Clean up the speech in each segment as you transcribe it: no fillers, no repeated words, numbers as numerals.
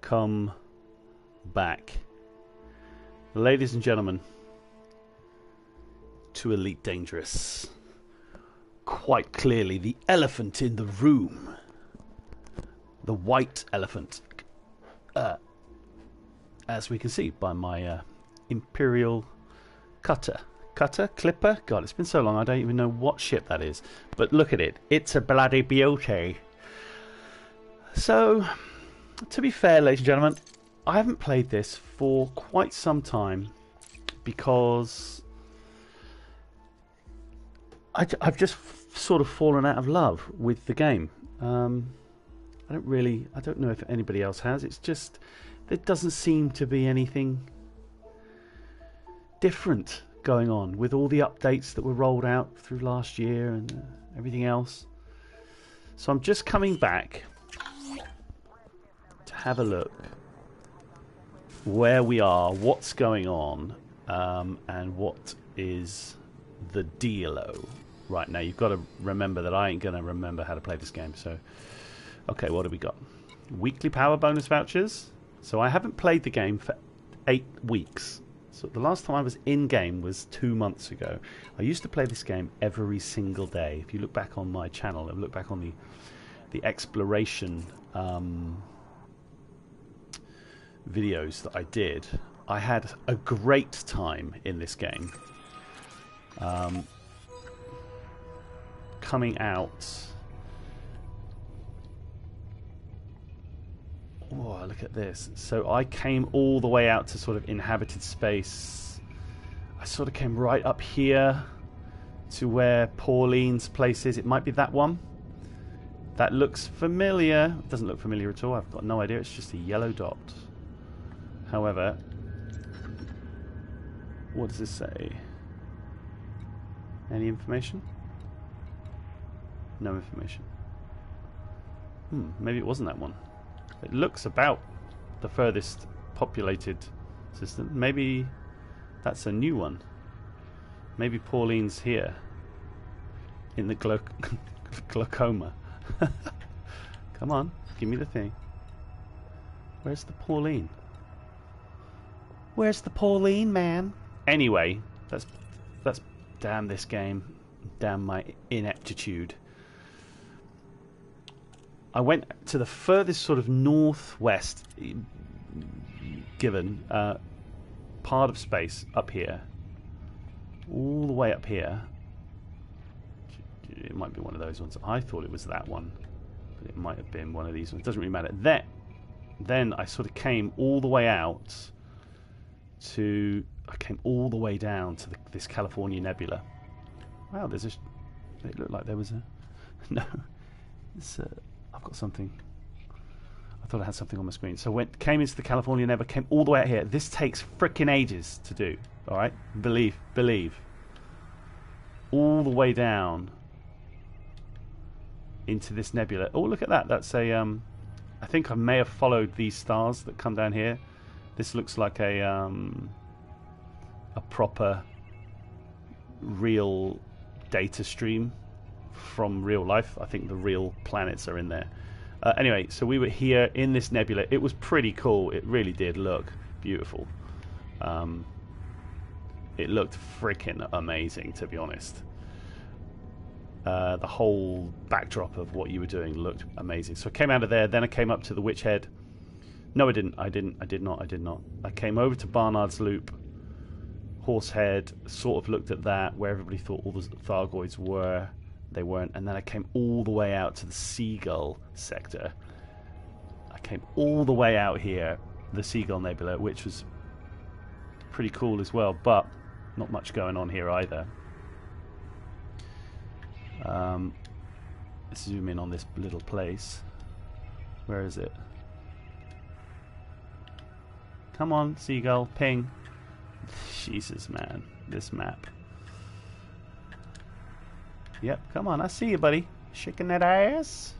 welcome back, ladies and gentlemen, to Elite Dangerous. Quite clearly the elephant in the room, the white elephant, as we can see by my Imperial Clipper. God, it's been so long I don't even know what ship that is, but look at it, it's a bloody beauty. So, to be fair, ladies and gentlemen, I haven't played this for quite some time because I've just sort of fallen out of love with the game. I don't know if anybody else has. It's just there doesn't seem to be anything different going on with all the updates that were rolled out through last year and everything else. So I'm just coming back to have a look where we are, what's going on, and what is the dealo right now. You've got to remember that I ain't going to remember how to play this game. So, okay, what do we got? Weekly power bonus vouchers. So I haven't played the game for 8 weeks. So the last time I was in game was 2 months ago. I used to play this game every single day. If you look back on my channel and look back on the exploration videos that I did, I had a great time in this game. Coming out, oh, look at this. So I came all the way out to sort of inhabited space. I sort of came right up here to where Pauline's place is. It might be that one. That looks familiar. It doesn't look familiar at all. I've got no idea. It's just a yellow dot. However, what does this say? Any information? No information. Maybe it wasn't that one. It looks about the furthest populated system. Maybe that's a new one. Maybe Pauline's here in the glaucoma. Come on, give me the thing. Where's the Pauline? Where's the Pauline, man? Anyway, that's damn this game, damn my ineptitude. I went to the furthest sort of northwest given part of space up here, all the way up here. It might be one of those ones. I thought it was that one, but it might have been one of these ones. It doesn't really matter. Then I sort of came all the way out to. I came all the way down to this California nebula. Wow, there's a. It looked like there was a. No, it's. I've got something. I thought I had something on my screen. So came into the California nebula, came all the way out here. This takes frickin' ages to do. All right, believe. All the way down into this nebula. Oh, look at that. That's a. I think I may have followed these stars that come down here. This looks like a proper, real data stream from real life. I think the real planets are in there. Anyway, so we were here in this nebula. It was pretty cool. It really did look beautiful. It looked freaking amazing, to be honest. The whole backdrop of what you were doing looked amazing. So I came out of there, then I came up to the Witch Head. No, I did not. I came over to Barnard's Loop, Horsehead, sort of looked at that, where everybody thought all the Thargoids were. They weren't. And then I came all the way out to the Seagull sector. I came all the way out here, the Seagull Nebula, which was pretty cool as well, but not much going on here either. Let's zoom in on this little place. Where is it? Come on, Seagull, ping. Jesus, man, this map. Yep, come on, I see you, buddy. Shaking that ass.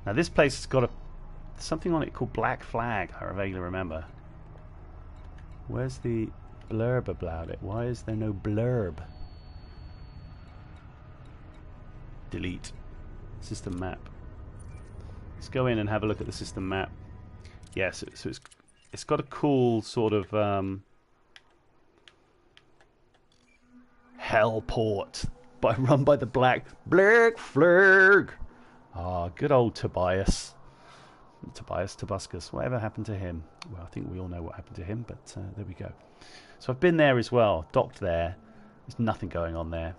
Now this place has got something on it called Black Flag, I vaguely remember. Where's the blurb about it? Why is there no blurb? Delete. System map. Let's go in and have a look at the system map. yeah, so it's got a cool sort of Hellport, run by the Black Flag. Ah, good old Tobias Tobuscus. Whatever happened to him? Well, I think we all know what happened to him, but there we go. So I've been there as well, docked there. There's nothing going on there.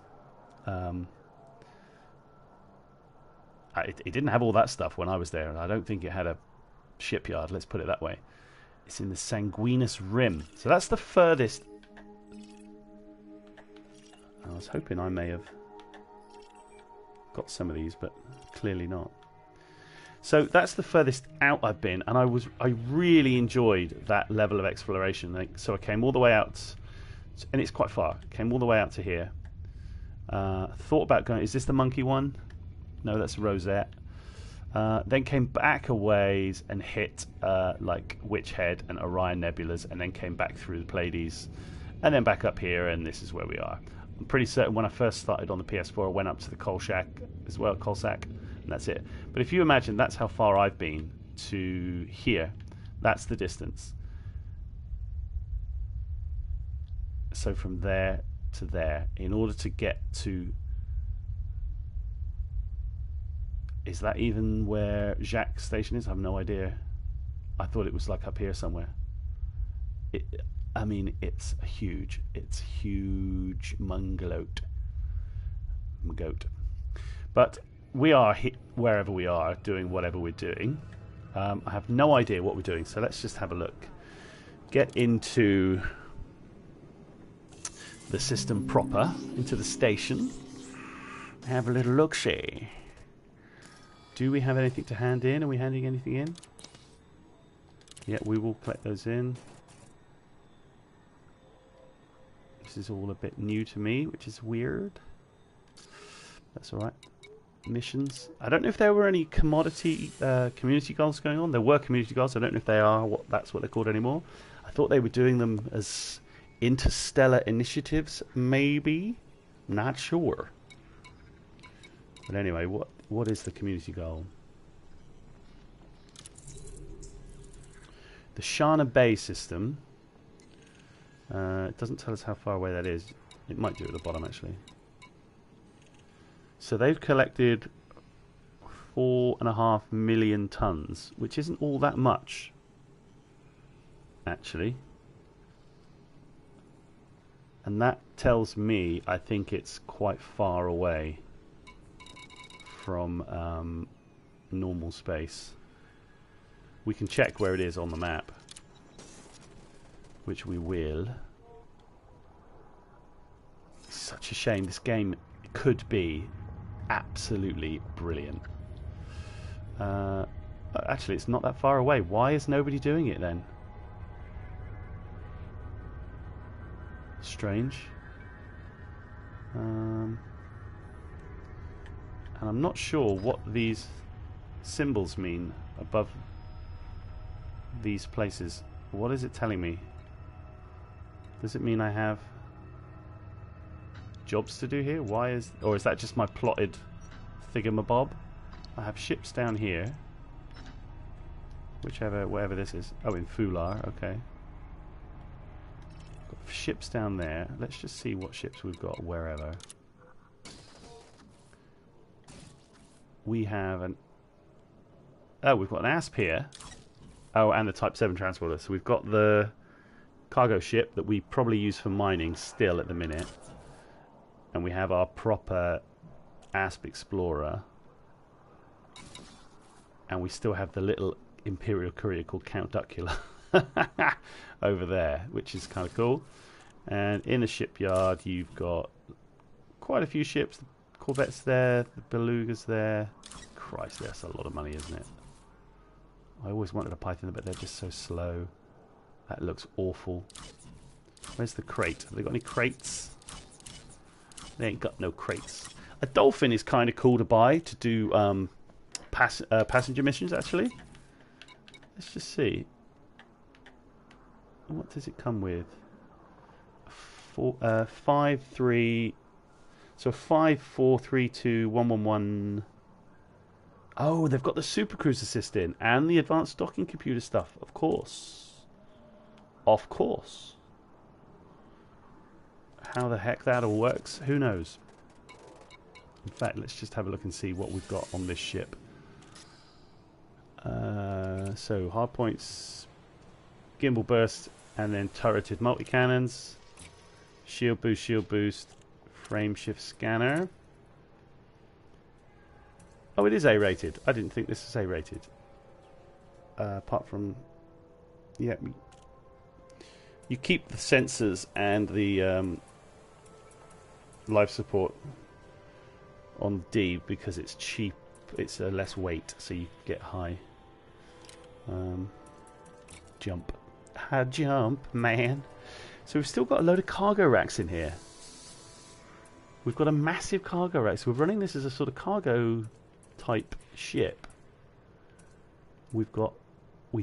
It didn't have all that stuff when I was there, and I don't think it had a shipyard, let's put it that way. It's in the Sanguinus Rim. So that's the furthest. I was hoping I may have got some of these, but clearly not. So that's the furthest out I've been, and I really enjoyed that level of exploration. So I came all the way out, and it's quite far. Came all the way out to here. Thought about going. Is this the monkey one? No, that's Rosette. Then came back a ways and hit like Witch Head and Orion Nebulas, and then came back through the Pleiades, and then back up here, and this is where we are. I'm pretty certain when I first started on the PS4, I went up to the coal shack as well, coal sack, and that's it. But if you imagine that's how far I've been to here, that's the distance. So from there to there, in order to get to... Is that even where Jacques Station is? I have no idea. I thought it was like up here somewhere. I mean, it's huge. It's huge Mungalote. But we are wherever we are, doing whatever we're doing. I have no idea what we're doing, so let's just have a look. Get into the system proper, into the station. Have a little look-see. Do we have anything to hand in? Are we handing anything in? Yeah, we will collect those in. This is all a bit new to me, which is weird. That's alright. Missions. I don't know if there were any community goals going on. There were community goals. I don't know if they are. That's what they're called anymore. I thought they were doing them as interstellar initiatives, maybe. Not sure. But anyway, what is the community goal? The Shana Bay system. It doesn't tell us how far away that is. It might do at the bottom, actually. So they've collected 4.5 million tons, which isn't all that much, actually. And that tells me I think it's quite far away from normal space. We can check where it is on the map, which we will. Such a shame. This game could be absolutely brilliant. Actually, it's not that far away. Why is nobody doing it then? Strange. And I'm not sure what these symbols mean above these places. What is it telling me? Does it mean I have jobs to do here? Why is... Or is that just my plotted thingamabob? I have ships down here. Wherever this is. Oh, in Fular, okay. Got ships down there. Let's just see what ships we've got wherever. We have an... Oh, we've got an ASP here. Oh, and the Type 7 transporter. So we've got the cargo ship that we probably use for mining still at the minute. And we have our proper ASP Explorer. And we still have the little Imperial courier called Count Duckula over there, which is kind of cool. And in the shipyard, you've got quite a few ships. The Corvette's there, the Beluga's there. Christ, that's a lot of money, isn't it? I always wanted a Python, but they're just so slow. That looks awful. Where's the crate? Have they got any crates? They ain't got no crates. A Dolphin is kind of cool to buy to do passenger missions, actually. Let's just see. What does it come with? 5, 3... So 5, 4, 3, 2, 1, 1, 1, Oh, they've got the supercruise assist in and the advanced docking computer stuff. Of course. Of course. How the heck that all works, who knows? In fact, let's just have a look and see what we've got on this ship. So, hardpoints, gimbal burst, and then turreted multi-cannons. Shield boost, frame shift scanner. Oh, it is A-rated. I didn't think this was A-rated. Apart from... Yeah. You keep the sensors and the life support on D because it's cheap. It's less weight, so you get high. Jump. Jump, man. So we've still got a load of cargo racks in here. We've got a massive cargo rack. So we're running this as a sort of cargo type ship. We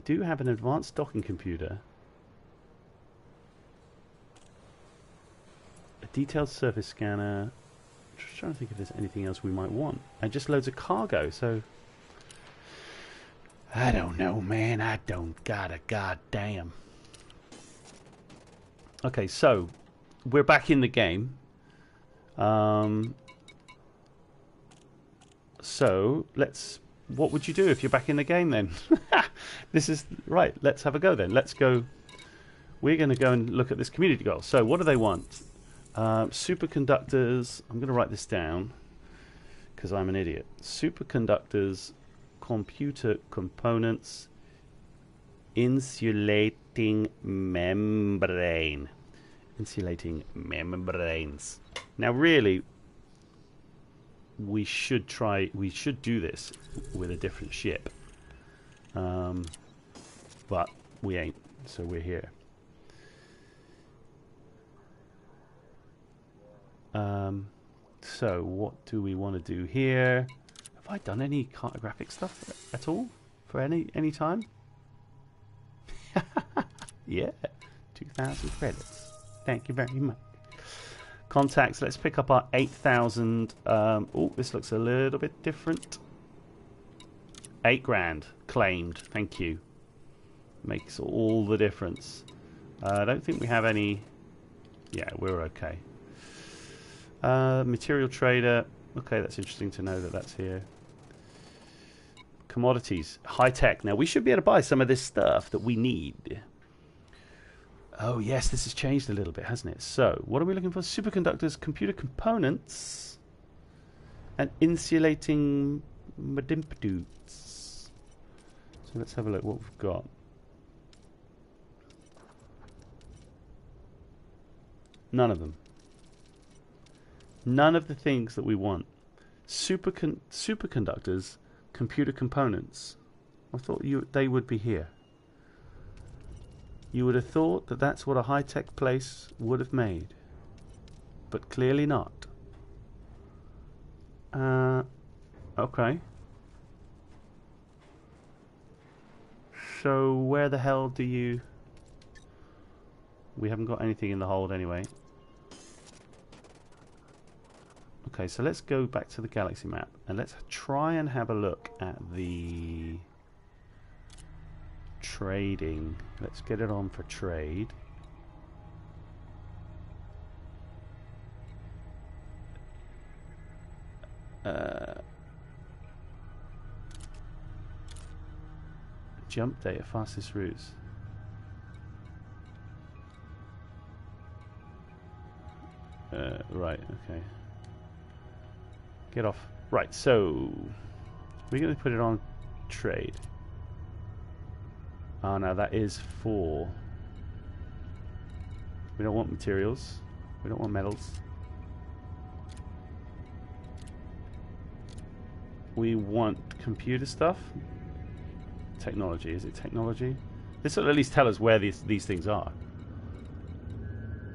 do have an advanced docking computer. A detailed surface scanner. Just trying to think if there's anything else we might want. And just loads of cargo, so... I don't know, man. I don't got a goddamn. Okay, so we're back in the game. So let's. What would you do if you're back in the game then? This is right. Let's have a go then. Let's go. We're going to go and look at this community goal. So what do they want? Superconductors. I'm going to write this down because I'm an idiot. Superconductors, computer components, insulating membrane. Insulating membranes. Now really, we should do this with a different ship. But we ain't, so we're here. So what do we want to do here? Have I done any cartographic stuff at all for any time? Yeah, 2,000 credits. Thank you very much. Contacts, let's pick up our 8,000. Oh, this looks a little bit different. 8 grand claimed. Thank you. Makes all the difference. I don't think we have any. Yeah, we're okay. Material trader. Okay, that's interesting to know that that's here. Commodities. High tech. Now, we should be able to buy some of this stuff that we need. Oh, yes, this has changed a little bit, hasn't it? So, what are we looking for? Superconductors, computer components, and insulating medimpdudes. So, let's have a look what we've got. None of them. None of the things that we want. Superconductors, computer components. I thought they would be here. You would have thought that that's what a high-tech place would have made. But clearly not. Okay. So where the hell do you... We haven't got anything in the hold anyway. Okay, so let's go back to the galaxy map and let's try and have a look at the trading. Let's get it on for trade. Jump data, fastest routes. Right, okay. Get off. Right, so we're going to put it on trade. Oh no, that is for... We don't want materials. We don't want metals. We want computer stuff. Technology. Is it technology? This will at least tell us where these things are.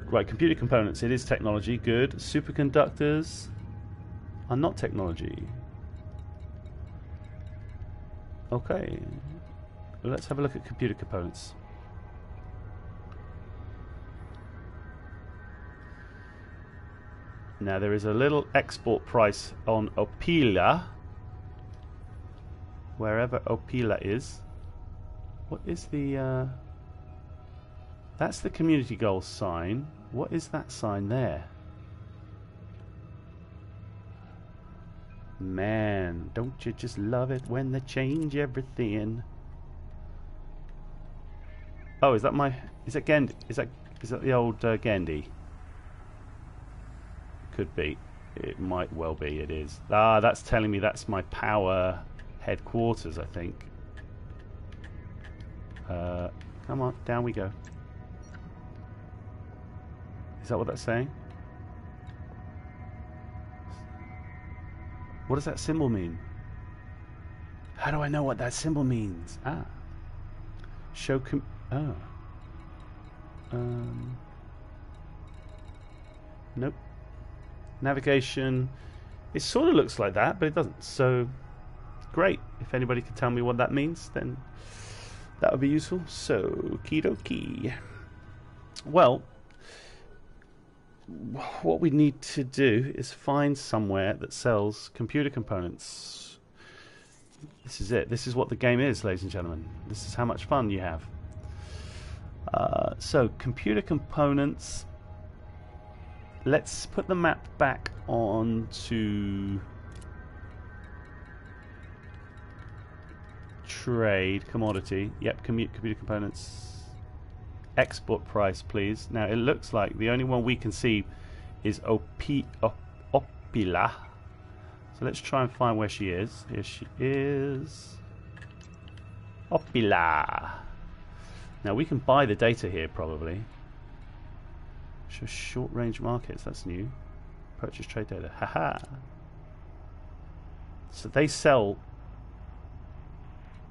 Right, computer components. It is technology. Good. Superconductors are not technology. Okay. Let's have a look at computer components. Now there is a little export price on Opila. wherever Opila is. What is the... that's the community goal sign. What is that sign there? Man, don't you just love it when they change everything? Oh, is that my... Is that Gandhi? Is that the old Gandhi? Could be. It might well be. It is. Ah, that's telling me that's my power headquarters, I think. Come on, down we go. Is that what that's saying? What does that symbol mean? How do I know what that symbol means? Ah. Show oh. Nope. Navigation. It sort of looks like that, but it doesn't. So, great. If anybody could tell me what that means, then that would be useful. So, okie dokie. Well, what we need to do is find somewhere that sells computer components. This is it. This is what the game is, ladies and gentlemen. This is how much fun you have. So, computer components. Let's put the map back on to trade, commodity. Yep, computer components. Export price, please. Now, it looks like the only one we can see is Opila. So let's try and find where she is. Here she is. Opila. Now, we can buy the data here, probably. Show short range markets, that's new. Purchase trade data. Haha. So they sell.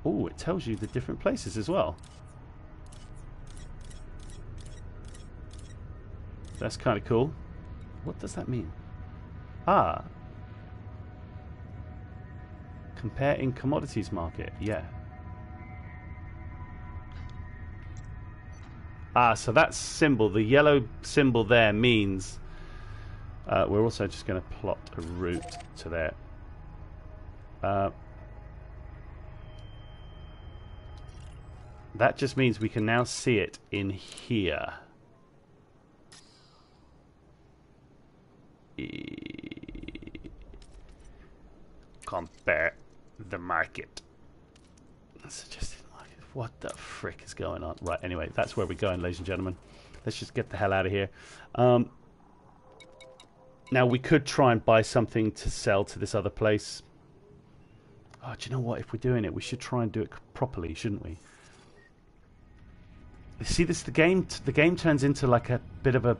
Oh, it tells you the different places as well. That's kind of cool. What does that mean? Ah. Compare in commodities market. Yeah. Ah, so that symbol, the yellow symbol there means we're also just going to plot a route to there. That just means we can now see it in here. Compare the market. Suggested market. What the frick is going on? Right, anyway, that's where we're going, ladies and gentlemen. Let's just get the hell out of here. Now, we could try and buy something to sell to this other place. Oh, do you know what? If we're doing it, we should try and do it properly, shouldn't we? You see, this the game turns into like a bit of a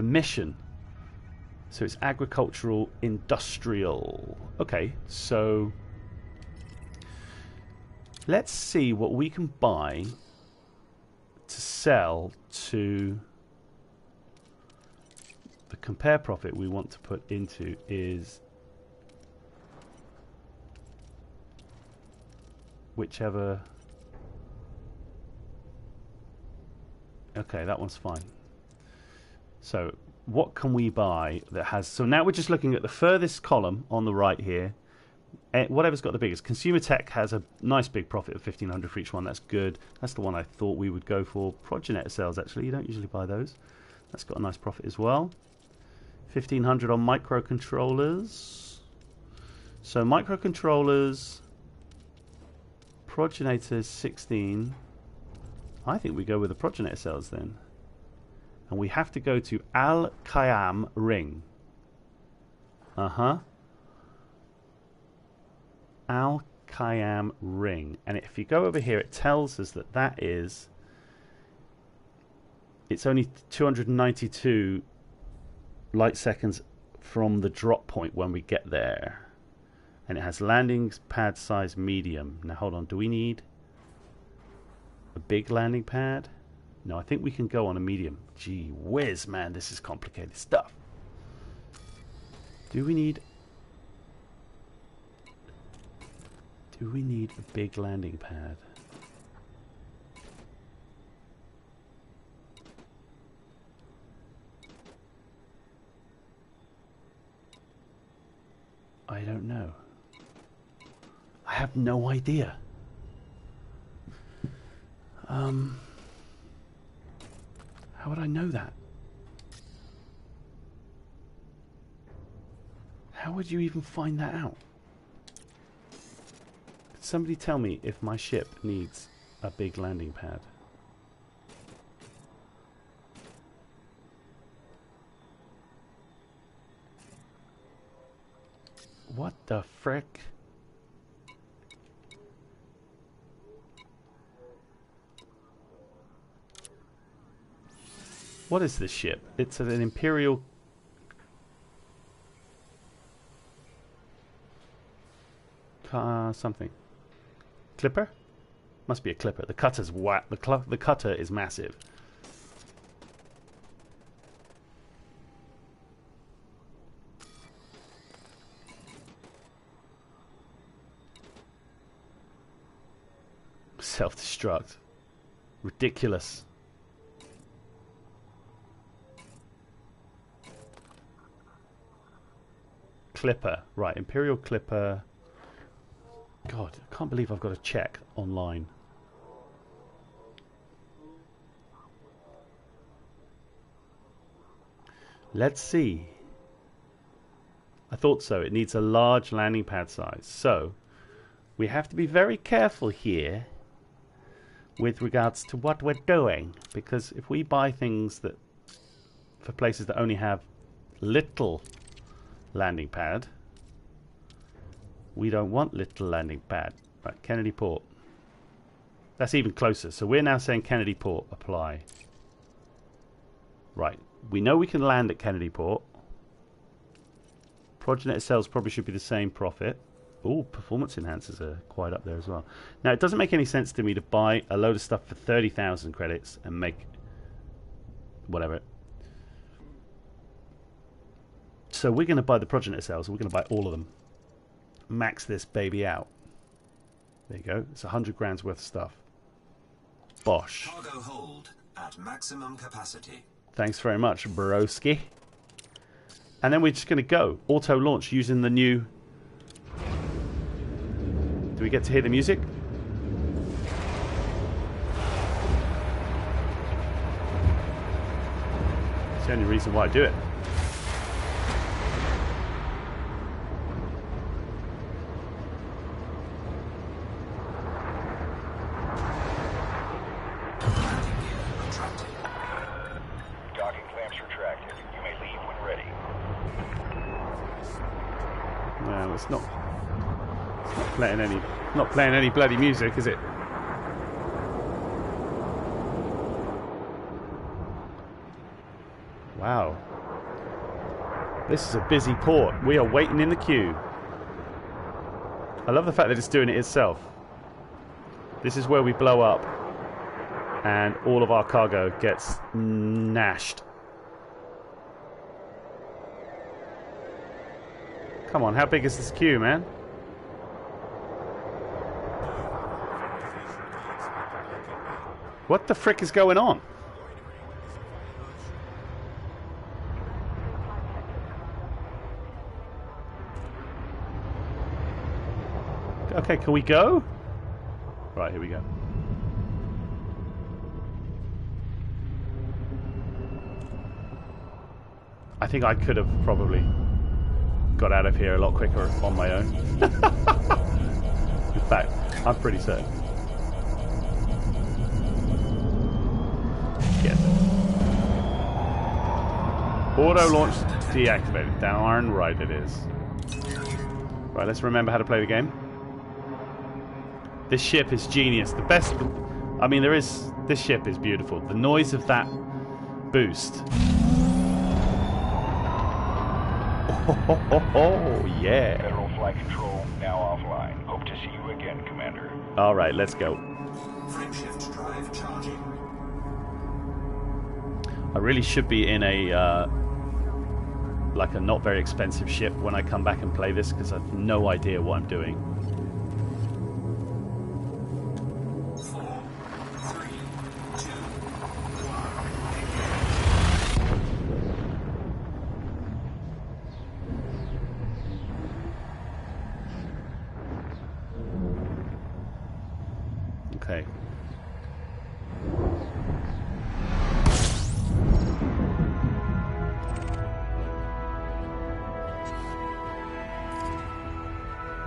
mission. So it's agricultural, industrial. Okay, so let's see what we can buy to sell to the compare profit we want to put into is whichever. Okay, that one's fine. So what can we buy that has... So now we're just looking at the furthest column on the right here. Whatever's got the biggest. Consumer tech has a nice big profit of 1,500 for each one. That's good. That's the one I thought we would go for. Progenitor cells, actually. You don't usually buy those. That's got a nice profit as well. 1,500 on microcontrollers. So microcontrollers... Progenitors 16. I think we go with the progenitor cells then. And we have to go to Al Khayyam Ring. Al Khayyam Ring. And if you go over here, it tells us that that is... It's only 292 light seconds from the drop point when we get there. And it has landing pad size medium. Now hold on, do we need a big landing pad? No, I think we can go on a medium. Gee whiz, man, this is complicated stuff. Do we need a big landing pad? I don't know. I have no idea. How would I know that? How would you even find that out? Could somebody tell me if my ship needs a big landing pad? What the frick? What is this ship? It's an Imperial... something. Clipper? Must be a clipper. The cutter's the cutter is massive. Self-destruct. Ridiculous. Clipper. Right, Imperial Clipper. God, I can't believe I've got to check online. Let's see. I thought so. It needs a large landing pad size. So, we have to be very careful here with regards to what we're doing. Because if we buy things that for places that only have little landing pad, we don't want little landing pad. Right, Kennedy Port. That's even closer. So we're now saying Kennedy Port, apply. Right, we know we can land at Kennedy Port. Progenitor cells probably should be the same profit. Oh, performance enhancers are quite up there as well. Now, it doesn't make any sense to me to buy a load of stuff for 30,000 credits and make whatever. So we're going to buy the progenitor cells. We're going to buy all of them. Max this baby out. There you go. It's 100 grand's worth of stuff. Bosh. Cargo hold at maximum capacity. Thanks very much, broski. And then we're just going to go auto launch using the new. Do we get to hear the music? It's the only reason why I do it. It's not playing any bloody music, is it? Wow. This is a busy port. We are waiting in the queue. I love the fact that it's doing it itself. This is where we blow up and all of our cargo gets gnashed. Come on, how big is this queue, man? What the frick is going on? Okay, can we go? Right, here we go. I think I could have probably got out of here a lot quicker on my own. In fact, I'm pretty certain. Yes. Auto launch deactivated. Darn right it is. Right, let's remember how to play the game. This ship is genius. The best. I mean, this ship is beautiful. The noise of that boost. Oh, yeah. Federal flight control now offline. Hope to see you again, Commander. All right, let's go. Frameshift drive charging. I really should be in a like a not very expensive ship when I come back and play this, because I've no idea what I'm doing. 4, 3, 2, 1.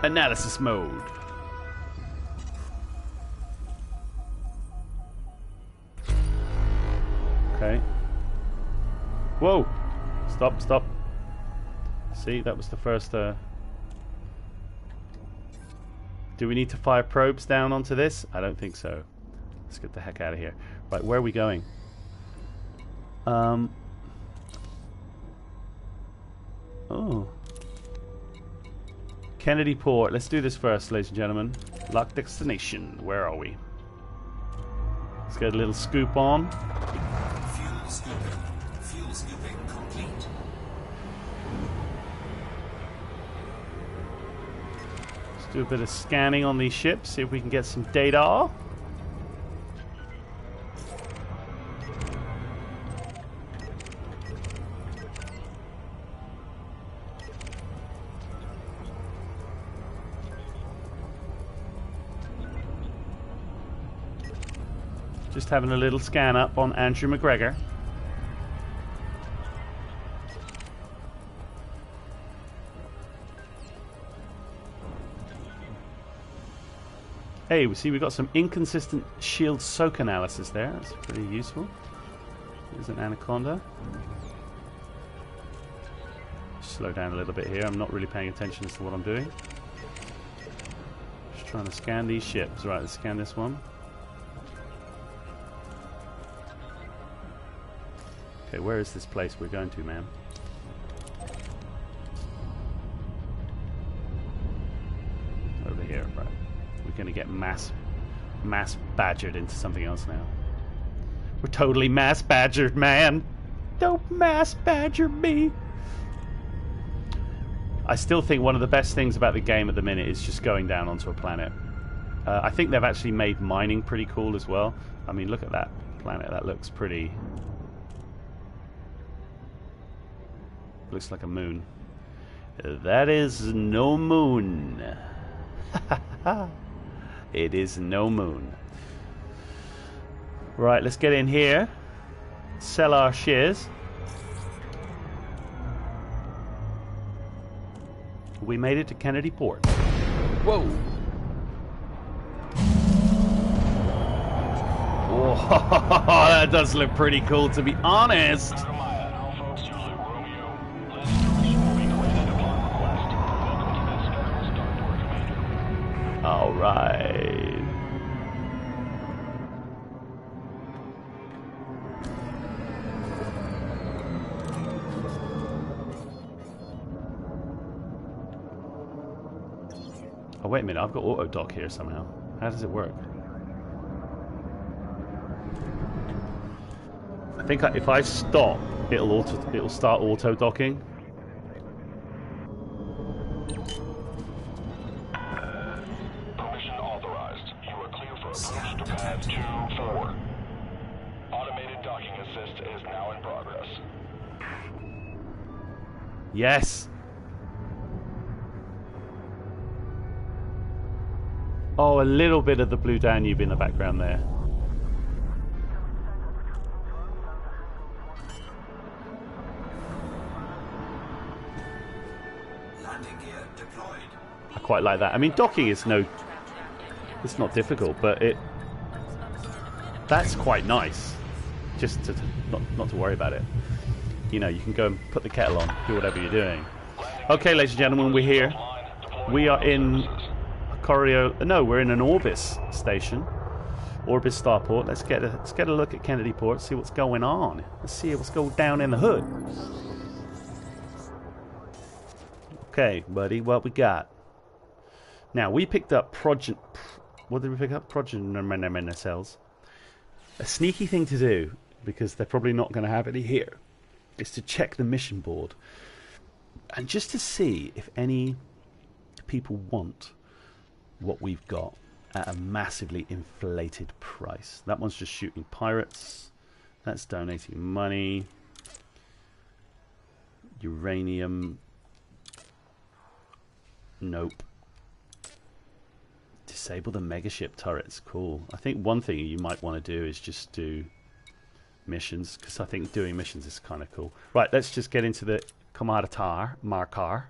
Analysis mode. Okay. Whoa! Stop, stop. See, that was the first... Do we need to fire probes down onto this? I don't think so. Let's get the heck out of here. Right, where are we going? Oh. Kennedy Port. Let's do this first, ladies and gentlemen. Lock destination. Where are we? Let's get a little scoop on. Fuel scooping. Fuel scooping complete. Let's do a bit of scanning on these ships, see if we can get some data. Just having a little scan up on Andrew McGregor. Hey, we see we've got some inconsistent shield soak analysis there. That's pretty useful. There's an anaconda. Slow down a little bit here. I'm not really paying attention as to what I'm doing. Just trying to scan these ships. Right, let's scan this one. Okay, where is this place we're going to, man? Over here, right. We're going to get mass badgered into something else now. We're totally mass badgered, man. Don't mass badger me. I still think one of the best things about the game at the minute is just going down onto a planet. I think they've actually made mining pretty cool as well. I mean, look at that planet. That looks pretty... Looks like a moon. That is no moon. It is no moon. Right, let's get in here. Sell our shares. We made it to Kennedy Port. Whoa. Whoa, that does look pretty cool, to be honest. All right. Oh, wait a minute. I've got auto dock here somehow. How does it work? I think if I stop, it'll start auto docking. Yes. Oh, a little bit of the Blue Danube in the background there. Landing gear deployed. I quite like that. I mean, docking is it's not difficult, but that's quite nice. Just to not to worry about it. You know, you can go and put the kettle on, do whatever you're doing. Okay, ladies and gentlemen, we're here. We are in we're in an Orbis station. Orbis starport. Let's get a look at Kennedy Port, see what's going on. Let's see what's going down in the hood. Okay, buddy, what we got? Now, we picked up what did we pick up? Progenitor cells. A sneaky thing to do, because they're probably not going to have any here, is to check the mission board and just to see if any people want what we've got at a massively inflated price. That one's just shooting pirates. That's donating money. Uranium. Nope. Disable the megaship turrets. Cool. I think one thing you might want to do is just do missions, because I think doing missions is kind of cool. Right, let's just get into the Commodore Markar.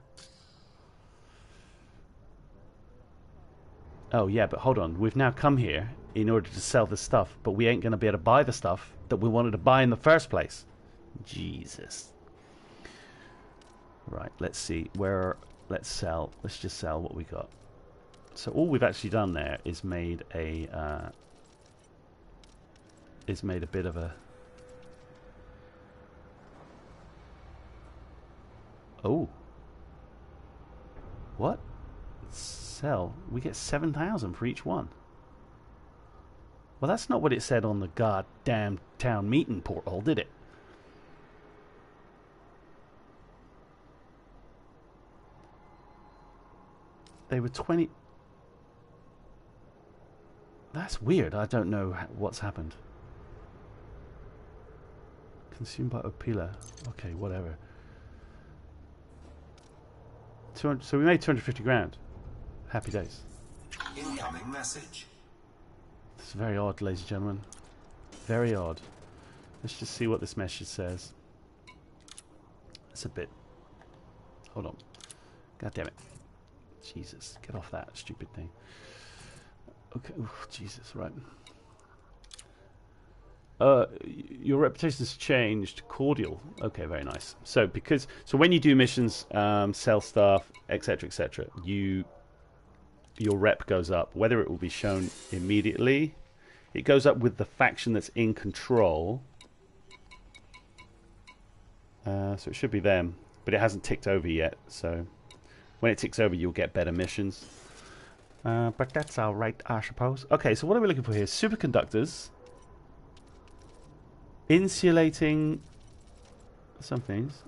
Oh yeah, but hold on. We've now come here in order to sell the stuff, but we ain't going to be able to buy the stuff that we wanted to buy in the first place. Jesus. Right, let's see. Let's sell. Let's just sell what we got. So all we've actually done there is made a bit of a... Oh. What? Sell. We get 7,000 for each one. Well, that's not what it said on the goddamn town meeting portal, did it? They were 20... That's weird. I don't know what's happened. Consumed by Opila. Okay, whatever. So we made 250 grand. Happy days. Incoming message. It's very odd, ladies and gentlemen. Very odd. Let's just see what this message says. It's a bit... Hold on. God damn it. Jesus, get off that stupid thing. Okay, oof, Jesus, right. Your reputation's changed. Cordial. Okay, very nice. So when you do missions, sell stuff, etc., etc., your rep goes up. Whether it will be shown immediately, it goes up with the faction that's in control. So it should be them, but it hasn't ticked over yet. So when it ticks over, you'll get better missions. But that's all right, I suppose. Okay, so what are we looking for here? Superconductors. Insulating some things.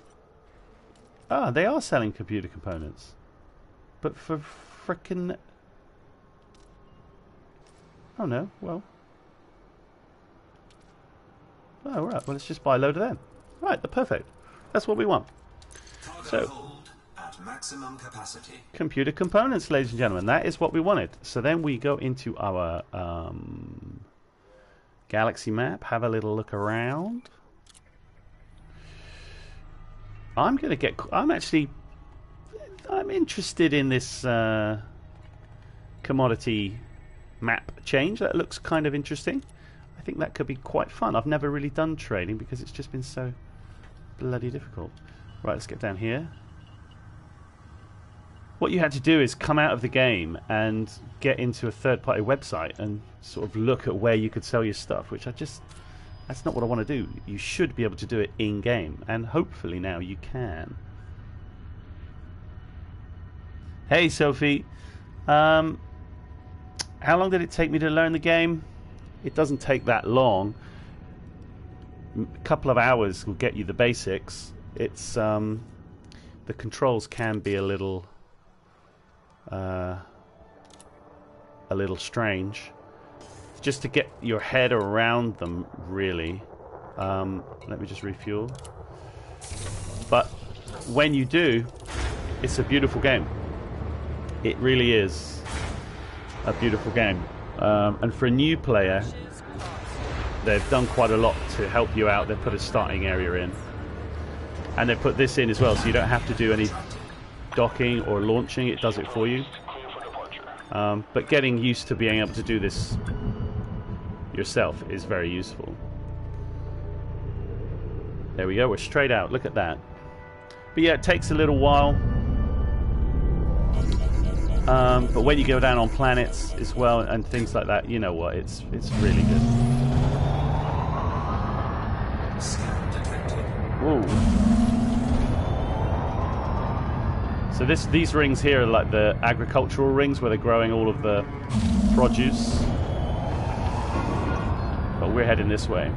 Ah, they are selling computer components. But for frickin'... Oh no, well... Oh, right, well let's just buy a load of them. Right, they're perfect. That's what we want. So, at maximum capacity. Computer components, ladies and gentlemen. That is what we wanted. So then we go into our galaxy map, have a little look around. I'm interested in this commodity map change. That looks kind of interesting. I think that could be quite fun. I've never really done trading because it's just been so bloody difficult. Right, let's get down here. What you had to do is come out of the game and get into a third-party website and sort of look at where you could sell your stuff, which that's not what I want to do. You should be able to do it in-game, and hopefully now you can. Hey, Sophie. How long did it take me to learn the game? It doesn't take that long. A couple of hours will get you the basics. It's the controls can be a little strange, just to get your head around them, really. Let me just refuel. But when you do, it's a beautiful game. It really is a beautiful game. And for a new player, they've done quite a lot to help you out. They've put a starting area in, and they've put this in as well, so you don't have to do any docking or launching. It does it for you. But getting used to being able to do this yourself is very useful. There we go, we're straight out. Look at that. But yeah, it takes a little while. But when you go down on planets as well and things like that, you know what, it's really good. Whoa. So these rings here are like the agricultural rings where they're growing all of the produce. But we're heading this way.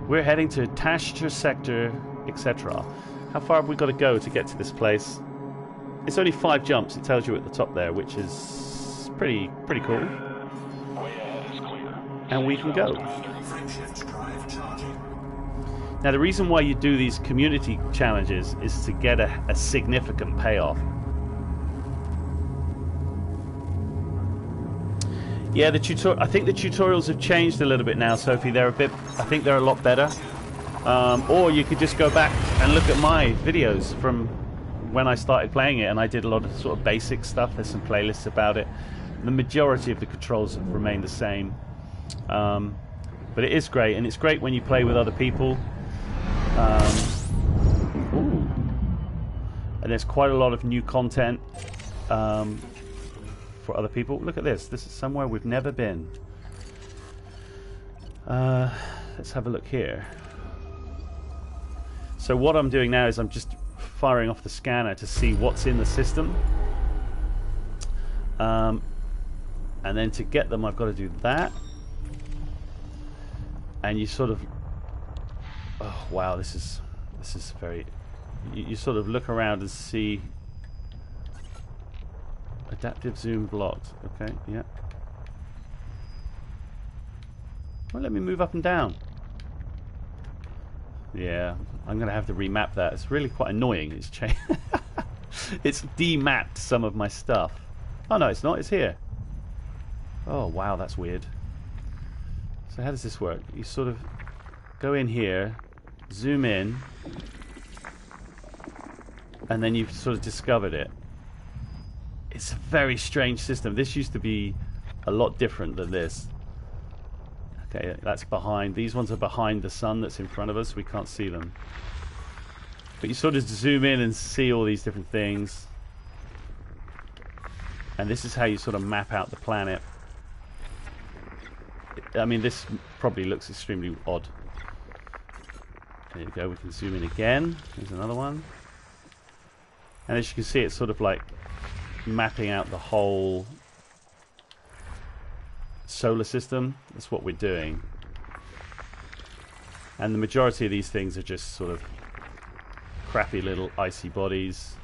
We're heading to Tashter Sector, etc. How far have we got to go to get to this place? It's only 5 jumps, it tells you at the top there, which is pretty cool. And we can go. Now the reason why you do these community challenges is to get a significant payoff. Yeah, I think the tutorials have changed a little bit now, Sophie. I think they're a lot better. Or you could just go back and look at my videos from when I started playing it, and I did a lot of sort of basic stuff. There's some playlists about it. The majority of the controls have remained the same, but it is great, and it's great when you play with other people. Ooh. And there's quite a lot of new content for other people. Look at this. This is somewhere we've never been. Let's have a look here. So what I'm doing now is I'm just firing off the scanner to see what's in the system. And then to get them, I've got to do that. And you sort of... Oh, wow, this is very... You sort of look around and see... Adaptive zoom blocked. Okay, yeah. Well, let me move up and down. Yeah, I'm going to have to remap that. It's really quite annoying. It's changed. It's demapped some of my stuff. Oh no, it's not. It's here. Oh wow, that's weird. So how does this work? You sort of go in here, zoom in, and then you've sort of discovered it. It's a very strange system. This used to be a lot different than this. Okay, that's behind. These ones are behind the sun that's in front of us. We can't see them. But you sort of zoom in and see all these different things. And this is how you sort of map out the planet. I mean, this probably looks extremely odd. There you go. We can zoom in again. There's another one. And as you can see, it's sort of like mapping out the whole solar system. That's what we're doing, and the majority of these things are just sort of crappy little icy bodies,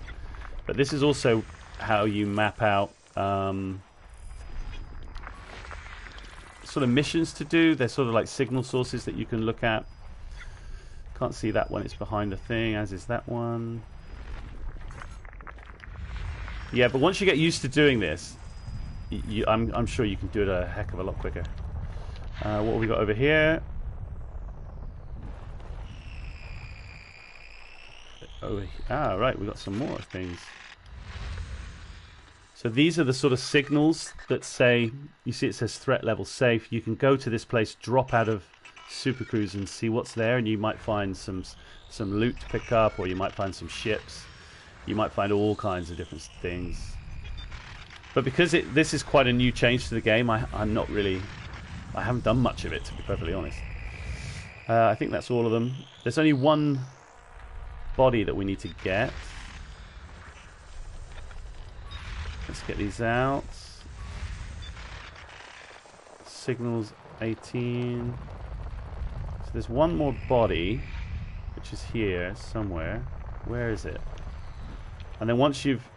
but this is also how you map out sort of missions to do. They're sort of like signal sources that you can look at. Can't see that one, it's behind the thing, as is that one. Yeah, but once you get used to doing this, I'm sure you can do it a heck of a lot quicker. What have we got over here? Right, we got some more things. So these are the sort of signals that say, you see it says threat level safe. You can go to this place, drop out of Super Cruise and see what's there, and you might find some loot to pick up, or you might find some ships. You might find all kinds of different things. But because this is quite a new change to the game, I'm not really... I haven't done much of it, to be perfectly honest. I think that's all of them. There's only one body that we need to get. Let's get these out. Signals 18. So there's one more body, which is here somewhere. Where is it? And then once you've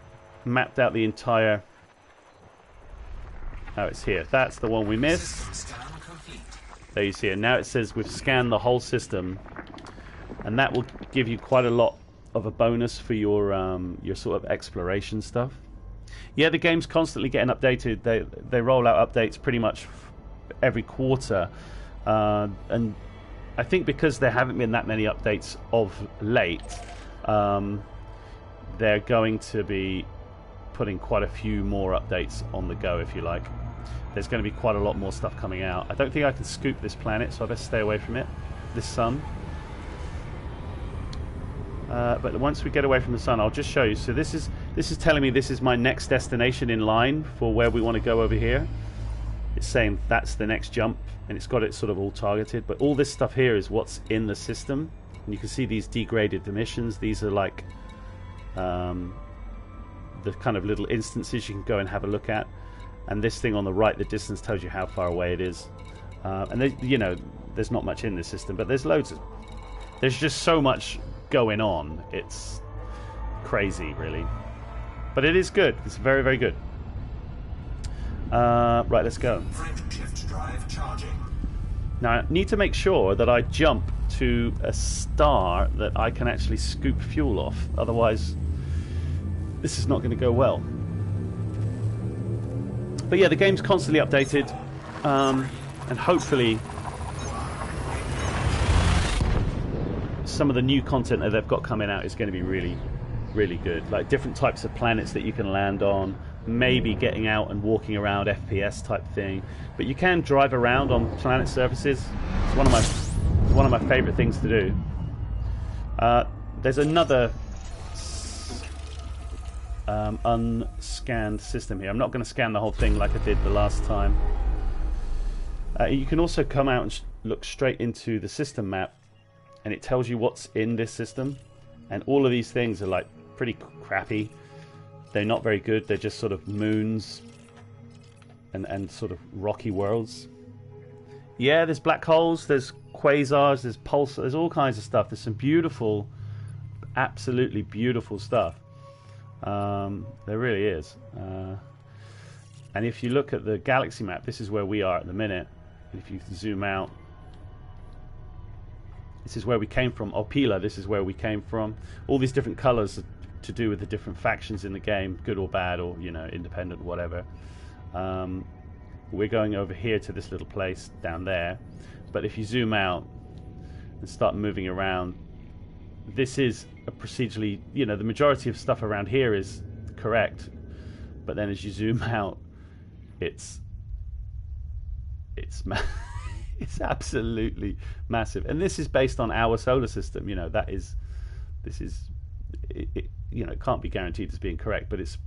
mapped out the entire... Oh, it's here. That's the one we missed. There you see it. Now it says we've scanned the whole system, and that will give you quite a lot of a bonus for your sort of exploration stuff. Yeah, the game's constantly getting updated. They roll out updates pretty much every quarter, and I think because there haven't been that many updates of late, they're going to be putting quite a few more updates on the go, if you like. There's going to be quite a lot more stuff coming out. I don't think I can scoop this planet, so I better stay away from it. This sun. But once we get away from the sun, I'll just show you. So this is telling me this is my next destination in line for where we want to go over here. It's saying that's the next jump, and it's got it sort of all targeted. But all this stuff here is what's in the system. And you can see these degraded emissions. These are like the kind of little instances you can go and have a look at. And this thing on the right, the distance, tells you how far away it is. And there's not much in this system, but there's loads of... There's just so much going on. It's crazy, really. But it is good. It's very, very good. Right, let's go. Frameshift drive charging. Now, I need to make sure that I jump to a star that I can actually scoop fuel off. Otherwise, this is not going to go well. But yeah, the game's constantly updated, and hopefully some of the new content that they've got coming out is going to be really, really good. Like different types of planets that you can land on, maybe getting out and walking around FPS type thing. But you can drive around on planet surfaces. It's one of my favorite things to do. There's another unscanned system here. I'm not going to scan the whole thing like I did the last time. You can also come out and look straight into the system map, and it tells you what's in this system. And all of these things are like pretty crappy. They're not very good. They're just sort of moons and sort of rocky worlds. Yeah, there's black holes, there's quasars, there's pulsars, there's all kinds of stuff. There's some beautiful, absolutely beautiful stuff. There really is. And if you look at the galaxy map, this is where we are at the minute. If you zoom out, this is where we came from. Opila, this is where we came from. All these different colors are to do with the different factions in the game, good or bad, or, you know, independent, whatever. We're going over here to this little place down there. But if you zoom out and start moving around, this is a procedurally, you know, the majority of stuff around here is correct. But then as you zoom out, it's it's absolutely massive. And this is based on our solar system. You know, this is you know, it can't be guaranteed as being correct, but it's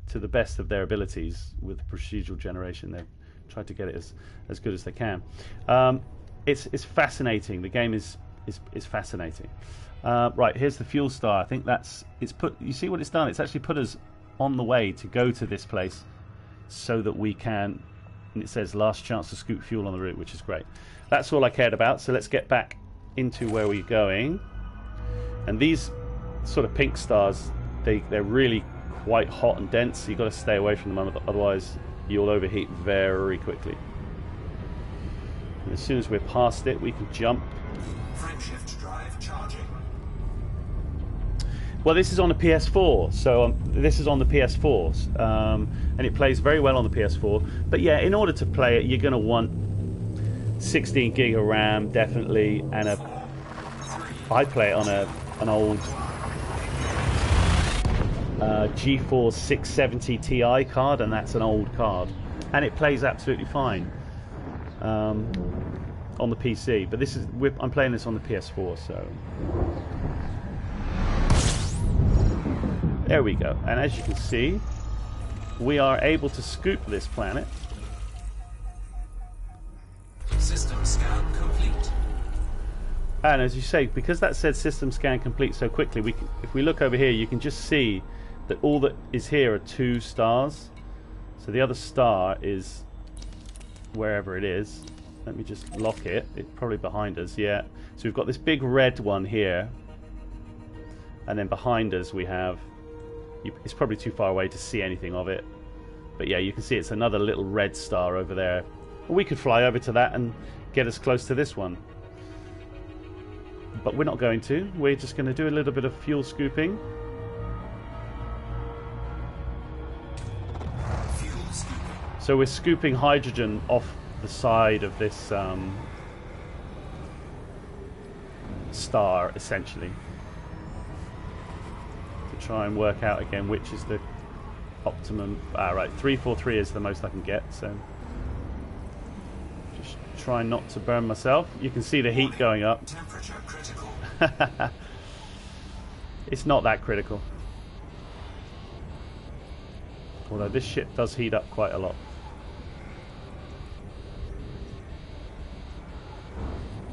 to the best of their abilities with procedural generation. They've tried to get it as good as they can. It's fascinating. The game is fascinating. Right, here's the fuel star. I think you see what it's done? It's actually put us on the way to go to this place so that we can, and it says last chance to scoop fuel on the route, which is great. That's all I cared about. So let's get back into where we're going. And these sort of pink stars, they're really quite hot and dense, so you've got to stay away from them, otherwise you'll overheat very quickly. And as soon as we're past it, we can jump. Frameshift drive charging. Well, this is on the PS4, so this is on the PS4, and it plays very well on the PS4. But yeah, in order to play it, you're going to want 16 gig of RAM, definitely, and I play it on an old GeForce 670 Ti card, and that's an old card, and it plays absolutely fine on the PC. But I'm playing this on the PS4, so there we go. And as you can see, we are able to scoop this planet. System scan complete. And as you say, because that said system scan complete so quickly, if we look over here, you can just see that all that is here are 2 stars. So the other star is wherever it is. Let me just lock it. It's probably behind us, yeah. So we've got this big red one here. And then behind us we have... It's probably too far away to see anything of it. But yeah, you can see it's another little red star over there. We could fly over to that and get as close to this one. But we're not going to. We're just going to do a little bit of fuel scooping. So we're scooping hydrogen off the side of this star, essentially, to try and work out again which is the optimum. Right, 343 is the most I can get, so just try not to burn myself. You can see the heat going up. Temperature critical. It's not that critical, although this ship does heat up quite a lot.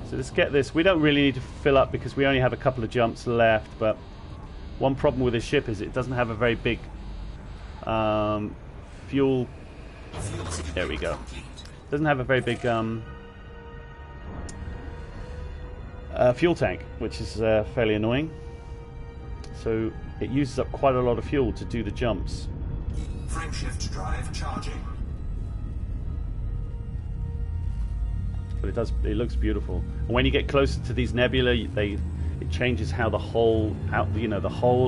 So let's get this. We don't really need to fill up because we only have a couple of jumps left, but one problem with this ship is it doesn't have a very big fuel. There we go. Doesn't have a very big fuel tank, which is fairly annoying. So it uses up quite a lot of fuel to do the jumps. Frameshift drive charging. But it looks beautiful. And when you get closer to these nebula, it changes how the whole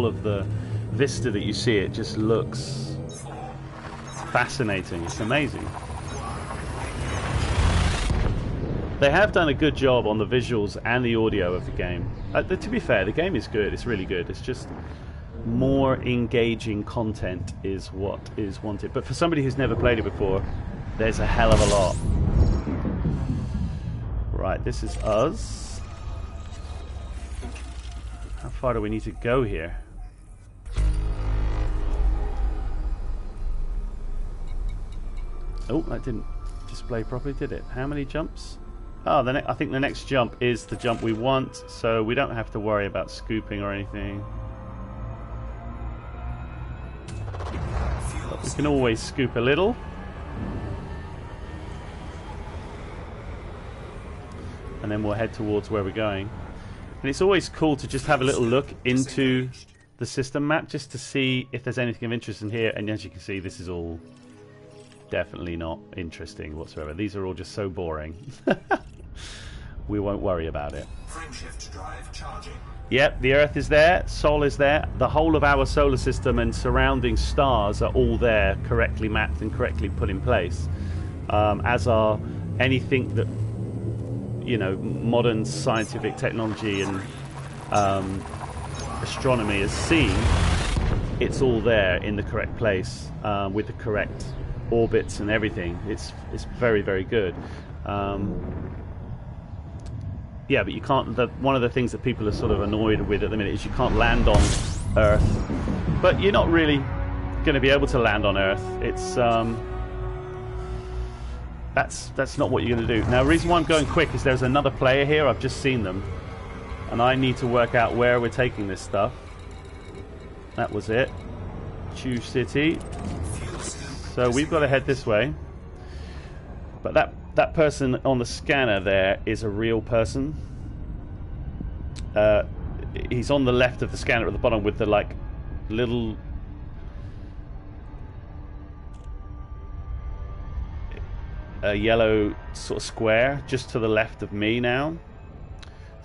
of the vista that you see, it just looks fascinating. It's amazing. They have done a good job on the visuals and the audio of the game. To be fair, the game is good. It's really good. It's just more engaging content is what is wanted. But for somebody who's never played it before, there's a hell of a lot. Right, this is us. How far do we need to go here? Oh, that didn't display properly, did it? How many jumps? Oh, I think the next jump is the jump we want, so we don't have to worry about scooping or anything. But we can always scoop a little. And then we'll head towards where we're going. And it's always cool to just have a little look into the system map just to see if there's anything of interest in here. And as you can see, this is all definitely not interesting whatsoever. These are all just so boring. We won't worry about it. Frameshift drive charging. Yep, the Earth is there, Sol is there. The whole of our solar system and surrounding stars are all there, correctly mapped and correctly put in place. As are anything that, you know, modern scientific technology and astronomy has seen. It's all there in the correct place with the correct orbits and everything. It's very, very good. Yeah, but you can't. One of the things that people are sort of annoyed with at the minute is you can't land on Earth. But you're not really going to be able to land on Earth. It's that's not what you're going to do. Now, the reason why I'm going quick is there's another player here. I've just seen them, and I need to work out where we're taking this stuff. That was it. Chu City. So we've got to head this way. But that person on the scanner there is a real person. He's on the left of the scanner at the bottom with the like little yellow sort of square just to the left of me now.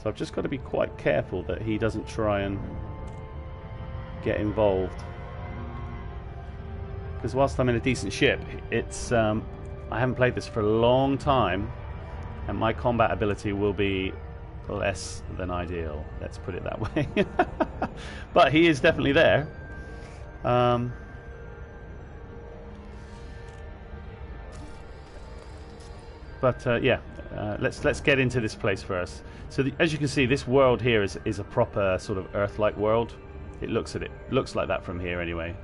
So I've just got to be quite careful that he doesn't try and get involved. Because whilst I'm in a decent ship, it's I haven't played this for a long time, and my combat ability will be less than ideal. Let's put it that way. But he is definitely there. Yeah, let's get into this place first. So as you can see, this world here is a proper sort of Earth-like world. It looks like that from here anyway.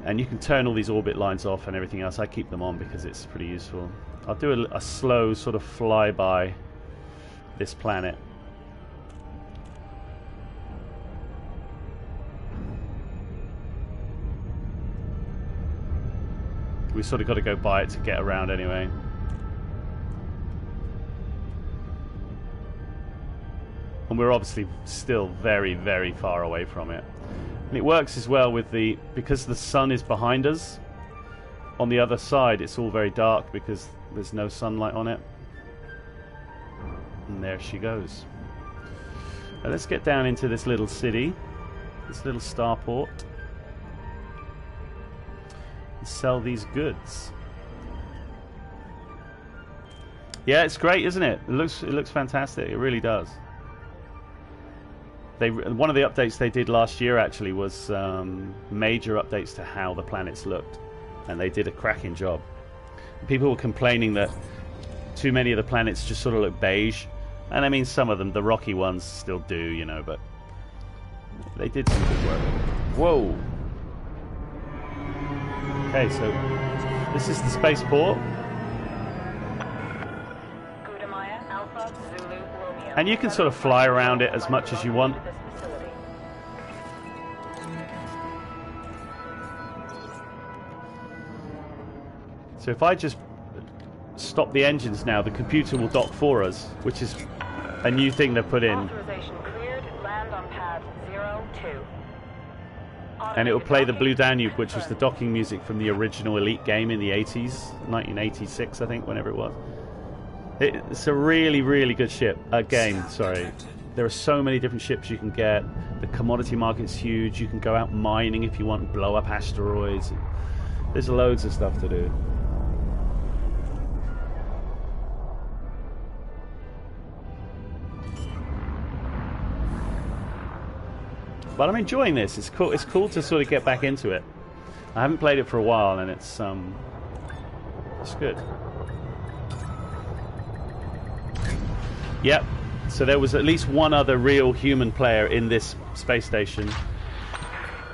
And you can turn all these orbit lines off and everything else. I keep them on because it's pretty useful. I'll do a slow sort of flyby this planet. We sort of got to go by it to get around anyway. And we're obviously still very, very far away from it. And it works as well with because the sun is behind us. On the other side, it's all very dark because there's no sunlight on it. And there she goes. Now let's get down into this little city, this little starport, and sell these goods. Yeah, it's great, isn't it? It looks fantastic. It really does. One of the updates they did last year actually was major updates to how the planets looked, and they did a cracking job. People were complaining that too many of the planets just sort of look beige, and I mean some of them, the rocky ones, still do, you know, but they did some good work. Whoa! Okay, so this is the spaceport. And you can sort of fly around it as much as you want. So if I just stop the engines now, the computer will dock for us, which is a new thing they've put in. Authorization cleared. Land on pad 02. And it will play the Blue Danube, which was the docking music from the original Elite game in the 80s, 1986, I think, whenever it was. It's a really, really good game, sorry. There are so many different ships you can get. The commodity market's huge. You can go out mining if you want and blow up asteroids. There's loads of stuff to do. But I'm enjoying this. It's cool. It's cool to sort of get back into it. I haven't played it for a while, and it's good. Yep. So there was at least one other real human player in this space station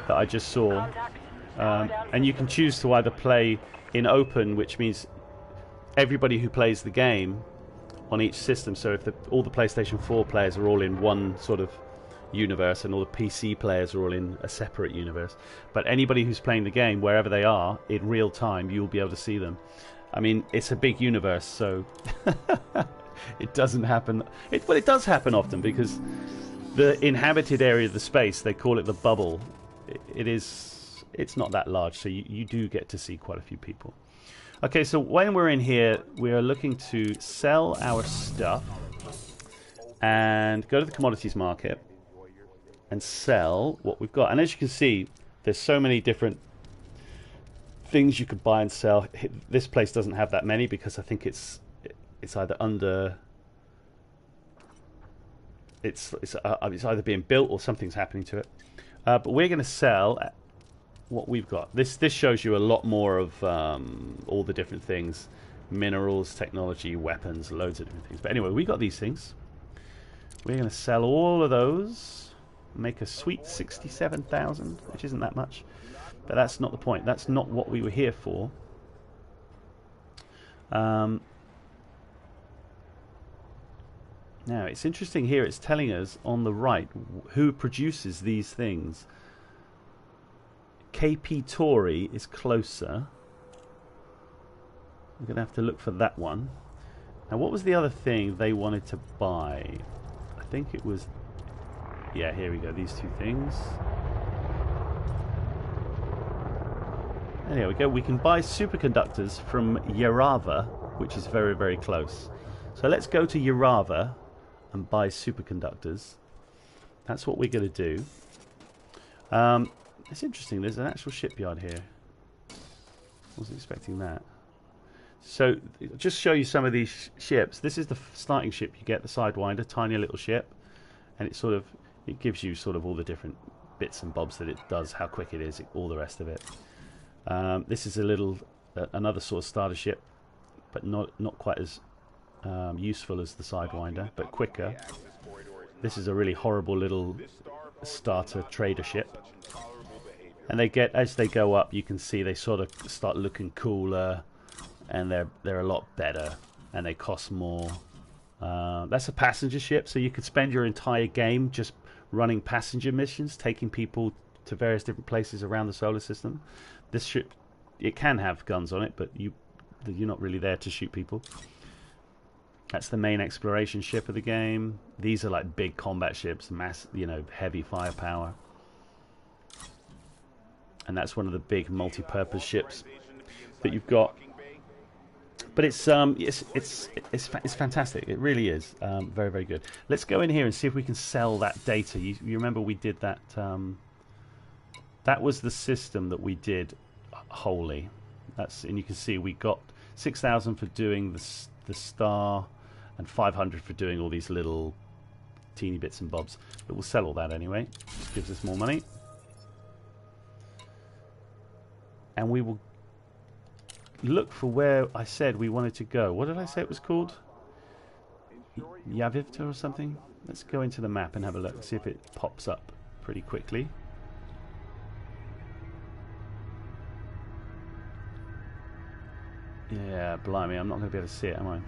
that I just saw, and you can choose to either play in open, which means everybody who plays the game on each system. So if all the PlayStation 4 players are all in one sort of universe, and all the PC players are all in a separate universe, but anybody who's playing the game wherever they are in real time, you'll be able to see them. I mean, it's a big universe, so it doesn't happen. Well, it does happen often, because the inhabited area of the space, they call it the bubble. It's not that large, so you do get to see quite a few people. Okay, so when we're in here, we are looking to sell our stuff and go to the commodities market and sell what we've got. And as you can see, there's so many different things you could buy and sell. This place doesn't have that many, because I think it's either under... It's either being built or something's happening to it. But we're going to sell what we've got. This shows you a lot more of all the different things. Minerals, technology, weapons, loads of different things. But anyway, we got these things. We're going to sell all of those. Make a sweet 67,000, which isn't that much. But that's not the point. That's not what we were here for. Now, it's interesting here. It's telling us on the right who produces these things. KP Tory is closer. We're going to have to look for that one. Now, what was the other thing they wanted to buy? I think it was... Yeah, here we go. These two things. And here we go. We can buy superconductors from Yarava, which is very, very close. So let's go to Yarava and buy superconductors. That's what we're going to do. It's interesting. There's an actual shipyard here. Wasn't expecting that. So, just show you some of these ships. This is the starting ship you get, the Sidewinder, tiny little ship, and it gives you sort of all the different bits and bobs that it does, how quick it is, all the rest of it. This is another sort of starter ship, but not quite as useful as the Sidewinder, but quicker. This is a really horrible little starter trader ship. And they get, as they go up, you can see they sort of start looking cooler, and they're a lot better, and they cost more. That's a passenger ship, so you could spend your entire game just running passenger missions, taking people to various different places around the solar system. This ship, it can have guns on it, but you're not really there to shoot people. That's the main exploration ship of the game. These are like big combat ships, heavy firepower. And that's one of the big multi-purpose ships that you've got. But it's fantastic. It really is very, very good. Let's go in here and see if we can sell that data. You remember we did that. That was the system that we did wholly. And you can see we got 6,000 for doing the star, and 500 for doing all these little teeny bits and bobs. But we'll sell all that anyway. Just gives us more money. And we will look for where I said we wanted to go. What did I say it was called? Yavivta or something? Let's go into the map and have a look. See if it pops up pretty quickly. Yeah, blimey, I'm not going to be able to see it, am I?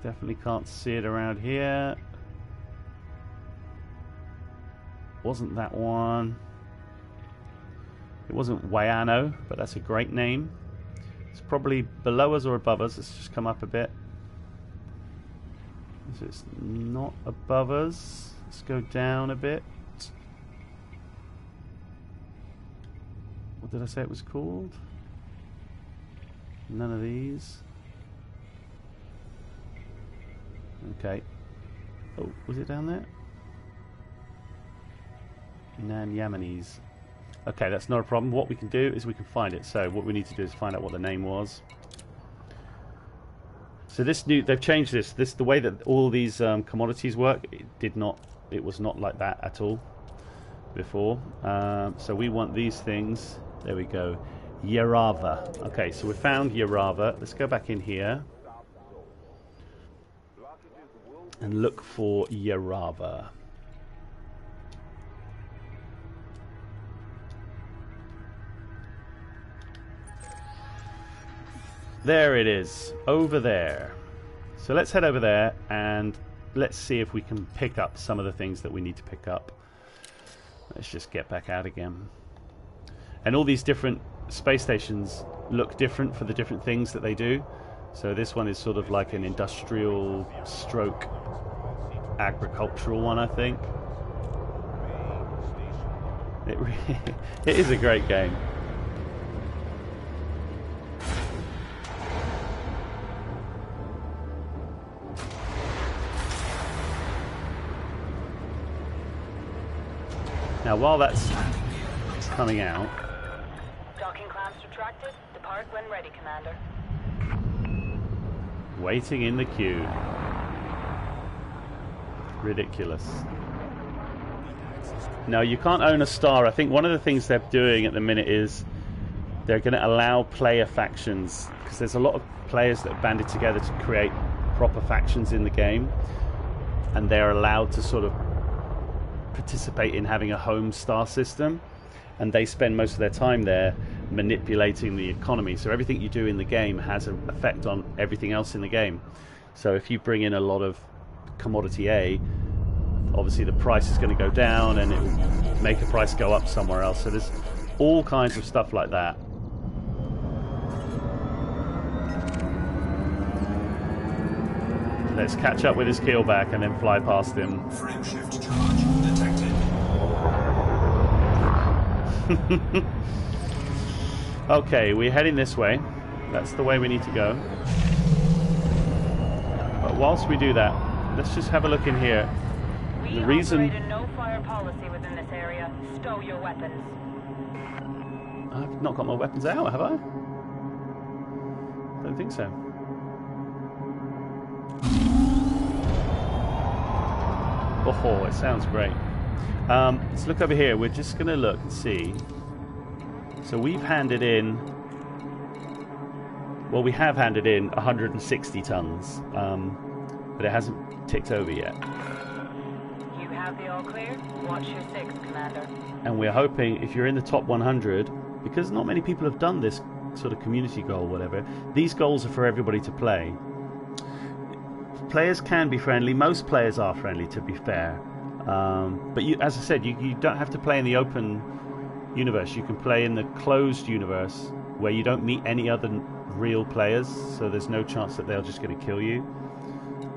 Definitely can't see it around here. Wasn't that one? It wasn't Wayano, but that's a great name. It's probably below us or above us. Let's just come up a bit. So it's not above us. Let's go down a bit. What did I say it was called? None of these. Okay. Oh, was it down there? Nan Yamanis. Okay, that's not a problem. What we can do is we can find it. So what we need to do is find out what the name was. So they've changed this. The way that all these commodities work, it was not like that at all before. So we want these things. There we go. Yarava. Okay, so we found Yarava. Let's go back in here and look for Yarava. There it is, over there. So let's head over there and let's see if we can pick up some of the things that we need to pick up. Let's just get back out again. And all these different space stations look different for the different things that they do. So this one is sort of like an industrial stroke agricultural one, I think. It is a great game. Now, while that's coming out... Docking clamps retracted. Depart when ready, Commander. Waiting in the queue. Ridiculous. No, you can't own a star. I think one of the things they're doing at the minute is they're going to allow player factions, because there's a lot of players that have banded together to create proper factions in the game, and they're allowed to sort of participate in having a home star system, and they spend most of their time there manipulating the economy. So everything you do in the game has an effect on everything else in the game. So if you bring in a lot of commodity A, obviously the price is going to go down and it will make the price go up somewhere else. So there's all kinds of stuff like that. Let's catch up with his keelback and then fly past him. Frame shift charge detected. Okay, we're heading this way. That's the way we need to go. But whilst we do that, let's just have a look in here. We operate a no-fire policy within this area. Stow your weapons. I've not got my weapons out, have I? Don't think so. Oh, it sounds great. Let's look over here. We're just going to look and see. So we've handed in... Well, we have handed in 160 tons, but it hasn't ticked over yet. You have the all clear. Watch your six, Commander. And we're hoping, if you're in the top 100, because not many people have done this sort of community goal, whatever, these goals are for everybody to play. Players can be friendly. Most players are friendly, to be fair. But you, as I said, you don't have to play in the open universe. You can play in the closed universe where you don't meet any other real players, so there's no chance that they're just going to kill you.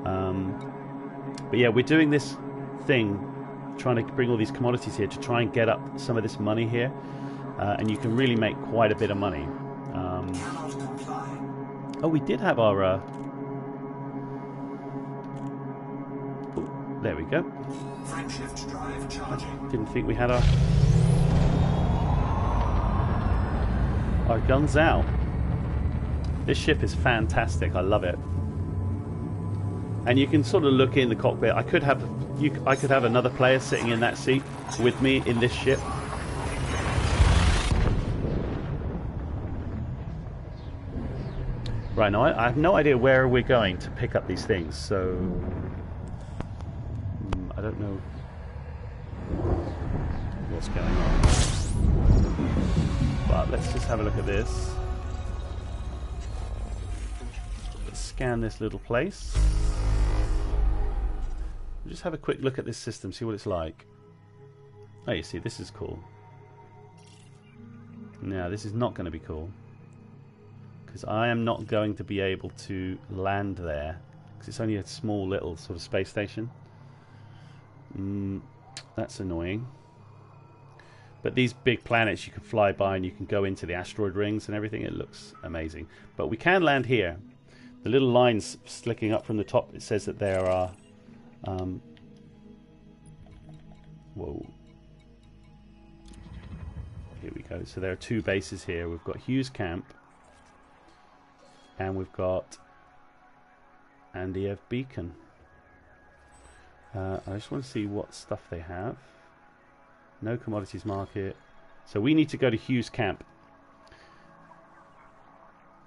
But yeah, we're doing this thing, trying to bring all these commodities here to try and get up some of this money here, and you can really make quite a bit of money. Oh, we did have our... There we go. Frame shift drive charging. Didn't think we had our guns out. This ship is fantastic. I love it. And you can sort of look in the cockpit. I could have another player sitting in that seat with me in this ship. Right, now I have no idea where we're going to pick up these things, so I don't know what's going on. But let's just have a look at this. Let's scan this little place. Just have a quick look at this system, see what it's like. Oh, you see, this is cool. Now, this is not going to be cool, because I am not going to be able to land there, because it's only a small little sort of space station. That's annoying. But these big planets you can fly by and you can go into the asteroid rings and everything. It looks amazing. But we can land here. The little lines slicking up from the top, it says that there are... whoa. Here we go. So there are two bases here. We've got Hughes Camp. And we've got Andiev beacon. I just want to see what stuff they have. No commodities market. So we need to go to Hughes Camp.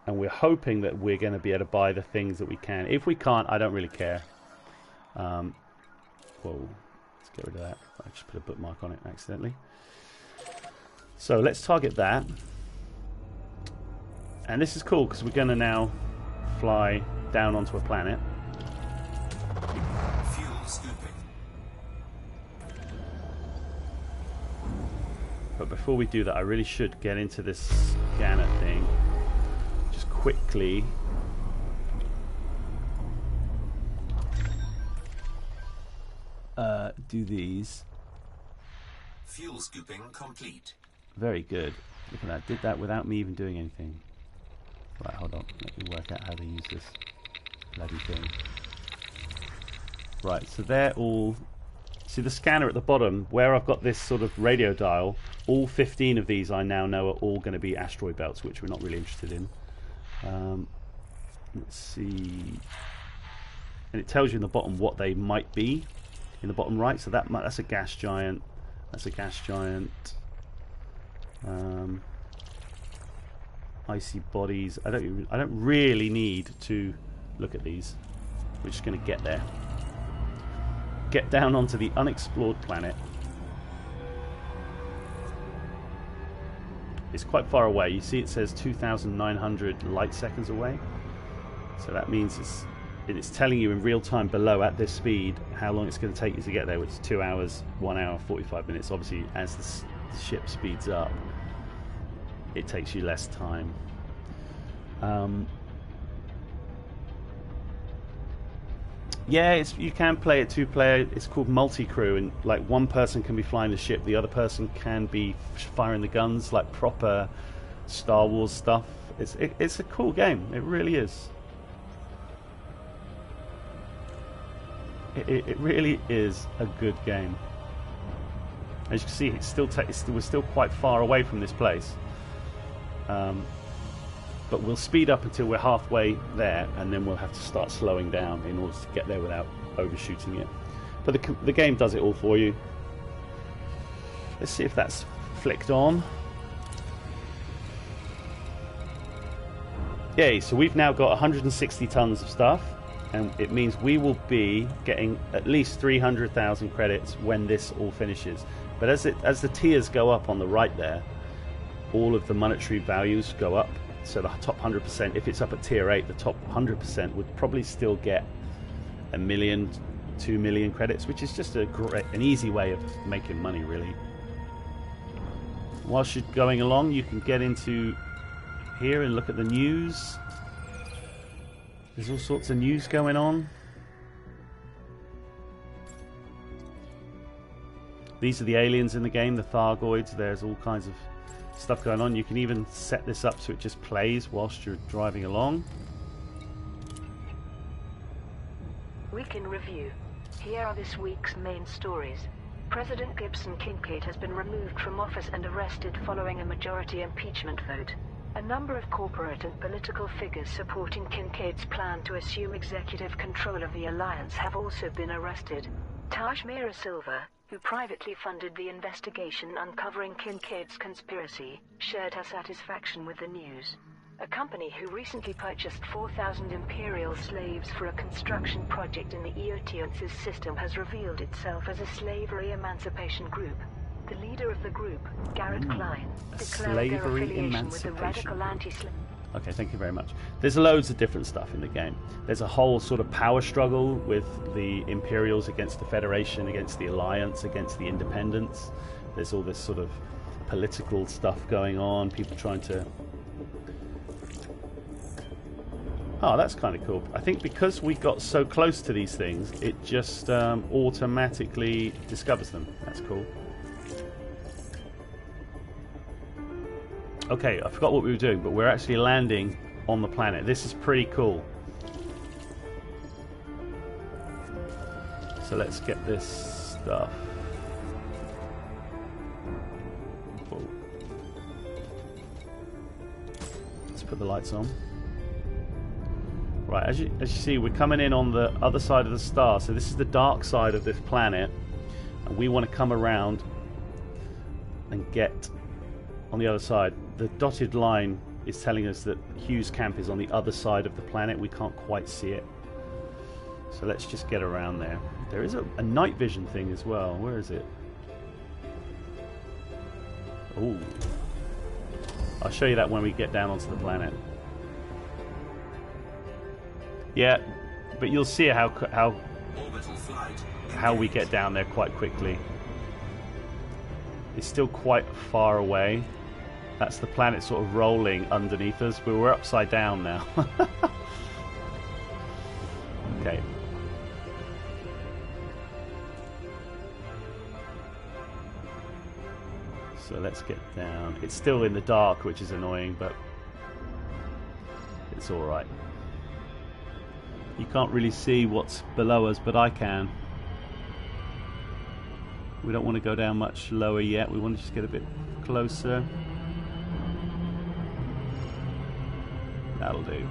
And we're hoping that we're going to be able to buy the things that we can. If we can't, I don't really care. Whoa, let's get rid of that. I just put a bookmark on it accidentally. So let's target that. And this is cool because we're going to now fly down onto a planet. Fuel scooping. But before we do that, I really should get into this scanner thing. Just quickly. Do these. Fuel scooping complete. Very good. Look at that. Did that without me even doing anything. Right, hold on. Let me work out how to use this bloody thing. Right, so they're all... See the scanner at the bottom, where I've got this sort of radio dial, all 15 of these I now know are all going to be asteroid belts, which we're not really interested in. Let's see... And it tells you in the bottom what they might be, in the bottom right. So that's a gas giant. That's a gas giant. Icy bodies. I don't really need to look at these. We're just going to get there. Get down onto the unexplored planet. It's quite far away. You see it says 2,900 light seconds away. So that means it's telling you in real time below at this speed how long it's going to take you to get there, which is 2 hours, 1 hour, 45 minutes. Obviously, as the ship speeds up, it takes you less time. Yeah, you can play it 2-player. It's called multi-crew, and like one person can be flying the ship, the other person can be firing the guns, like proper Star Wars stuff. It's a cool game. It really is. It really is a good game. As you can see, we're still quite far away from this place. But we'll speed up until we're halfway there, and then we'll have to start slowing down in order to get there without overshooting it. But the game does it all for you. Let's see if that's flicked on. Yay, so we've now got 160 tons of stuff, and it means we will be getting at least 300,000 credits when this all finishes. But as the tiers go up on the right there, all of the monetary values go up. So the top 100%, if it's up at tier 8, the top 100% would probably still get 1 million, 2 million credits, which is just an easy way of making money, really. Whilst you're going along, you can get into here and look at the news. There's all sorts of news going on. These are the aliens in the game, the Thargoids. There's all kinds of stuff going on. You can even set this up so it just plays whilst you're driving along. Week in review. Here are this week's main stories. President Gibson Kincaid has been removed from office and arrested following a majority impeachment vote. A number of corporate and political figures supporting Kincaid's plan to assume executive control of the alliance have also been arrested. Taj Mira Silva, who privately funded the investigation uncovering Kincaid's conspiracy, shared her satisfaction with the news. A company who recently purchased 4,000 Imperial slaves for a construction project in the Eotians' system has revealed itself as a slavery emancipation group. The leader of the group, Garrett Klein, declared their affiliation with the radical anti-slave. Okay, thank you very much. There's loads of different stuff in the game. There's a whole sort of power struggle with the Imperials against the Federation, against the Alliance, against the Independents. There's all this sort of political stuff going on, people trying to... Oh, that's kind of cool. I think because we got so close to these things, it just automatically discovers them. That's cool. Okay, I forgot what we were doing, but we're actually landing on the planet. This is pretty cool. So let's get this stuff. Whoa. Let's put the lights on. Right, as you see, we're coming in on the other side of the star. So this is the dark side of this planet. And we want to come around and get on the other side. The dotted line is telling us that Hugh's camp is on the other side of the planet. We can't quite see it. So let's just get around there. There is a night vision thing as well. Where is it? Oh, I'll show you that when we get down onto the planet. Yeah, but you'll see how we get down there quite quickly. It's still quite far away. That's the planet sort of rolling underneath us, but we're upside down now. Okay. So let's get down. It's still in the dark, which is annoying, but it's alright. You can't really see what's below us, but I can. We don't want to go down much lower yet. We want to just get a bit closer. That'll do.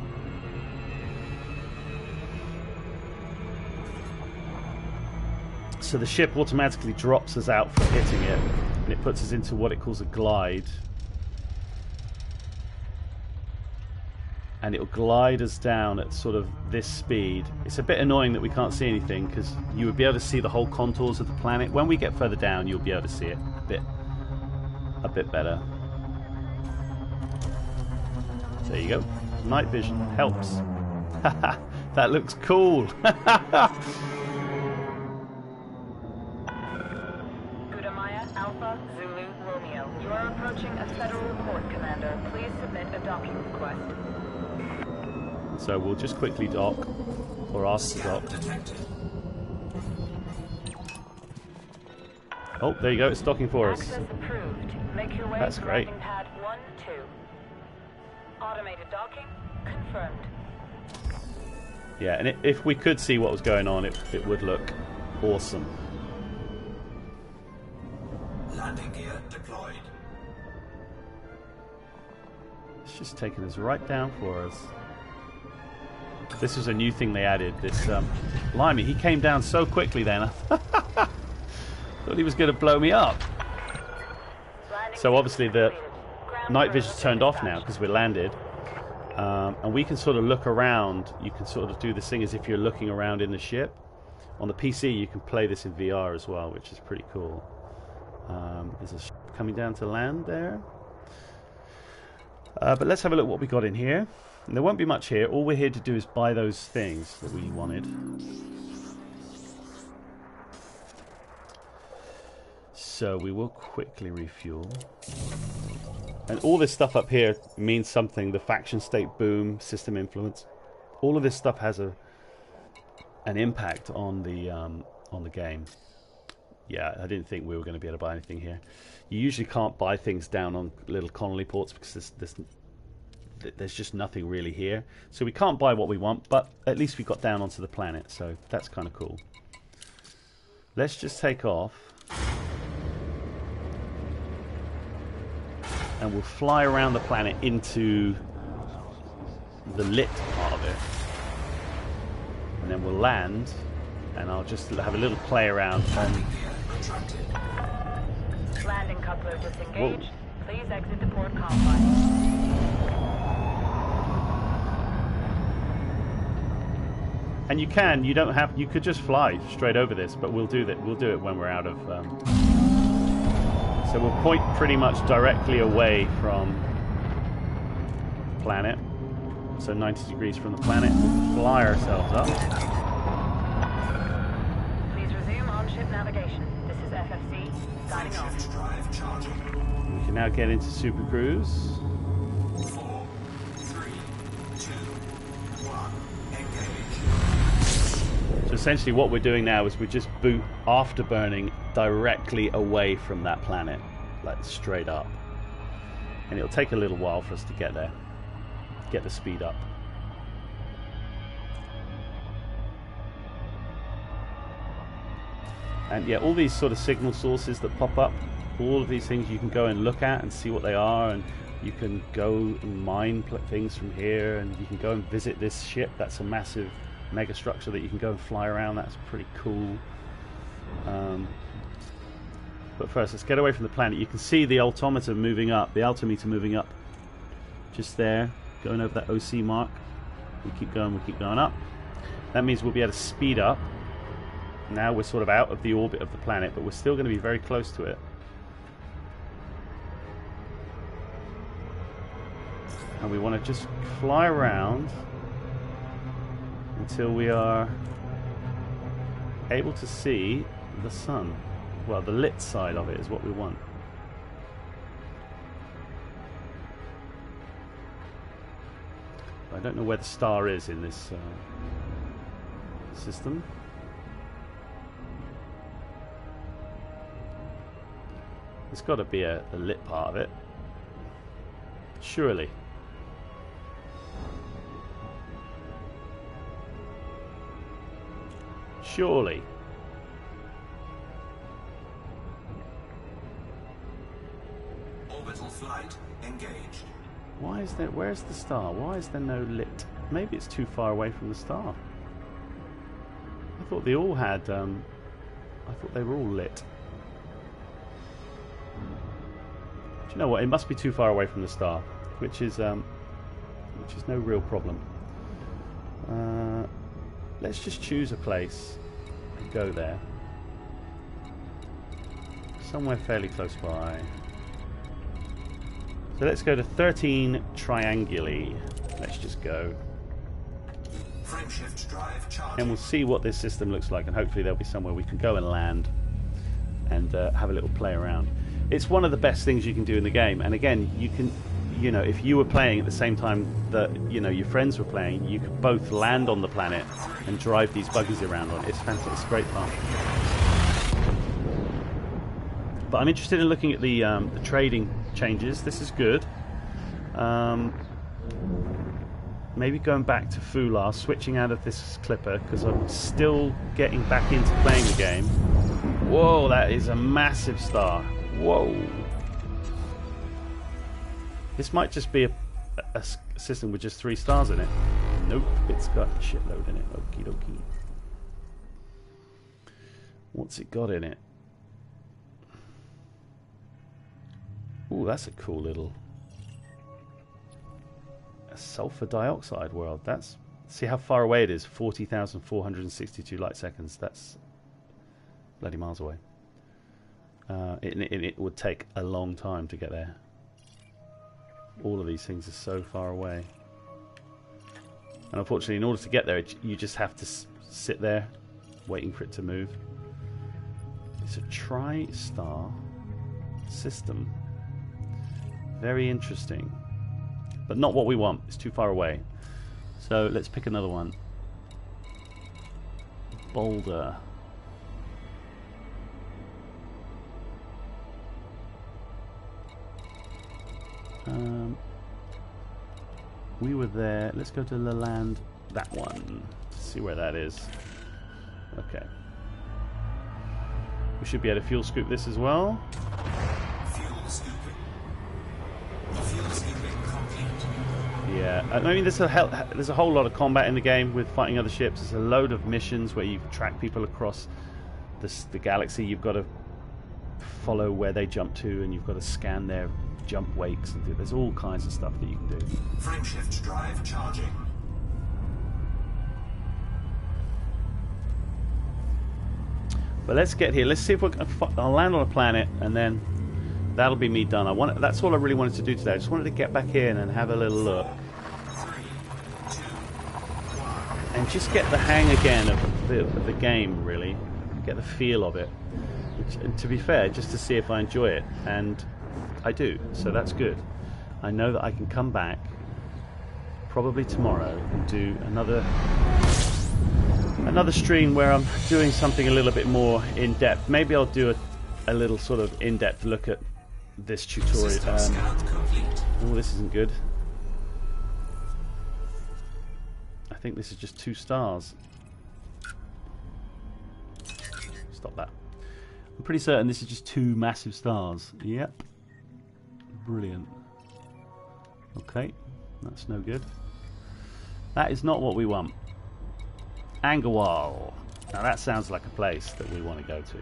So the ship automatically drops us out for hitting it, and it puts us into what it calls a glide. And it'll glide us down at sort of this speed. It's a bit annoying that we can't see anything, because you would be able to see the whole contours of the planet. When we get further down, you'll be able to see it a bit better. There you go. Night vision helps. That looks cool. Gudamaya, Alpha, Zulu, Romeo. You are approaching a federal port, Commander. Please submit a docking request. So we'll just quickly dock, or ask to dock. Oh, there you go, it's docking for us. Access approved. Make your way That's to great. landing pad 1-2. Automated docking confirmed. Yeah, and if we could see what was going on, it would look awesome. Landing gear deployed. It's just taking us right down for us. This was a new thing they added. This Limey, he came down so quickly then. I thought he was going to blow me up. So obviously the night vision's turned off now because we're landed. And we can sort of look around. You can sort of do this thing as if you're looking around in the ship. On the PC you can play this in VR as well, which is pretty cool. There's a ship coming down to land there. But let's have a look what we got in here. And there won't be much here. All we're here to do is buy those things that we wanted. So we will quickly refuel. And all this stuff up here means something. The faction state boom, system influence. All of this stuff has an impact on the game. Yeah, I didn't think we were going to be able to buy anything here. You usually can't buy things down on little Connolly ports because there's just nothing really here. So we can't buy what we want, but at least we got down onto the planet, so that's kind of cool. Let's just take off. And we'll fly around the planet into the lit part of it. And then we'll land, and I'll just have a little play around on... Landing coupler disengaged. Whoa. Please exit the port confine. And you don't have, you could just fly straight over this, but we'll do that. We'll do it when we're out of. So we'll point pretty much directly away from the planet. So 90 degrees from the planet. We'll fly ourselves up. Please resume on-ship navigation. This is FFC. Signing off. Drive charging. We can now get into Super Cruise. 4, 3, 2, 1. Engage. So essentially what we're doing now is we just boot afterburning directly away from that planet, like straight up. And it'll take a little while for us to get there, get the speed up. And yeah, all these sort of signal sources that pop up, all of these things you can go and look at and see what they are, and You can go and mine things from here, and you can go and visit this ship. That's a massive mega structure that you can go and fly around. That's pretty cool. But first, let's get away from the planet. You can see the altimeter moving up, the altimeter moving up just there, going over that OC mark. We keep going up. That means we'll be able to speed up. Now we're sort of out of the orbit of the planet, but we're still going to be very close to it. And we want to just fly around until we are able to see the sun. Well, the lit side of it is what we want. I don't know where the star is in this system. There's got to be a lit part of it. Surely. Surely. Orbital flight engaged. Why is there? Where's the star? Why is there no lit? Maybe it's too far away from the star. I thought they all had. I thought they were all lit. Do you know what? It must be too far away from the star, which is no real problem. Let's just choose a place and go there. Somewhere fairly close by. So let's go to 13 Trianguli. Let's just go. Frameshift drive charging. And we'll see what this system looks like, and hopefully there'll be somewhere we can go and land and have a little play around. It's one of the best things you can do in the game, and again, you can, you know, if you were playing at the same time that, you know, your friends were playing, you could both land on the planet and drive these buggies around on it. It's fantastic. It's great fun. But I'm interested in looking at the trading changes. This is good. Maybe going back to Fular, switching out of this clipper because I'm still getting back into playing the game. Whoa, that is a massive star. Whoa. This might just be a system with just 3 stars in it. Nope, it's got a shitload in it. Okie dokie. What's it got in it? Ooh, that's a cool little sulfur dioxide world. That's, see how far away it is. 40,462 light seconds. That's bloody miles away. It would take a long time to get there. All of these things are so far away, and unfortunately, in order to get there, you just have to sit there waiting for it to move. It's a tri-star system. Very interesting, but not what we want. It's too far away. So let's pick another one. Boulder. We were there. Let's go to Leland. That one. See where that is. Okay. We should be able to fuel scoop this as well. Fuel scooping. Fuel scooping complete. Yeah, I mean, there's a whole lot of combat in the game with fighting other ships. There's a load of missions where you track people across the galaxy. You've got to follow where they jump to, and you've got to scan their jump wakes, and there's all kinds of stuff that you can do. Frameshift drive charging. But let's get here. Let's see if I'll land on a planet, and then that'll be me done. That's all I really wanted to do today. I just wanted to get back in and have a little look, 3, 2, 1. and just get the hang again of the game. Really, get the feel of it. And to be fair, just to see if I enjoy it, and I do, so that's good. I know that I can come back probably tomorrow and do another stream where I'm doing something a little bit more in depth. Maybe I'll do a little sort of in-depth look at this tutorial. System scan complete. Oh, this isn't good. I think this is just 2 stars. Stop that. I'm pretty certain this is just 2 massive stars. Yep. Brilliant. Okay, that's no good. That is not what we want. Angawal. Now that sounds like a place that we want to go to.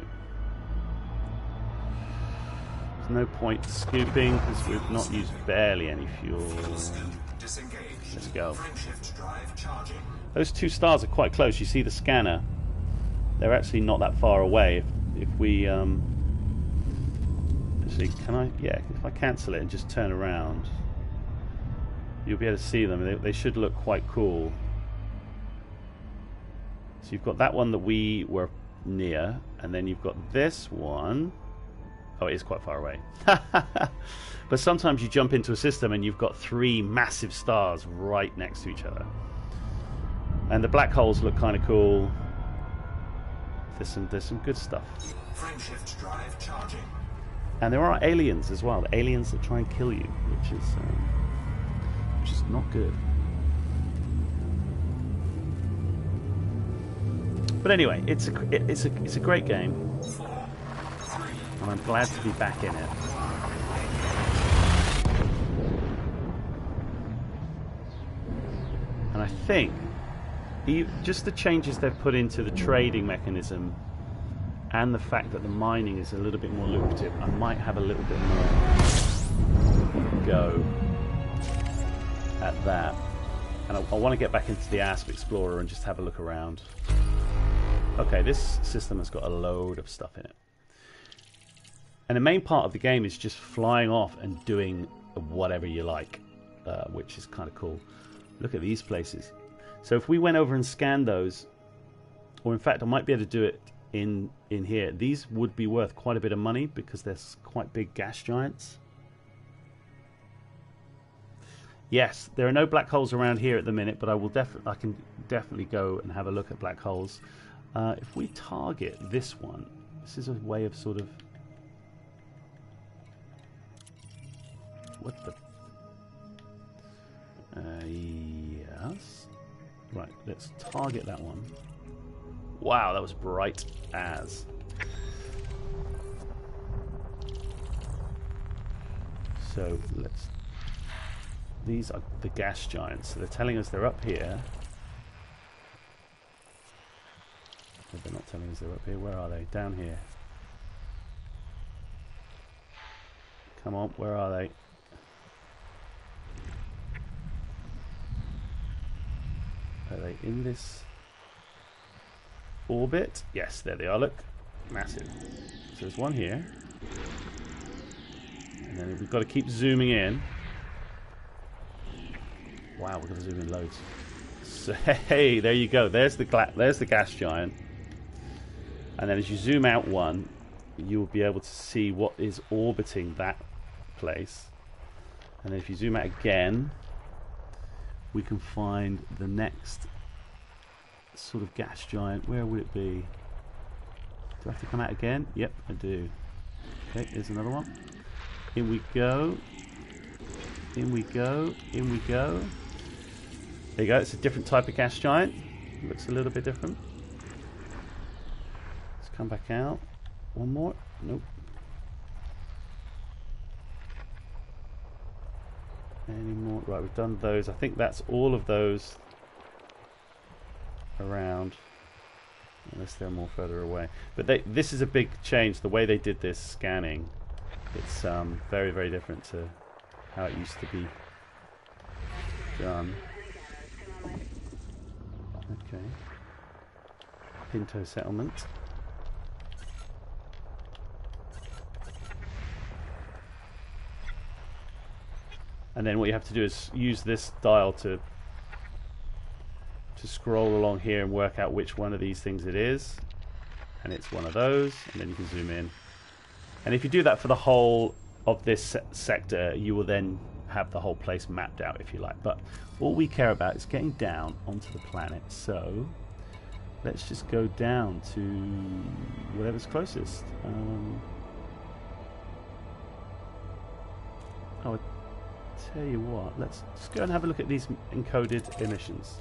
There's no point scooping because we've not used barely any fuel. Fuel scoop disengaged. Let's go. Frameshift drive charging. Those two stars are quite close. You see the scanner. They're actually not that far away. If we actually, can I? Yeah, if I cancel it and just turn around, you'll be able to see them. They should look quite cool. So you've got that one that we were near, and then you've got this one. Oh, it is quite far away. But sometimes you jump into a system and you've got three massive stars right next to each other. And the black holes look kind of cool. There's some good stuff. Frameshift drive charging. And there are aliens as well. Aliens that try and kill you, which is not good. But anyway, it's a great game, and I'm glad to be back in it. And I think just the changes they've put into the trading mechanism and the fact that the mining is a little bit more lucrative, I might have a little bit more go at that. And I want to get back into the Asp Explorer and just have a look around. Okay, this system has got a load of stuff in it. And the main part of the game is just flying off and doing whatever you like, which is kind of cool. Look at these places. So if we went over and scanned those, or in fact I might be able to do it in here, these would be worth quite a bit of money because they're quite big gas giants. Yes, there are no black holes around here at the minute, but I can definitely go and have a look at black holes. If we target this one, this is a way of sort of... What the... yes. Right, let's target that one. Wow, that was bright as. So let's... These are the gas giants. So they're telling us they're up here. They're not telling us they're up here. Where are they? Down here. Come on, where are they? Are they in this orbit? Yes, there they are. Look, massive. So there's one here. And then we've got to keep zooming in. Wow, we're going to zoom in loads. So, hey, there you go. There's the gas giant. And then as you zoom out one, you'll be able to see what is orbiting that place. And then if you zoom out again, we can find the next sort of gas giant. Where would it be? Do I have to come out again? Yep, I do. Okay, here's another one. In we go. In we go. In we go. There you go. It's a different type of gas giant. Looks a little bit different. Let's come back out. One more. Nope. Any more? Right, we've done those. I think that's all of those around, unless they're more further away. But this is a big change. The way they did this scanning, it's very, very different to how it used to be done. Okay. Pinto settlement. And then what you have to do is use this dial to scroll along here and work out which one of these things it is. And it's one of those, and then you can zoom in. And if you do that for the whole of this sector, you will then have the whole place mapped out, if you like. But all we care about is getting down onto the planet. So let's just go down to whatever's closest. Oh, I tell you what, let's just go and have a look at these encoded emissions.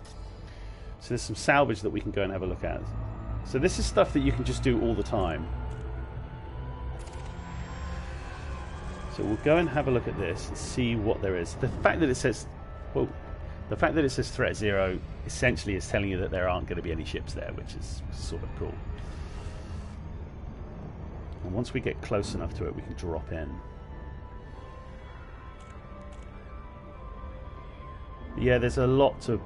So there's some salvage that we can go and have a look at. So this is stuff that you can just do all the time. So So we'll go and have a look at this and see what there is. The fact that it says, well, the fact that it says threat 0 essentially is telling you that there aren't going to be any ships there, which is sort of cool. And once we get close enough to it, we can drop in. Yeah, there's a lot to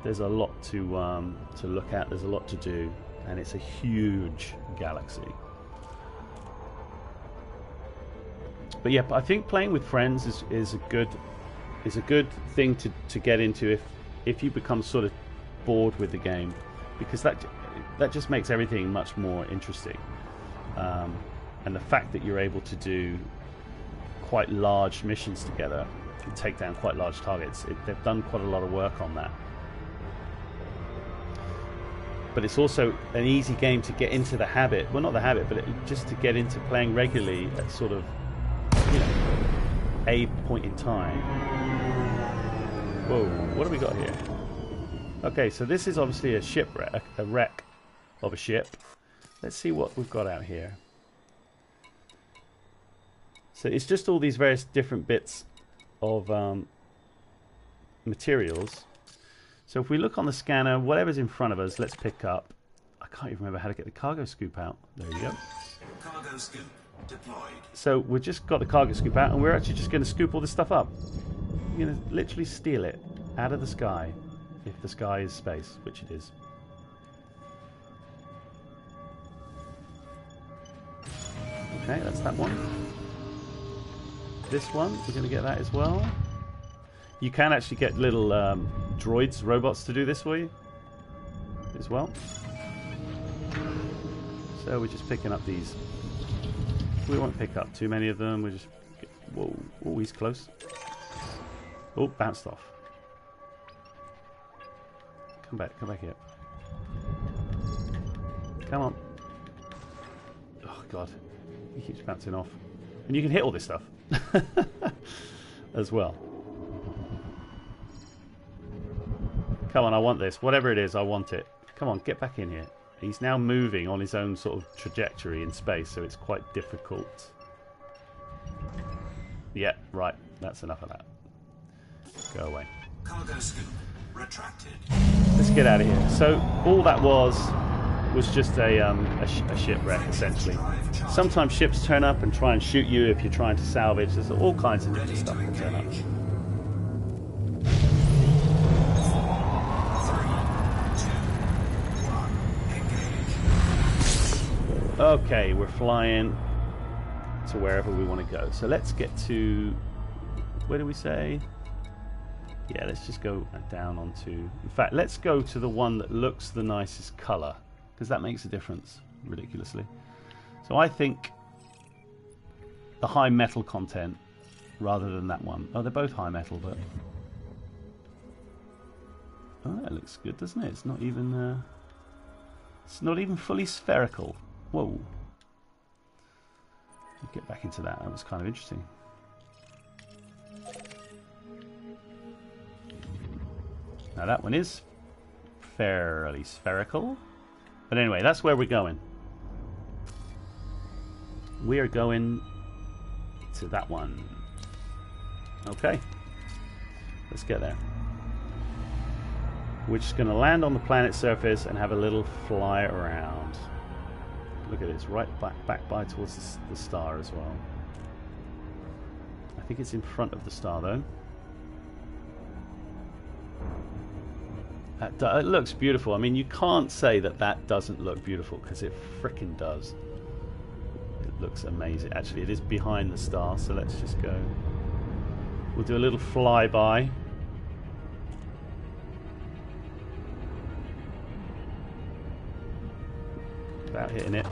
look at. There's a lot to do, and it's a huge galaxy. But yeah, I think playing with friends is a good thing to get into if you become sort of bored with the game, because that just makes everything much more interesting. And the fact that you're able to do quite large missions together, and take down quite large targets, they've done quite a lot of work on that. But it's also an easy game to get into the habit. Well, not the habit, but just to get into playing regularly at sort of, you know, a point in time. Whoa, what have we got here? Okay, so this is obviously a shipwreck, a wreck of a ship. Let's see what we've got out here. So it's just all these various different bits of materials. So if we look on the scanner, whatever's in front of us, let's pick up. I can't even remember how to get the cargo scoop out. There you go. Cargo scoop deployed. So we've just got the cargo scoop out, and we're actually just going to scoop all this stuff up. We're going to literally steal it out of the sky, if the sky is space, which it is. Okay, that's that one. This one, we're going to get that as well. You can actually get little droids, robots to do this for you as well. So we're just picking up these. We won't pick up too many of them. We'll just get, whoa, oh, he's close. Oh, bounced off. Come back here. Come on. Oh God, he keeps bouncing off. And you can hit all this stuff as well. Come on, I want this. Whatever it is, I want it. Come on, get back in here. He's now moving on his own sort of trajectory in space, so it's quite difficult. Yeah, right. That's enough of that. Go away. Cargo scoop retracted. Let's get out of here. So all that was just a shipwreck, essentially. Sometimes ships turn up and try and shoot you if you're trying to salvage. There's all kinds of different stuff that turn up. Okay, we're flying to wherever we want to go. So let's get to, where do we say? Yeah, let's just go down onto, in fact, let's go to the one that looks the nicest color, because that makes a difference, ridiculously. So I think the high metal content rather than that one. Oh, they're both high metal, but oh, that looks good, doesn't it? It's not even fully spherical. Whoa. Get back into that. That was kind of interesting. Now that one is fairly spherical. But anyway, that's where we're going. We are going to that one. Okay. Let's get there. We're just going to land on the planet's surface and have a little fly around. Look at it, it's right back by towards the star as well. I think it's in front of the star though. It looks beautiful. I mean, you can't say that that doesn't look beautiful, because it frickin' does. It looks amazing. Actually, it is behind the star, so let's just go. We'll do a little flyby. Without hitting it.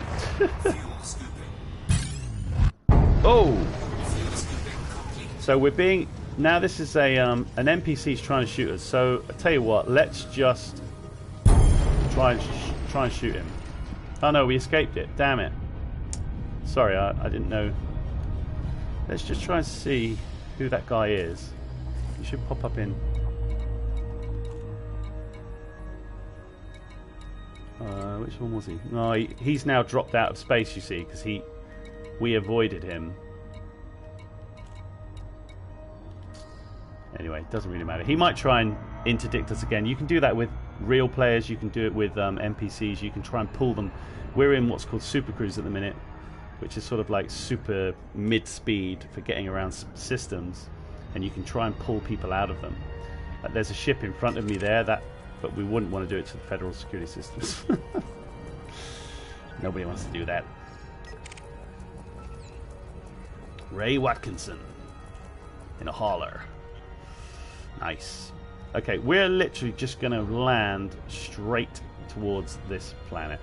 Oh! So we're being... Now this is a an NPC's trying to shoot us. So I tell you what, let's just try and shoot him. Oh no, we escaped it. Damn it. Sorry, I didn't know. Let's just try and see who that guy is. He should pop up in. Which one was he? No, he's now dropped out of space, you see, because we avoided him. Anyway, doesn't really matter. He might try and interdict us again. You can do that with real players. You can do it with NPCs. You can try and pull them. We're in what's called Super Cruise at the minute, which is sort of like super mid-speed for getting around systems, and you can try and pull people out of them. There's a ship in front of me there, but we wouldn't want to do it to the federal security systems. Nobody wants to do that. Ray Watkinson in a hauler. Nice. Okay, we're literally just going to land straight towards this planet.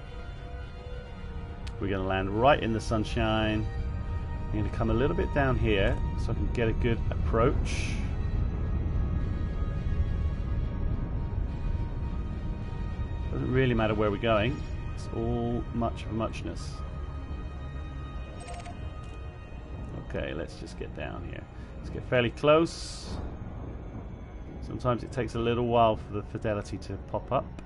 We're going to land right in the sunshine. I'm going to come a little bit down here so I can get a good approach. Doesn't really matter where we're going. It's all much of a muchness. Okay, let's just get down here. Let's get fairly close. Sometimes it takes a little while for the fidelity to pop up.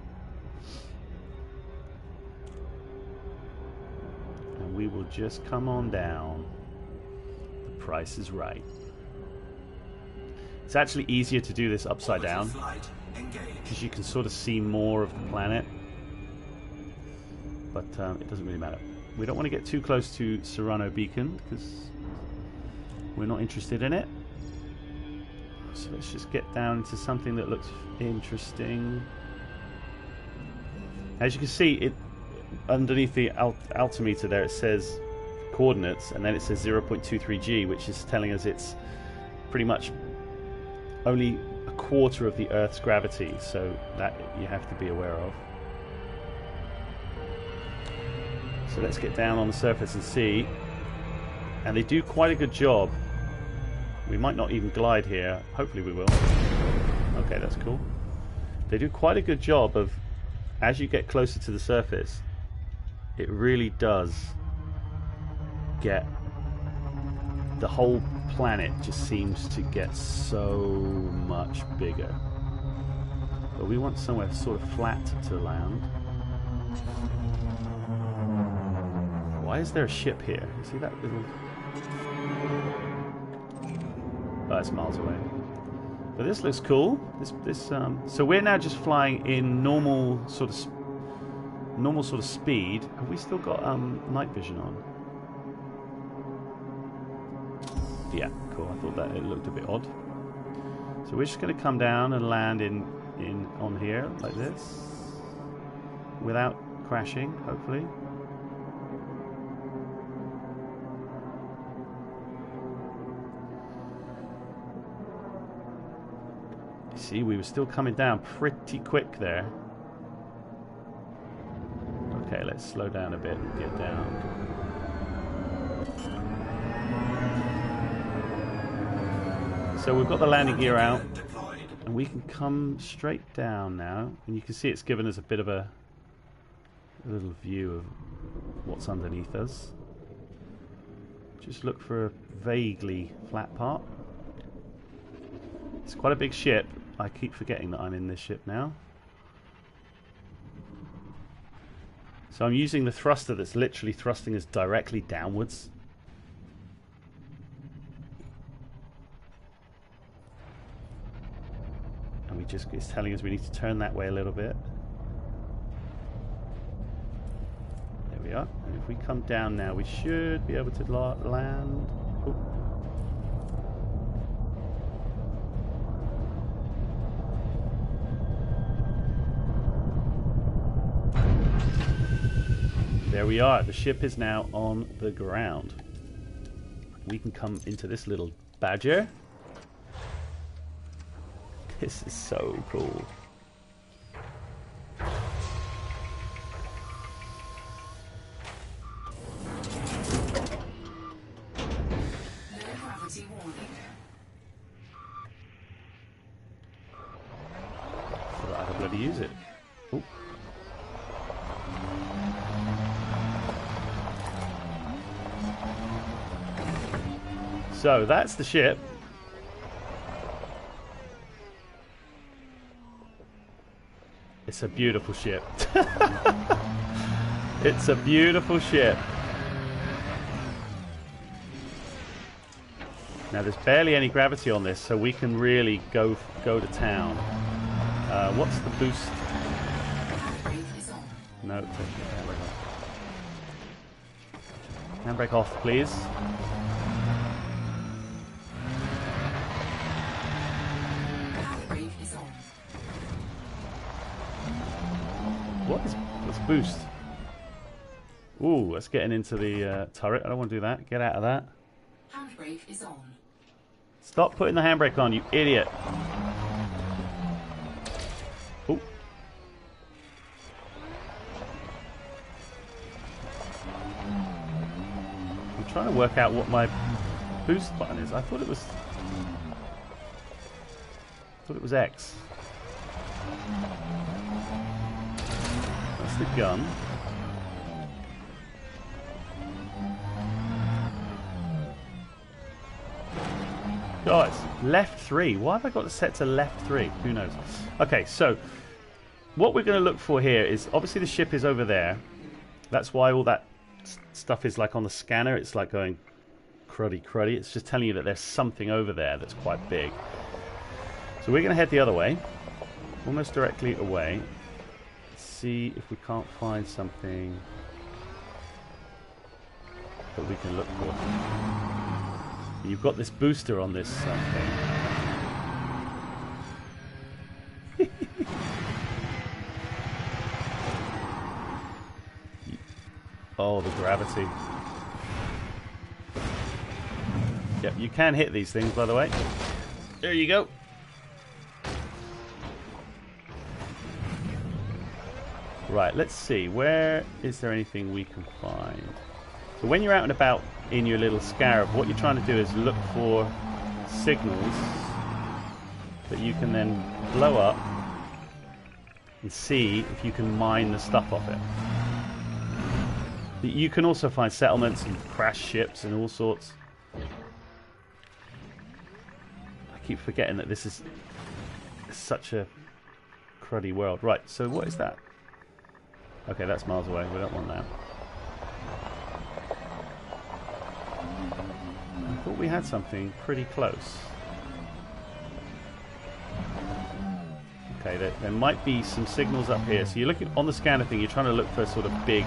And we will just come on down. The price is right. It's actually easier to do this upside down, because you can sort of see more of the planet. But it doesn't really matter. We don't want to get too close to Serrano Beacon, because we're not interested in it. So let's just get down into something that looks interesting. As you can see, it underneath the altimeter there, it says coordinates, and then it says 0.23 g, which is telling us it's pretty much only a quarter of the Earth's gravity, so that you have to be aware of. So let's get down on the surface and see. And they do quite a good job. We might not even glide here. Hopefully we will. Okay, that's cool. They do quite a good job of, as you get closer to the surface, it really does get, the whole planet just seems to get so much bigger. But we want somewhere sort of flat to land. Why is there a ship here? You see that little... Oh, it's miles away. But this looks cool. So we're now just flying in normal sort of speed. Have we still got night vision on? Yeah, cool. I thought that it looked a bit odd. So we're just going to come down and land on here like this, without crashing, hopefully. See, we were still coming down pretty quick there. Okay, let's slow down a bit and get down. So we've got the landing gear out, and we can come straight down now. And you can see it's given us a bit of a little view of what's underneath us. Just look for a vaguely flat part. It's quite a big ship. I keep forgetting that I'm in this ship now. So I'm using the thruster that's literally thrusting us directly downwards. And it's telling us we need to turn that way a little bit. There we are. And if we come down now, we should be able to land. Oh. There we are. The ship is now on the ground. We can come into this little badger. This is so cool. Gravity warning. So I can bloody use it. Ooh. So that's the ship. It's a beautiful ship. It's a beautiful ship. Now there's barely any gravity on this, so we can really go to town. What's the boost? No, take the handbrake off. Handbrake off, please. What's boost? Ooh, that's getting into the turret. I don't want to do that. Get out of that. Handbrake is on. Stop putting the handbrake on, you idiot. Ooh. I'm trying to work out what my boost button is. I thought it was X. That's the gun. Guys, left 3. Why have I got it set to left 3? Who knows? Okay, so what we're going to look for here is obviously the ship is over there. That's why all that stuff is like on the scanner. It's like going cruddy. It's just telling you that there's something over there that's quite big. So we're going to head the other way, almost directly away. Let's see if we can't find something that we can look for. You've got this booster on this thing. Oh, the gravity. Yep, you can hit these things, by the way. There you go. Right, let's see. Where is there anything we can find? So when you're out and about in your little scarab, what you're trying to do is look for signals that you can then blow up and see if you can mine the stuff off it. You can also find settlements and crash ships and all sorts. I keep forgetting that this is such a cruddy world. Right, so what is that? Okay, that's miles away. We don't want that. I thought we had something pretty close. Okay, there might be some signals up here. So you're looking on the scanner thing, you're trying to look for sort of big...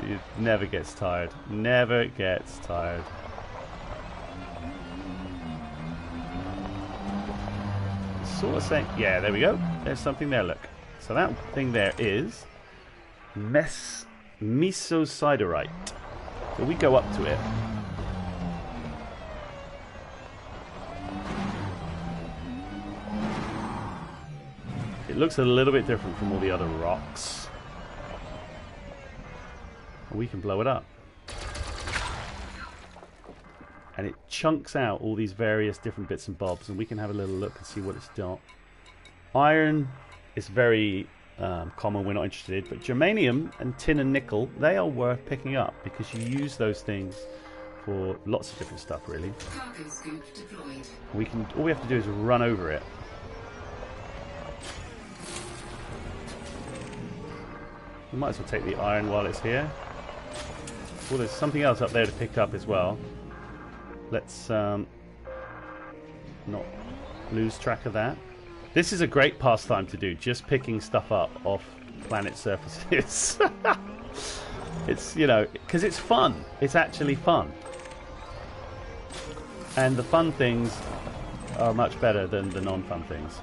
it never gets tired. Never gets tired. Sort of saying, yeah, there we go. There's something there, look. So that thing there is mesosiderite. So we go up to it. It looks a little bit different from all the other rocks. And we can blow it up. And it chunks out all these various different bits and bobs, and we can have a little look and see what it's got. Iron is very common, we're not interested, but germanium and tin and nickel, they are worth picking up because you use those things for lots of different stuff, really. Cargo scoop deployed. All we have to do is run over it. We might as well take the iron while it's here. Well, there's something else up there to pick up as well. Let's not lose track of that. This is a great pastime to do, just picking stuff up off planet surfaces. It's, you know, because it's fun. It's actually fun. And the fun things are much better than the non-fun things.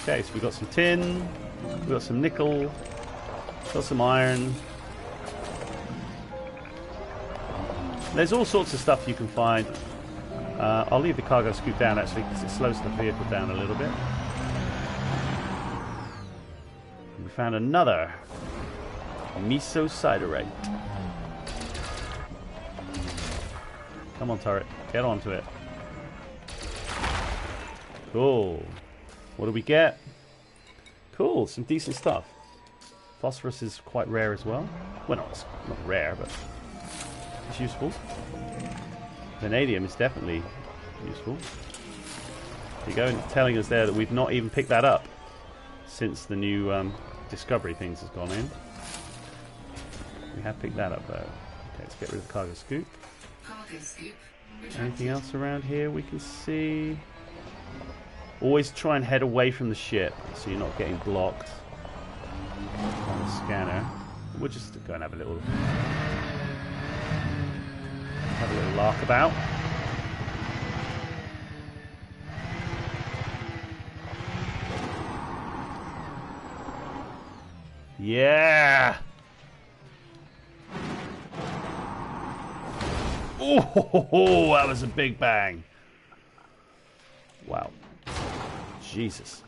Okay, so we've got some tin, we've got some nickel, got some iron. There's all sorts of stuff you can find. I'll leave the cargo scoop down actually because it slows the vehicle down a little bit. We found another mesosiderite. Come on, turret, get onto it. Cool. What do we get? Cool, some decent stuff. Phosphorus is quite rare as well. Well, no, it's not rare, but it's useful. Vanadium is definitely useful. There you go, and it's telling us there that we've not even picked that up. since the new discovery things has gone in. We have picked that up though. Okay, let's get rid of the cargo scoop. Cargo scoop. Anything else around here we can see? Always try and head away from the ship so you're not getting blocked on the scanner. We'll just go and have a little lark about. Yeah. Oh, that was a big bang. Wow. Jesus.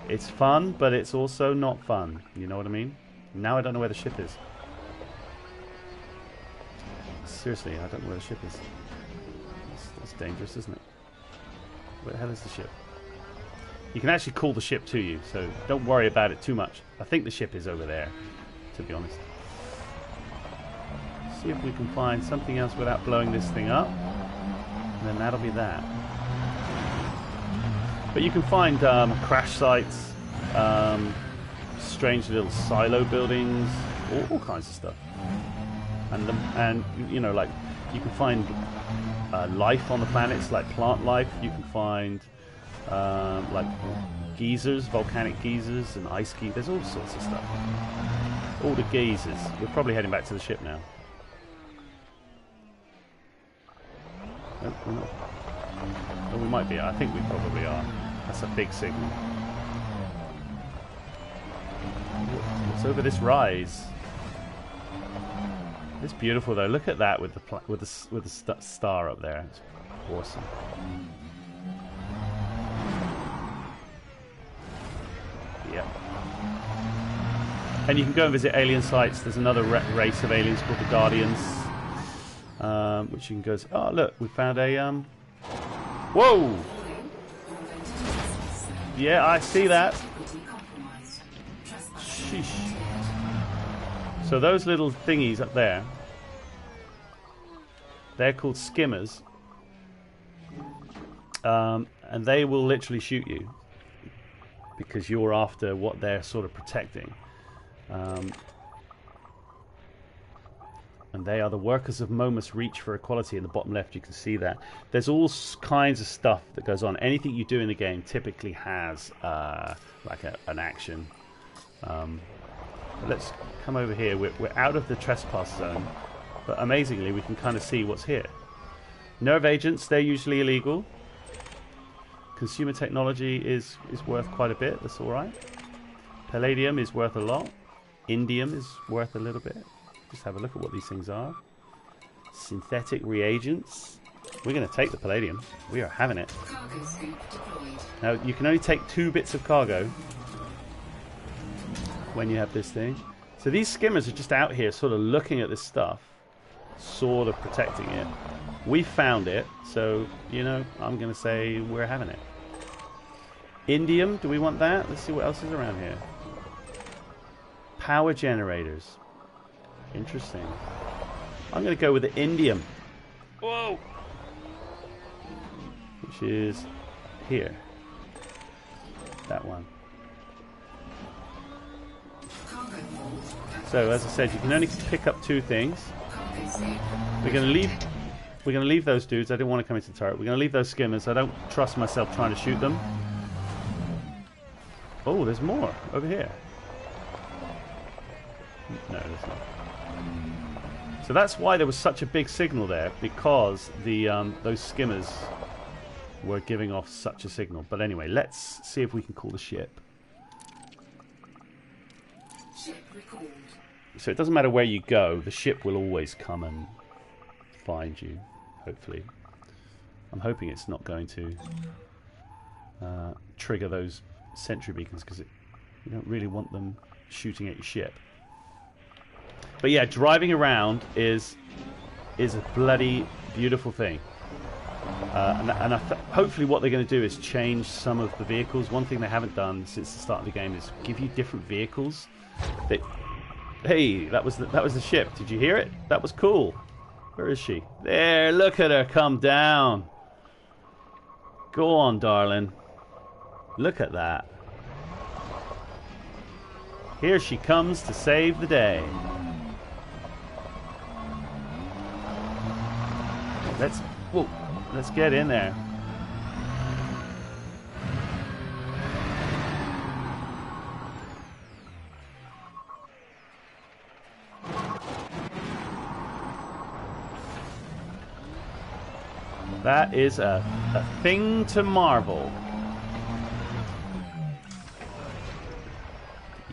It's fun, but it's also not fun. You know what I mean? Now I don't know where the ship is. Seriously, I don't know where the ship is. That's dangerous, isn't it? Where the hell is the ship? You can actually call the ship to you, so don't worry about it too much. I think the ship is over there, to be honest. See if we can find something else without blowing this thing up. And then that'll be that. But you can find crash sites, strange little silo buildings, all kinds of stuff. And you know, like, you can find life on the planets, like plant life. You can find like geysers, volcanic geysers, and ice geysers. There's all sorts of stuff. All the geysers. We're probably heading back to the ship now. Nope, we're not. Oh, we might be. I think we probably are. That's a big signal. What's over this rise? It's beautiful though. Look at that with the star up there. It's awesome. Yep. And you can go and visit alien sites. There's another race of aliens called the Guardians, which you can go. Oh, look, we found a whoa! Yeah, I see that. Sheesh. So those little thingies up there, they're called skimmers, and they will literally shoot you because you're after what they're sort of protecting. And they are the workers of Momus Reach for Equality. In the bottom left, you can see that. There's all kinds of stuff that goes on. Anything you do in the game typically has like an action. Let's come over here. We're out of the trespass zone, but amazingly, we can kind of see what's here. Nerve agents, they're usually illegal. Consumer technology is worth quite a bit. That's all right. Palladium is worth a lot. Indium is worth a little bit. Just have a look at what these things are. Synthetic reagents. We're going to take the palladium. We are having it. Cargo scoop deployed. Now, you can only take 2 bits of cargo when you have this thing. So these skimmers are just out here sort of looking at this stuff, sort of protecting it. We found it, so, you know, I'm going to say we're having it. Indium, do we want that? Let's see what else is around here. Power generators. Interesting. I'm going to go with the indium. Whoa! Which is here. That one. So, as I said, you can only pick up 2 things. We're going to leave those dudes. I didn't want to come into the turret. We're going to leave those skimmers. I don't trust myself trying to shoot them. Oh, there's more over here. No, there's not. So that's why there was such a big signal there, because the those skimmers were giving off such a signal. But anyway, let's see if we can call the ship. Ship recalled. So it doesn't matter where you go, the ship will always come and find you, hopefully. I'm hoping it's not going to trigger those sentry beacons, because you don't really want them shooting at your ship. But yeah, driving around is a bloody beautiful thing. And hopefully what they're going to do is change some of the vehicles. One thing they haven't done since the start of the game is give you different vehicles. Hey, that was the ship. Did you hear it? That was cool. Where is she? There, look at her come down. Go on, darling. Look at that. Here she comes to save the day. Let's get in there. That is a thing to marvel.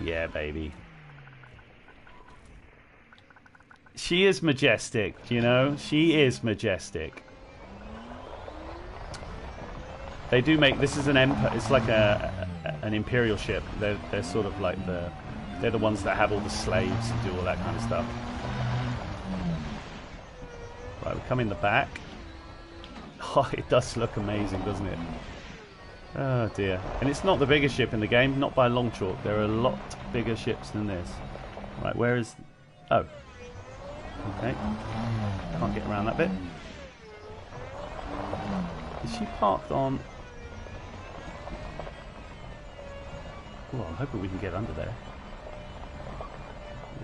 Yeah, baby. She is majestic, you know? She is majestic. They do make... This is an empire... It's like an imperial ship. They're sort of like the... They're the ones that have all the slaves and do all that kind of stuff. Right, we come in the back. Oh, it does look amazing, doesn't it? Oh dear. And it's not the biggest ship in the game, not by a long chalk. There are a lot bigger ships than this. Right, where is... Oh. Okay. Can't get around that bit. Is she parked on... Oh, I'm hoping we can get under there.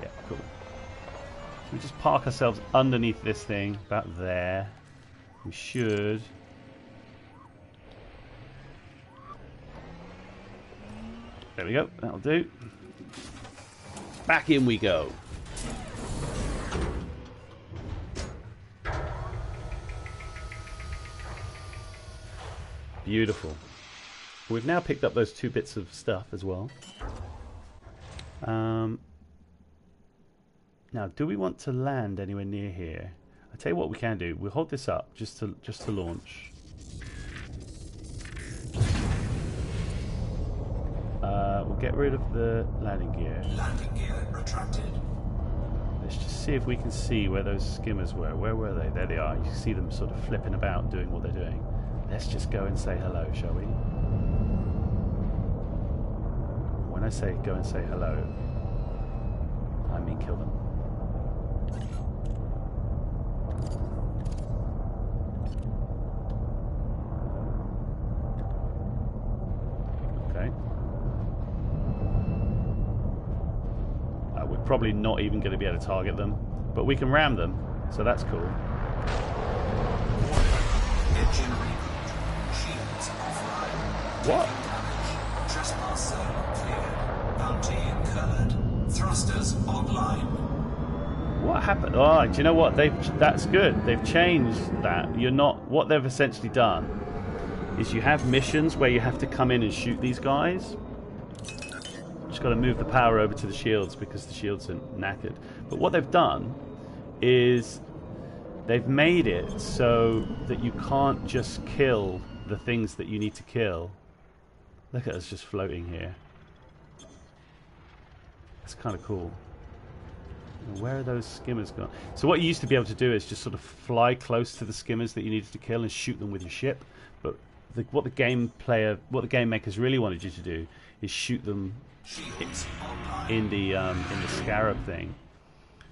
Yeah, cool. So we just park ourselves underneath this thing, about there. We should... There we go, that'll do. Back in we go. Beautiful. We've now picked up those 2 bits of stuff as well. Now, do we want to land anywhere near here? I tell you what we can do. We'll hold this up just to launch. We'll get rid of the landing gear. Landing gear retracted. Let's just see if we can see where those skimmers were. Where were they? There they are. You can see them sort of flipping about, doing what they're doing. Let's just go and say hello, shall we? When I say go and say hello, I mean kill them. Okay. We're probably not even going to be able to target them, but we can ram them, so that's cool. Engine reboot. Shields offline. What? Damage. Trespasser cleared. Bounty incurred. Thrusters online. What happened? Oh, do you know what? That's good. They've changed that. You're not... What they've essentially done is you have missions where you have to come in and shoot these guys. Just got to move the power over to the shields because the shields are knackered. But what they've done is they've made it so that you can't just kill the things that you need to kill. Look at us just floating here. That's kind of cool. Where are those skimmers gone? So what you used to be able to do is just sort of fly close to the skimmers that you needed to kill and shoot them with your ship. But what the game makers really wanted you to do is shoot them in the scarab thing.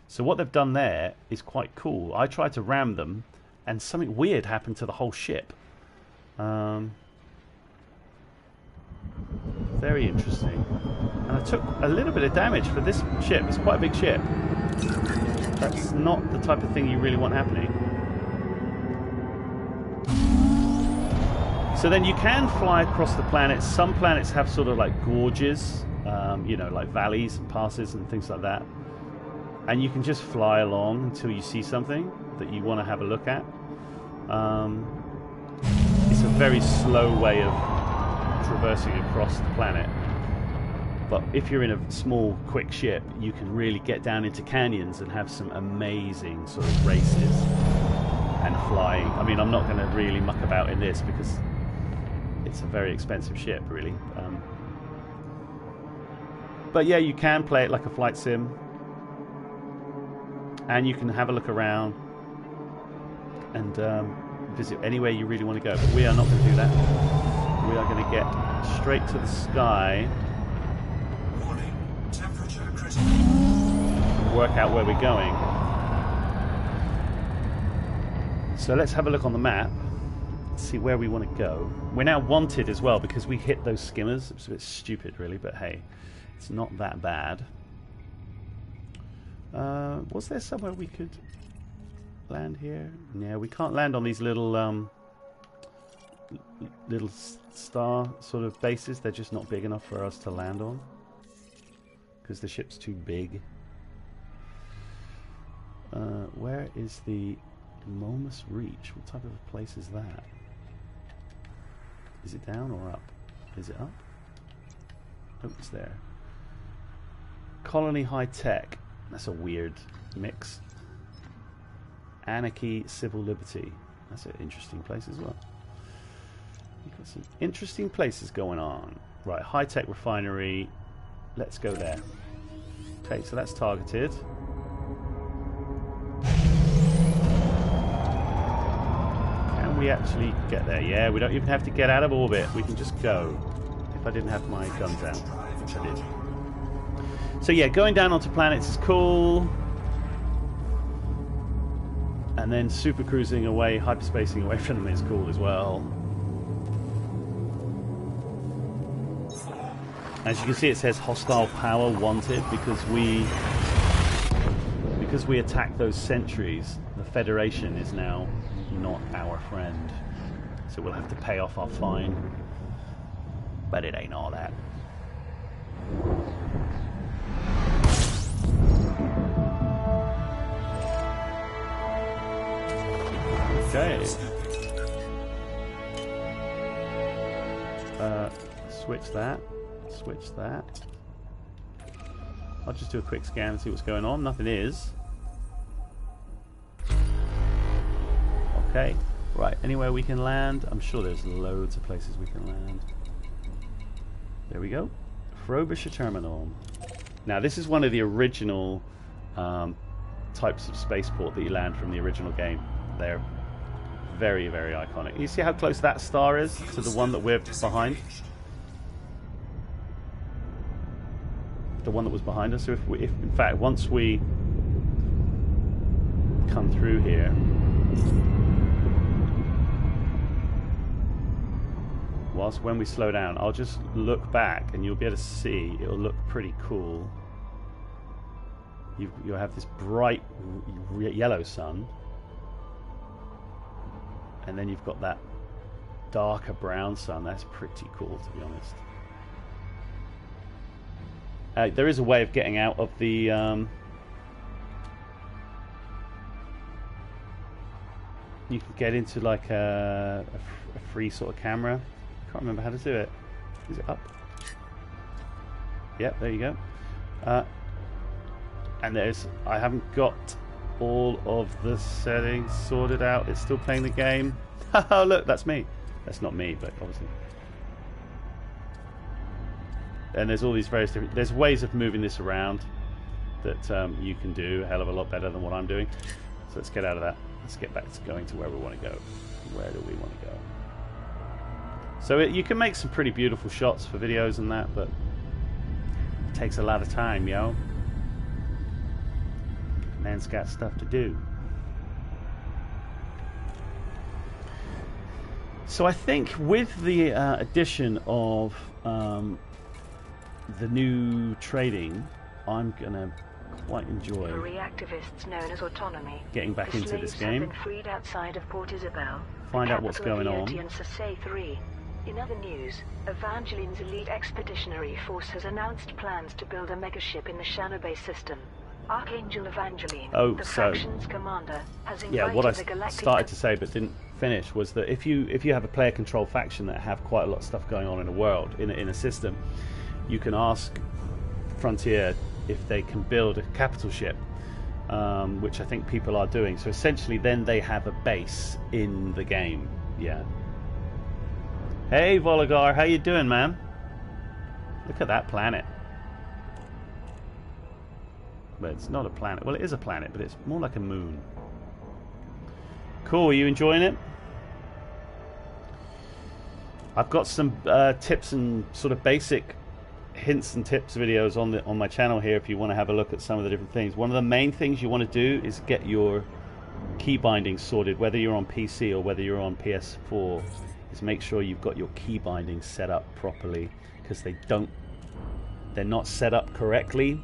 So what they've done there is quite cool. I tried to ram them, and something weird happened to the whole ship. Very interesting. And I took a little bit of damage for this ship. It's quite a big ship. That's not the type of thing you really want happening. So then you can fly across the planets. Some planets have sort of like gorges, you know, like valleys and passes and things like that. And you can just fly along until you see something that you want to have a look at. It's a very slow way of traversing across the planet. But if you're in a small, quick ship, you can really get down into canyons and have some amazing sort of races and flying. I mean, I'm not going to really muck about in this because it's a very expensive ship, really. But yeah, you can play it like a flight sim. And you can have a look around and visit anywhere you really want to go. But we are not going to do that. We are going to get straight to the sky. Warning. Temperature critical. Work out where we're going. So let's have a look on the map. see where we want to go. We're now wanted as well because we hit those skimmers. It's a bit stupid, really, but hey, it's not that bad. Was there somewhere we could land here? Yeah, we can't land on these little star sort of bases. They're just not big enough for us to land on because the ship's too big. Where is the Momus Reach? What type of a place is that? Is it down or up? Is it up? Oh, it's there. Colony High Tech. That's a weird mix. Anarchy, Civil Liberty. That's an interesting place as well. You've got some interesting places going on. Right, High Tech Refinery. Let's go there. Okay, so that's targeted. Can we actually get there? Yeah, we don't even have to get out of orbit. We can just go. If I didn't have my guns out, which I did. So yeah, going down onto planets is cool. And then super cruising away, hyperspacing away from them is cool as well. As you can see, it says hostile power wanted because we attacked those sentries. The Federation is now not our friend, so we'll have to pay off our fine. But it ain't all that. Okay. Switch that. Switch that. I'll just do a quick scan and see what's going on. Nothing is. Okay. Right. Anywhere we can land. I'm sure there's loads of places we can land. There we go. Frobisher Terminal. Now this is one of the original types of spaceport that you land from the original game. They're very, very iconic. You see how close that star is to the one that we're behind? The one that was behind us. So if in fact, once we come through here, when we slow down, I'll just look back and you'll be able to see, it'll look pretty cool. You'll have this bright yellow sun, and then you've got that darker brown sun. That's pretty cool, to be honest. There is a way of getting out of the you can get into like a free sort of camera. I can't remember how to do it. Is it up? Yep, there you go. And I haven't got all of the settings sorted out. It's still playing the game. Oh look, that's me. That's not me, but obviously. And there's all these various different... There's ways of moving this around that you can do a hell of a lot better than what I'm doing. So let's get out of that. Let's get back to going to where we want to go. Where do we want to go? So you can make some pretty beautiful shots for videos and that, but it takes a lot of time, yo. Man's got stuff to do. So I think with the addition of the new trading, I'm gonna quite enjoy For reactivists known as Autonomy, getting back into this game. Have been freed outside of Port Isabel, find out what's going on. In other news, Evangeline's elite expeditionary force has announced plans to build a megaship in the Shanobay system. Archangel Evangeline, the faction's commander, has invited what I the galactic started to say but didn't finish was that if you have a player control faction that have quite a lot of stuff going on in a world, in a system, you can ask Frontier if they can build a capital ship, which I think people are doing. So essentially then they have a base in the game. Yeah. Hey Voligar, how you doing, man? Look at that planet. But it's not a planet. Well, it is a planet, but it's more like a moon. Cool, are you enjoying it? I've got some tips and sort of basic hints and tips videos on my channel here if you want to have a look at some of the different things. One of the main things you want to do is get your key bindings sorted, whether you're on PC or whether you're on PS4, is make sure you've got your key bindings set up properly, because they're not set up correctly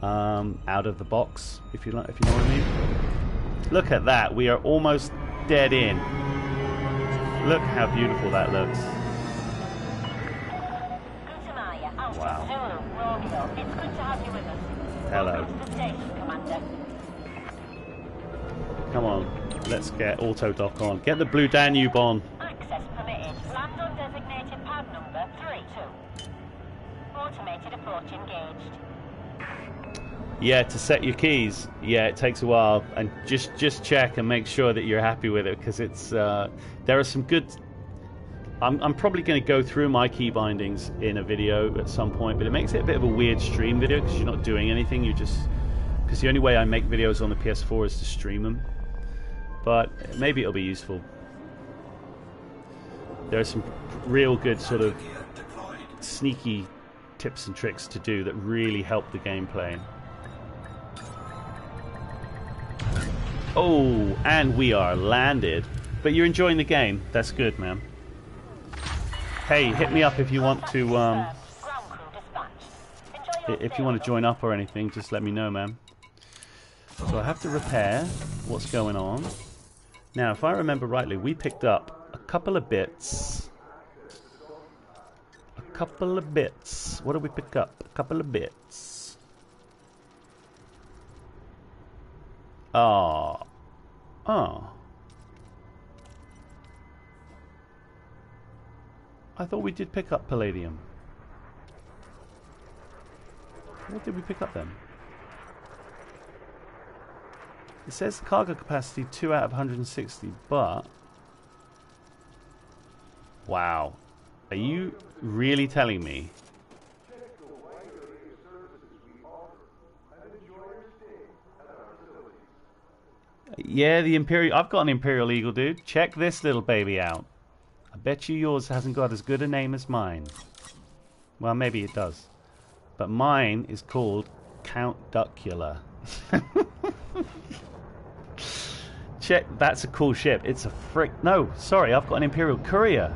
out of the box, if you know what I mean. Look at that, we are almost dead in. Look how beautiful that looks. Wow. It's good to have you with us. Hello. Welcome to the station, Commander. Come on, let's get auto dock on. Get the Blue Danube on. Access permitted. Land on designated pad number 32. Automated approach engaged. Yeah, to set your keys. Yeah, it takes a while, and just check and make sure that you're happy with it, because it's there are some good. I'm probably going to go through my key bindings in a video at some point, but it makes it a bit of a weird stream video because you're not doing anything. You just, because the only way I make videos on the PS4 is to stream them. But maybe it'll be useful. There are some real good sort of sneaky tips and tricks to do that really help the gameplay. Oh, and we are landed. But you're enjoying the game. That's good, man. Hey, hit me up if you want to join up or anything. Just let me know, man. So I have to repair what's going on. Now, if I remember rightly, we picked up a couple of bits. A couple of bits. What did we pick up? A couple of bits. Oh. Oh. I thought we did pick up palladium. What did we pick up then? It says cargo capacity 2 out of 160, but... Wow. Are you really telling me? Yeah, the Imperial... I've got an Imperial Eagle, dude. Check this little baby out. I bet you yours hasn't got as good a name as mine. Well, maybe it does. But mine is called Count Duckula. Check, that's a cool ship. It's a frick... No, sorry, I've got an Imperial Courier.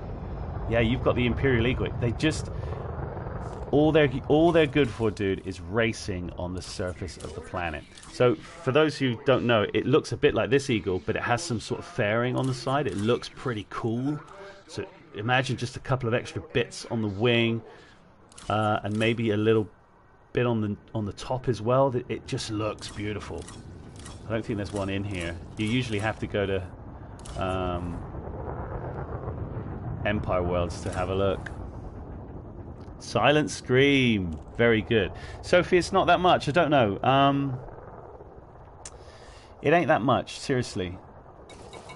Yeah, you've got the Imperial Eagle. They just... All they're good for, dude, is racing on the surface of the planet. So, for those who don't know, it looks a bit like this Eagle, but it has some sort of fairing on the side. It looks pretty cool. So imagine just a couple of extra bits on the wing, and maybe a little bit on the top as well. It just looks beautiful. I don't think there's one in here. You usually have to go to Empire Worlds to have a look. Silent Scream, very good. Sophie, it's not that much. I don't know. It ain't that much, seriously.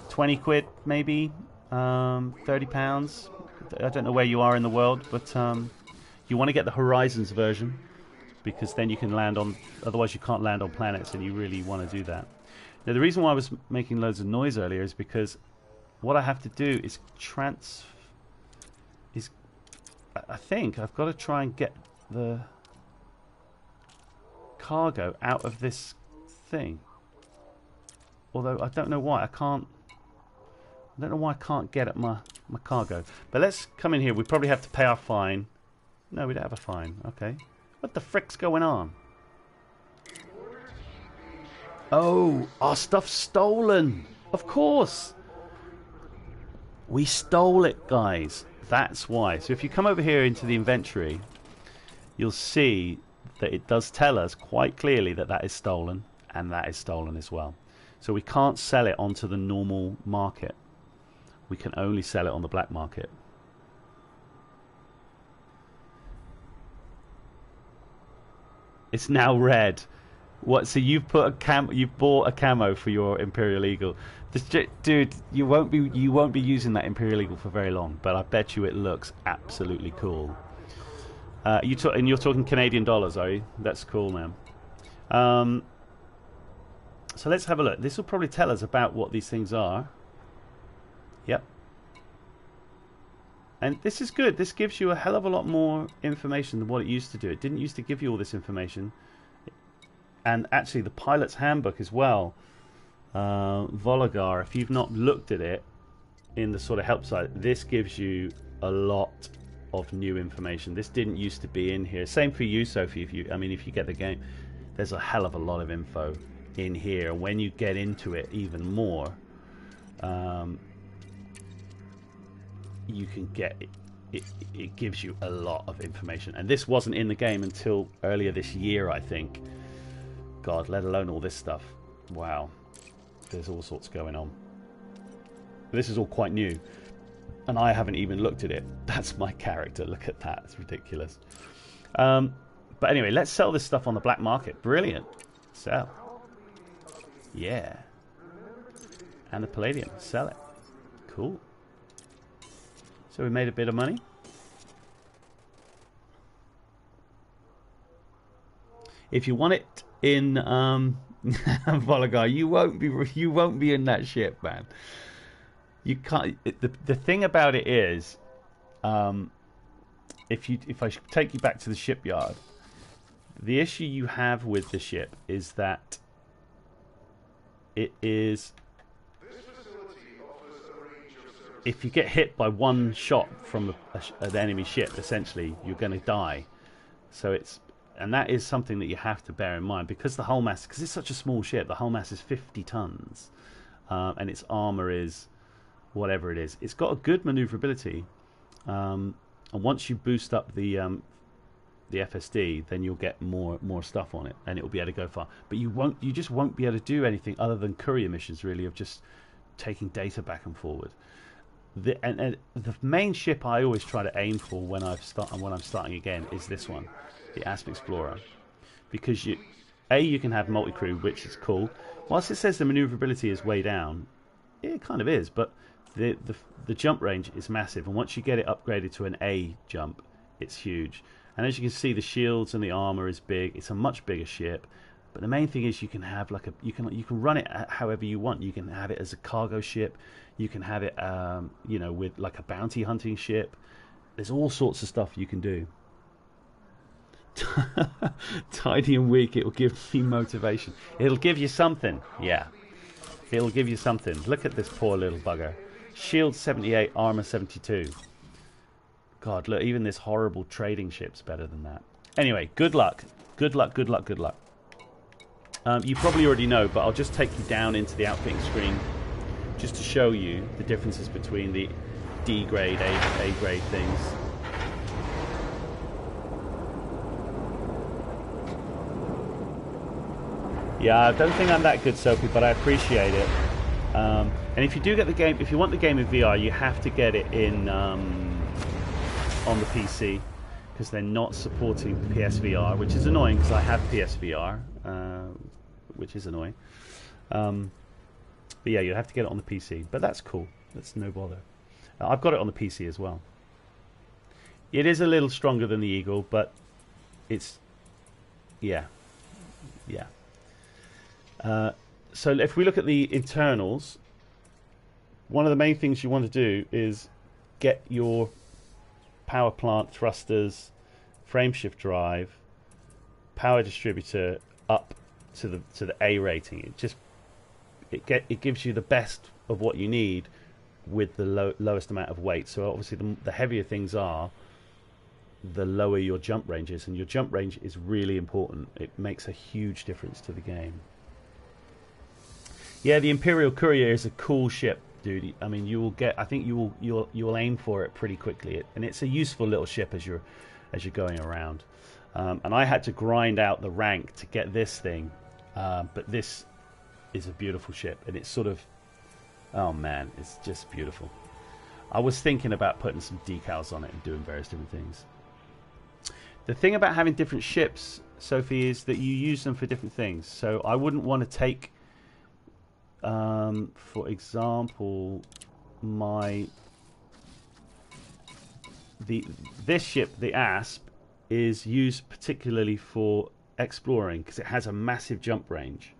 20 quid maybe. £30. I don't know where you are in the world, but you want to get the Horizons version, because then you can land on, otherwise you can't land on planets, and you really want to do that. Now, the reason why I was making loads of noise earlier is because what I have to do is I think I've got to try and get the cargo out of this thing. Although I don't know why I can't get at my cargo. But let's come in here. We probably have to pay our fine. No, we don't have a fine. Okay. What the frick's going on? Oh, our stuff's stolen. Of course. We stole it, guys. That's why. So if you come over here into the inventory, you'll see that it does tell us quite clearly that that is stolen, and that is stolen as well. So we can't sell it onto the normal market. We can only sell it on the black market. It's now red. What? So you've put you've bought a camo for your Imperial Eagle. Dude, you won't be using that Imperial Eagle for very long, but I bet you it looks absolutely cool. And you're talking Canadian dollars, are you? That's cool, man. So let's have a look. This will probably tell us about what these things are. Yep. And this is good. This gives you a hell of a lot more information than what it used to do. It didn't used to give you all this information. And actually the pilot's handbook as well Vologar, if you've not looked at it in the sort of help site, this gives you a lot of new information. This didn't used to be in here. Same for you, Sophie. If you get the game, there's a hell of a lot of info in here. When you get into it even more, you can get it. It gives you a lot of information, and this wasn't in the game until earlier this year, I think. God, let alone all this stuff. Wow, there's all sorts going on. This is all quite new, and I haven't even looked at it. That's my character. Look at that. It's ridiculous. But anyway, let's sell this stuff on the black market. Brilliant. Sell. Yeah. And the palladium. Sell it. Cool. So we made a bit of money. If you want it in Vologar, you won't be in that ship, man. You can't. The thing about it is, if I take you back to the shipyard, the issue you have with the ship is that it is, if you get hit by one shot from an enemy ship, essentially you're going to die. So and that is something that you have to bear in mind, because the hull mass, because it's such a small ship, the hull mass is 50 tons, and its armor is whatever it is. It's got a good maneuverability, and once you boost up the FSD, then you'll get more stuff on it, and it will be able to go far. But you just won't be able to do anything other than courier missions, really, of just taking data back and forward. And the main ship I always try to aim for when I'm starting again is this one, the Asp Explorer, because you can have multi-crew, which is cool. Whilst it says the maneuverability is way down, it kind of is, but the jump range is massive, and once you get it upgraded to an A jump, it's huge. And as you can see, the shields and the armor is big. It's a much bigger ship, but the main thing is you can have you can run it however you want. You can have it as a cargo ship. You can have it with like a bounty hunting ship. There's all sorts of stuff you can do. Tidy and weak, it will give you motivation. It'll give you something. Yeah, it'll give you something. Look at this poor little bugger. Shield 78, armor 72. God, look, even this horrible trading ship's better than that. Anyway, good luck. Good luck, good luck, good luck. You probably already know, but I'll just take you down into the outfitting screen just to show you the differences between the D grade, A grade things. Yeah, I don't think I'm that good, Sophie, but I appreciate it. And if you do get the game, if you want the game in VR, you have to get it in on the PC, because they're not supporting PSVR, which is annoying because I have PSVR, which is annoying. But yeah, you have to get it on the PC, but that's cool. That's no bother. I've got it on the PC as well. It is a little stronger than the Eagle, but it's yeah. So if we look at the internals, one of the main things you want to do is get your power plant, thrusters, frameshift drive, power distributor up to the A rating. It gives you the best of what you need with the lowest amount of weight. So obviously the heavier things are, the lower your jump range is, and your jump range is really important. It makes a huge difference to the game. Yeah, the Imperial Courier is a cool ship, dude. I mean, I think you will aim for it pretty quickly, and it's a useful little ship as you're going around. And I had to grind out the rank to get this thing, but this is a beautiful ship, and it's sort of, oh man, it's just beautiful. I was thinking about putting some decals on it and doing various different things. The thing about having different ships, Sophie, is that you use them for different things. So I wouldn't want to take, for example, this ship, the Asp, is used particularly for exploring because it has a massive jump range.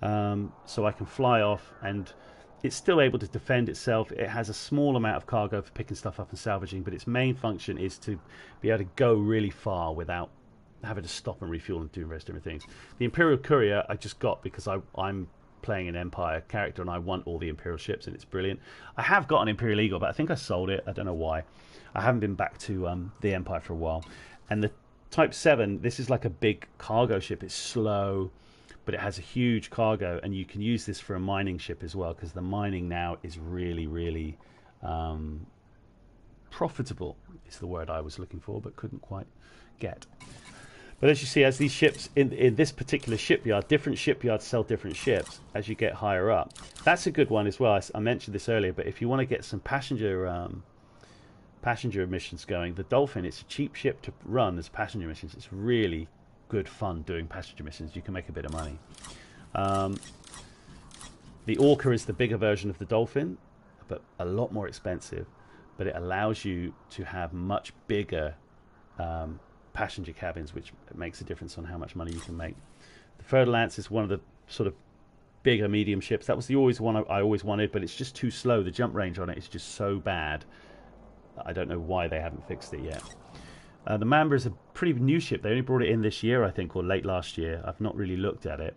So I can fly off, and it's still able to defend itself. It has a small amount of cargo for picking stuff up and salvaging, but its main function is to be able to go really far without having to stop and refuel and do various different things. The Imperial Courier I just got because I'm playing an Empire character, and I want all the Imperial ships, and it's brilliant. I have got an Imperial Eagle, but I think I sold it. I don't know why. I haven't been back to the Empire for a while. And the Type 7, this is like a big cargo ship. It's slow, but it has a huge cargo, and you can use this for a mining ship as well, because the mining now is really, really profitable. Is the word I was looking for, but couldn't quite get. But as you see, as these ships in this particular shipyard, different shipyards sell different ships as you get higher up. That's a good one as well. I mentioned this earlier, but if you want to get some passenger missions going, the Dolphin, it's a cheap ship to run as passenger missions. It's really good fun doing passenger missions. You can make a bit of money. The Orca is the bigger version of the Dolphin, but a lot more expensive. But it allows you to have much bigger passenger cabins, which makes a difference on how much money you can make. The Fer-de-Lance is one of the sort of bigger medium ships. That was the one I always wanted, but it's just too slow. The jump range on it is just so bad. I don't know why they haven't fixed it yet. The Mamba is a pretty new ship. They only brought it in this year, I think, or late last year. I've not really looked at it.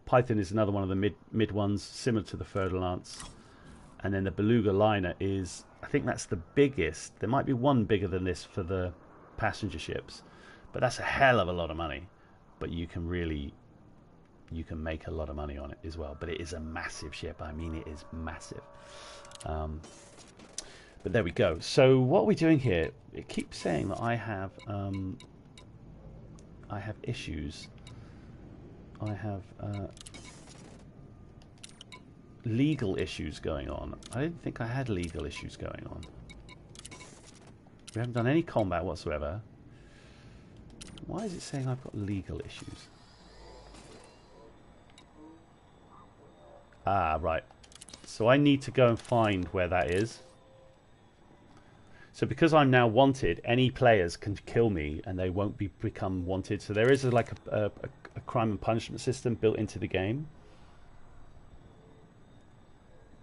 Python is another one of the mid ones, similar to the Fer-de-Lance. And then the Beluga liner is, I think that's the biggest. There might be one bigger than this for the passenger ships, but that's a hell of a lot of money. But you can make a lot of money on it as well. But it is a massive ship. I mean, it is massive. But there we go. So what are we doing here? It keeps saying that I have issues. I have legal issues going on. I didn't think I had legal issues going on. We haven't done any combat whatsoever. Why is it saying I've got legal issues? Ah, right. So I need to go and find where that is. So because I'm now wanted, any players can kill me and they won't become wanted. So there is like a crime and punishment system built into the game.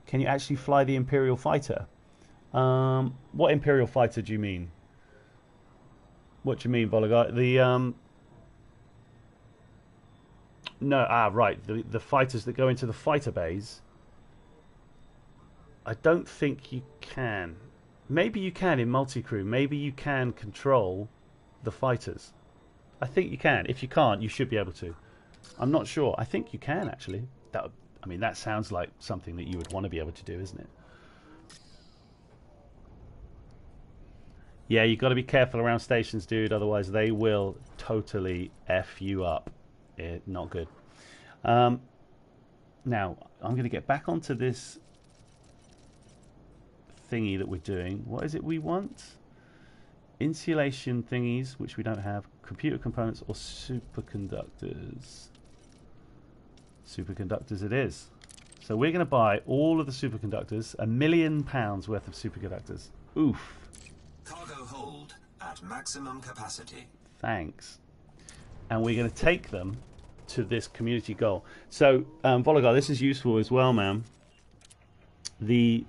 Can you actually fly the Imperial fighter? What Imperial fighter do you mean? What do you mean, Vologar? No, right. The fighters that go into the fighter bays. I don't think you can. Maybe you can in multi-crew. Maybe you can control the fighters. I think you can. If you can't, you should be able to. I'm not sure. I think you can, actually. I mean, that sounds like something that you would want to be able to do, isn't it? Yeah, you've got to be careful around stations, dude. Otherwise, they will totally F you up. Not good. Now, I'm going to get back onto this thingy that we're doing. What is it we want? Insulation thingies, which we don't have. Computer components or superconductors. Superconductors it is. So we're going to buy all of the superconductors. £1 million worth of superconductors. Oof. Cargo hold at maximum capacity. Thanks. And we're going to take them to this community goal. So, Vologar, this is useful as well, man. The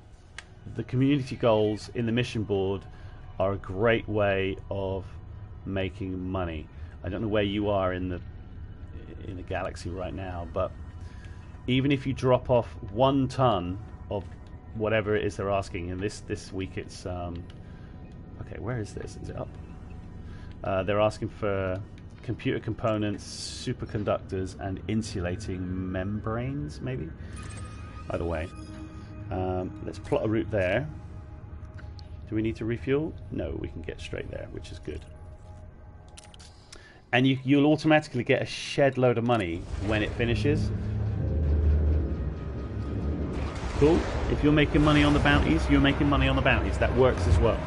community goals in the mission board are a great way of making money. I don't know where you are in the galaxy right now, but even if you drop off 1 ton of whatever it is they're asking, and this week it's okay, where is this? Is it up? They're asking for computer components, superconductors, and insulating membranes, maybe? Either way. Let's plot a route there. Do we need to refuel? No, we can get straight there, which is good. And you'll automatically get a shed load of money when it finishes. Cool. If you're making money on the bounties, you're making money on the bounties. That works as well.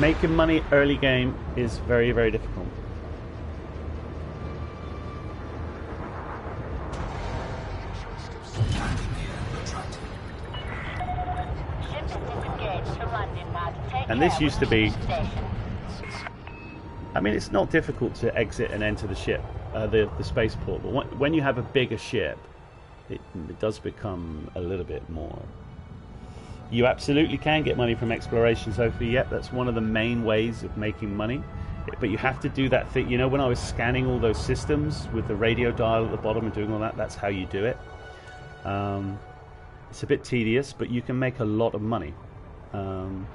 Making money early game is very, very difficult. And this used to be, I mean, it's not difficult to exit and enter the ship, the spaceport, but when you have a bigger ship, it does become a little bit more. You absolutely can get money from exploration, Sophie. Yep, that's one of the main ways of making money, But you have to do that thing. You know, when I was scanning all those systems with the radio dial at the bottom and doing all that, that's how you do it. It's a bit tedious, but you can make a lot of money. And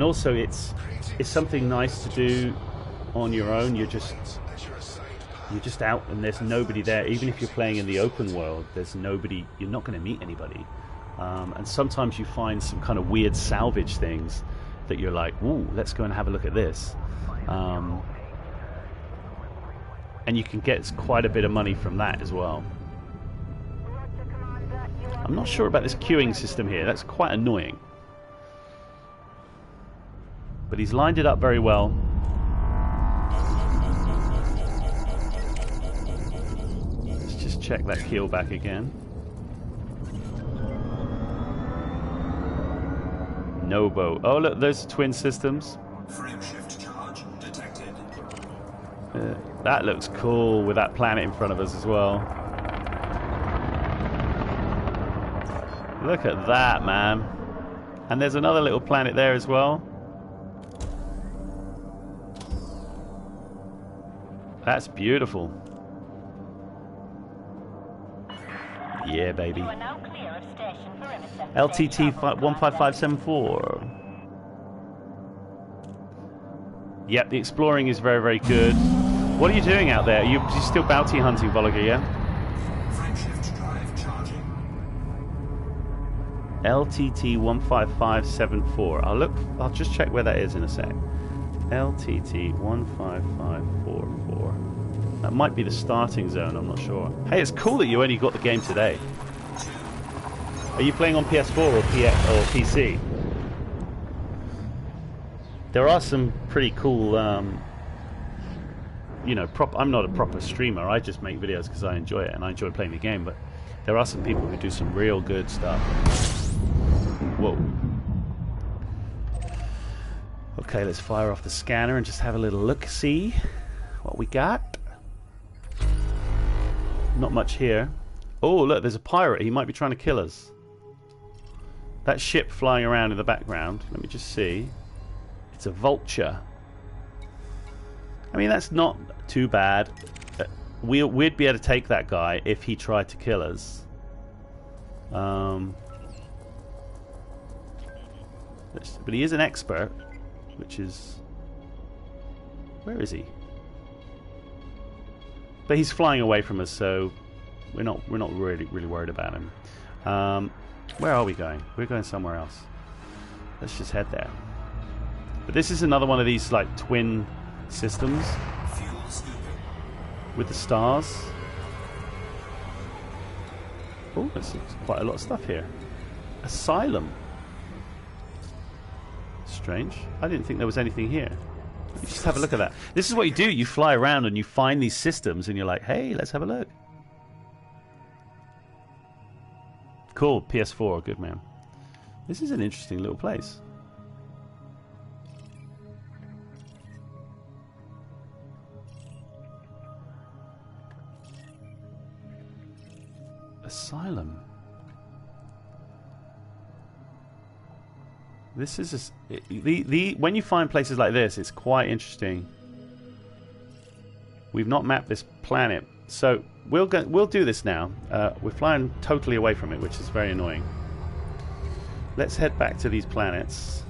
also, it's something nice to do on your own. You're just out, and there's nobody there. Even if you're playing in the open world, there's nobody. You're not going to meet anybody. And sometimes you find some kind of weird salvage things that you're like, "Ooh, let's go and have a look at this." And you can get quite a bit of money from that as well. I'm not sure about this queuing system here. That's quite annoying. But he's lined it up very well. Let's just check that keel back again. Nobo. Oh, look, those are twin systems. Frame shift charge detected. That looks cool with that planet in front of us as well. Look at that, man. And there's another little planet there as well. That's beautiful. Yeah, baby. LTT 15574. Yep, the exploring is very, very good. What are you doing out there? You're still bounty hunting, Volga, yeah? Frame shift drive charging. LTT 15574. I'll just check where that is in a sec. LTT 15544. That might be the starting zone, I'm not sure. Hey, it's cool that you only got the game today. Are you playing on PS4 or PC? There are some pretty cool, you know, I'm not a proper streamer. I just make videos because I enjoy it and I enjoy playing the game. But there are some people who do some real good stuff. Whoa. Okay, let's fire off the scanner and just have a little look, see what we got. Not much here. Oh, look, there's a pirate. He might be trying to kill us. That ship flying around in the background. Let me just see. It's a vulture. I mean, that's not too bad. We'd be able to take that guy if he tried to kill us. But he is an expert, which is... Where is he? But he's flying away from us, so we're not really worried about him. Where are we going? We're going somewhere else. Let's just head there. But this is another one of these like twin systems Fuel scooping. with the stars. Oh, there's quite a lot of stuff here. Asylum. Strange. I didn't think there was anything here. You just have a look at that. This is what you do. You fly around and you find these systems and you're like, hey, let's have a look. Cool. PS4. Good, man. This is an interesting little place. Asylum. This is when you find places like this, it's quite interesting. We've not mapped this planet, so we'll do this now. We're flying totally away from it, which is very annoying. Let's head back to these planets.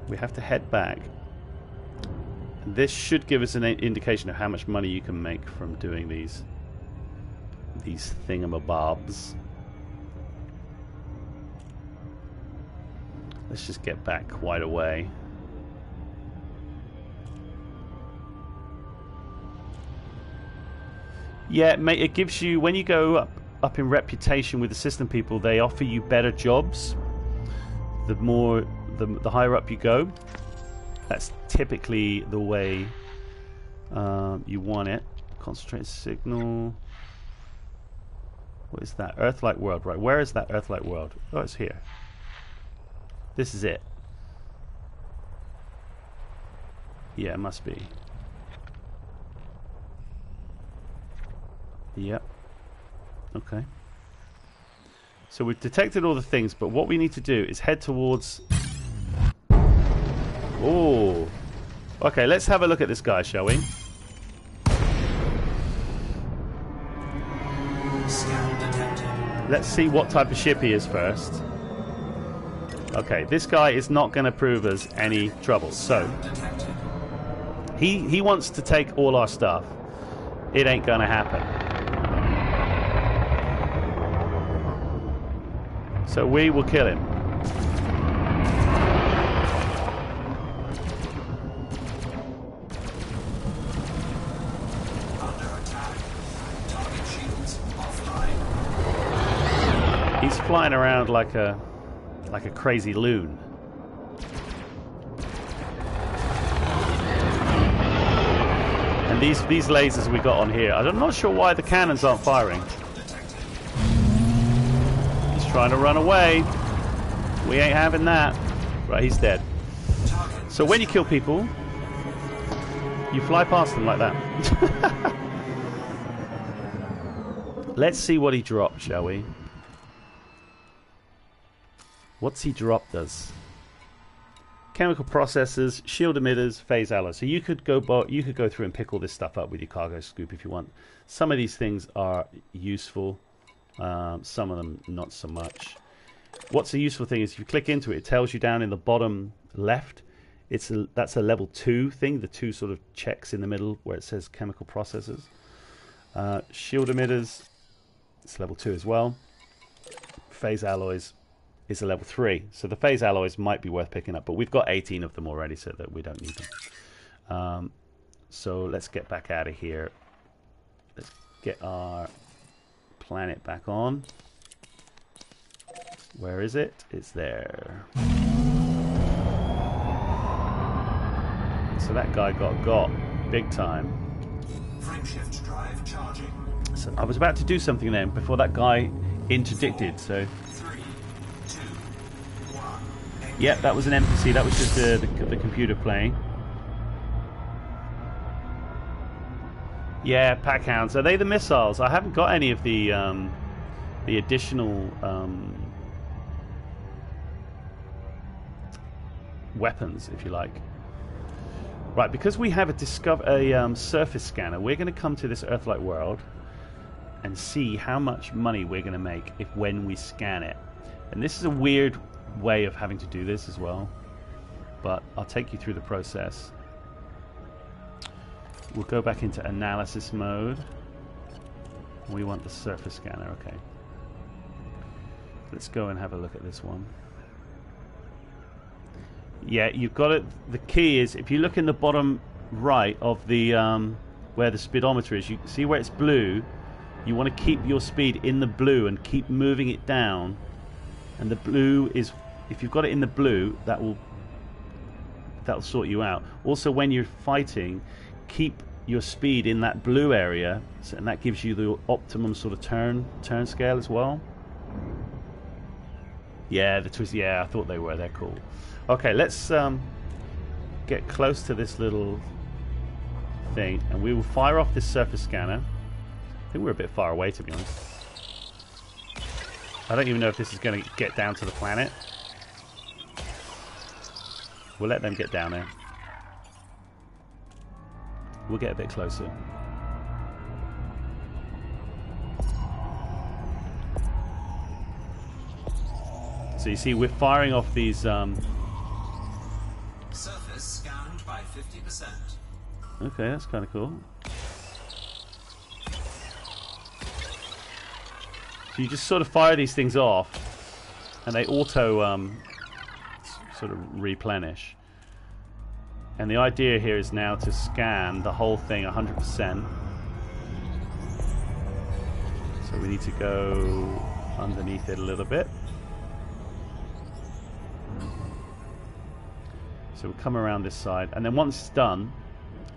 We have to head back. This should give us an indication of how much money you can make from doing these thingamabobs. Let's just get back quite a way. Yeah, mate, it gives you, when you go up in reputation with the system people, they offer you better jobs. The higher up you go. That's typically the way you want it. Concentrate signal. What is that? Earth-like world, right? Where is that Earth-like world? Oh, it's here. This is it. Yeah, it must be. Yep. Okay. So we've detected all the things, but what we need to do is head towards Oh. Okay, let's have a look at this guy, shall we? Scan detected. Let's see what type of ship he is first. Okay, this guy is not going to prove us any trouble. So, Detected. he wants to take all our stuff. It ain't going to happen. So we will kill him. Under attack. Target shields offline. He's flying around like a crazy loon. And these lasers we got on here, I'm not sure why the cannons aren't firing. He's trying to run away. We ain't having that. Right, he's dead. So when you kill people, you fly past them like that. Let's see what he dropped, shall we? What's he dropped us? Chemical processors, shield emitters, phase alloys. So you could go through and pick all this stuff up with your cargo scoop if you want. Some of these things are useful. Some of them not so much. What's a useful thing is if you click into it, it tells you down in the bottom left. That's a level 2 thing. The 2 sort of checks in the middle where it says chemical processors. Shield emitters, it's level 2 as well. Phase alloys is a level 3. So the phase alloys might be worth picking up, but we've got 18 of them already, so that we don't need them. So let's get back out of here. Let's get our planet back on. Where is it? It's there. So that guy got big time. Frameshift drive charging. So I was about to do something then before that guy interdicted, so... 3, 2, 1. Yep, that was an NPC. That was just the computer playing. Yeah, pack hounds. Are they the missiles? I haven't got any of the additional weapons, if you like. Right, because we have a surface scanner, we're going to come to this Earth-like world and see how much money we're going to make when we scan it. And this is a weird way of having to do this as well, but I'll take you through the process. We'll go back into analysis mode. We want the surface scanner. Okay, let's go and have a look at this one. Yeah, you've got it. The key is if you look in the bottom right of the where the speedometer is, you see where it's blue. You want to keep your speed in the blue and keep moving it down. And the blue is, if you've got it in the blue, that'll sort you out. Also, when you're fighting, keep your speed in that blue area, and that gives you the optimum sort of turn scale as well. Yeah, the twist. Yeah, I thought they were. They're cool. Okay, let's get close to this little thing, and we will fire off this surface scanner. I think we're a bit far away, to be honest. I don't even know if this is going to get down to the planet. We'll let them get down there. We'll get a bit closer. So you see, we're firing off these... Surface scanned by 50%. Okay, that's kind of cool. So you just sort of fire these things off, and they auto sort of replenish. And the idea here is now to scan the whole thing 100%. So we need to go underneath it a little bit. So we'll come around this side, and then once it's done,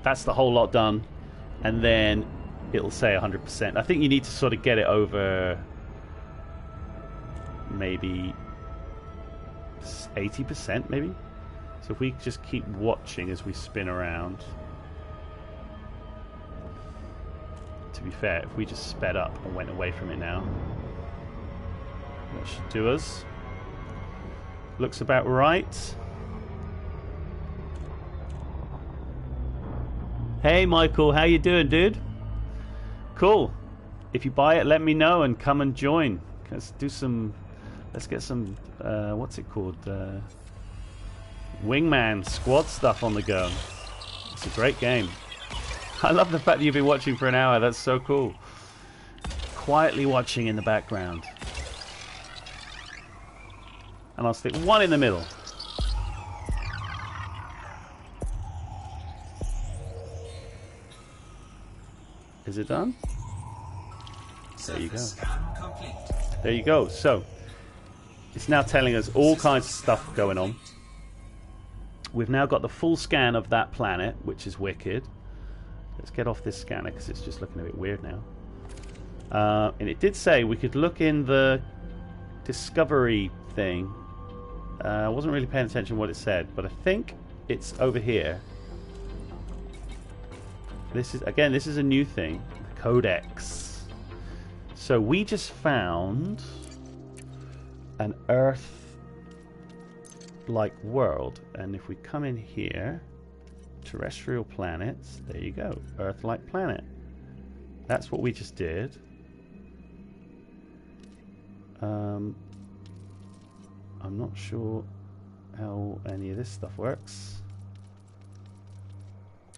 that's the whole lot done, and then it'll say 100%. I think you need to sort of get it over maybe 80%, maybe. So if we just keep watching as we spin around. To be fair, if we just sped up and went away from it now, that should do us. Looks about right. Hey Michael, how you doing, dude? Cool. If you buy it, let me know and come and join. Let's do some. Let's get some. What's it called? Wingman squad stuff on the go. It's a great game. I love the fact that you've been watching for an hour. That's so cool. Quietly watching in the background. And I'll stick one in the middle. Is it done? There you go. There you go. So, it's now telling us all kinds of stuff going on. We've now got the full scan of that planet, which is wicked. Let's get off this scanner because it's just looking a bit weird now. And it did say we could look in the discovery thing. I wasn't really paying attention to what it said, but I think it's over here. This is a new thing. Codex. So we just found an Earth-like world, and if we come in here, terrestrial planets, there you go, Earth-like planet. That's what we just did. I'm not sure how any of this stuff works.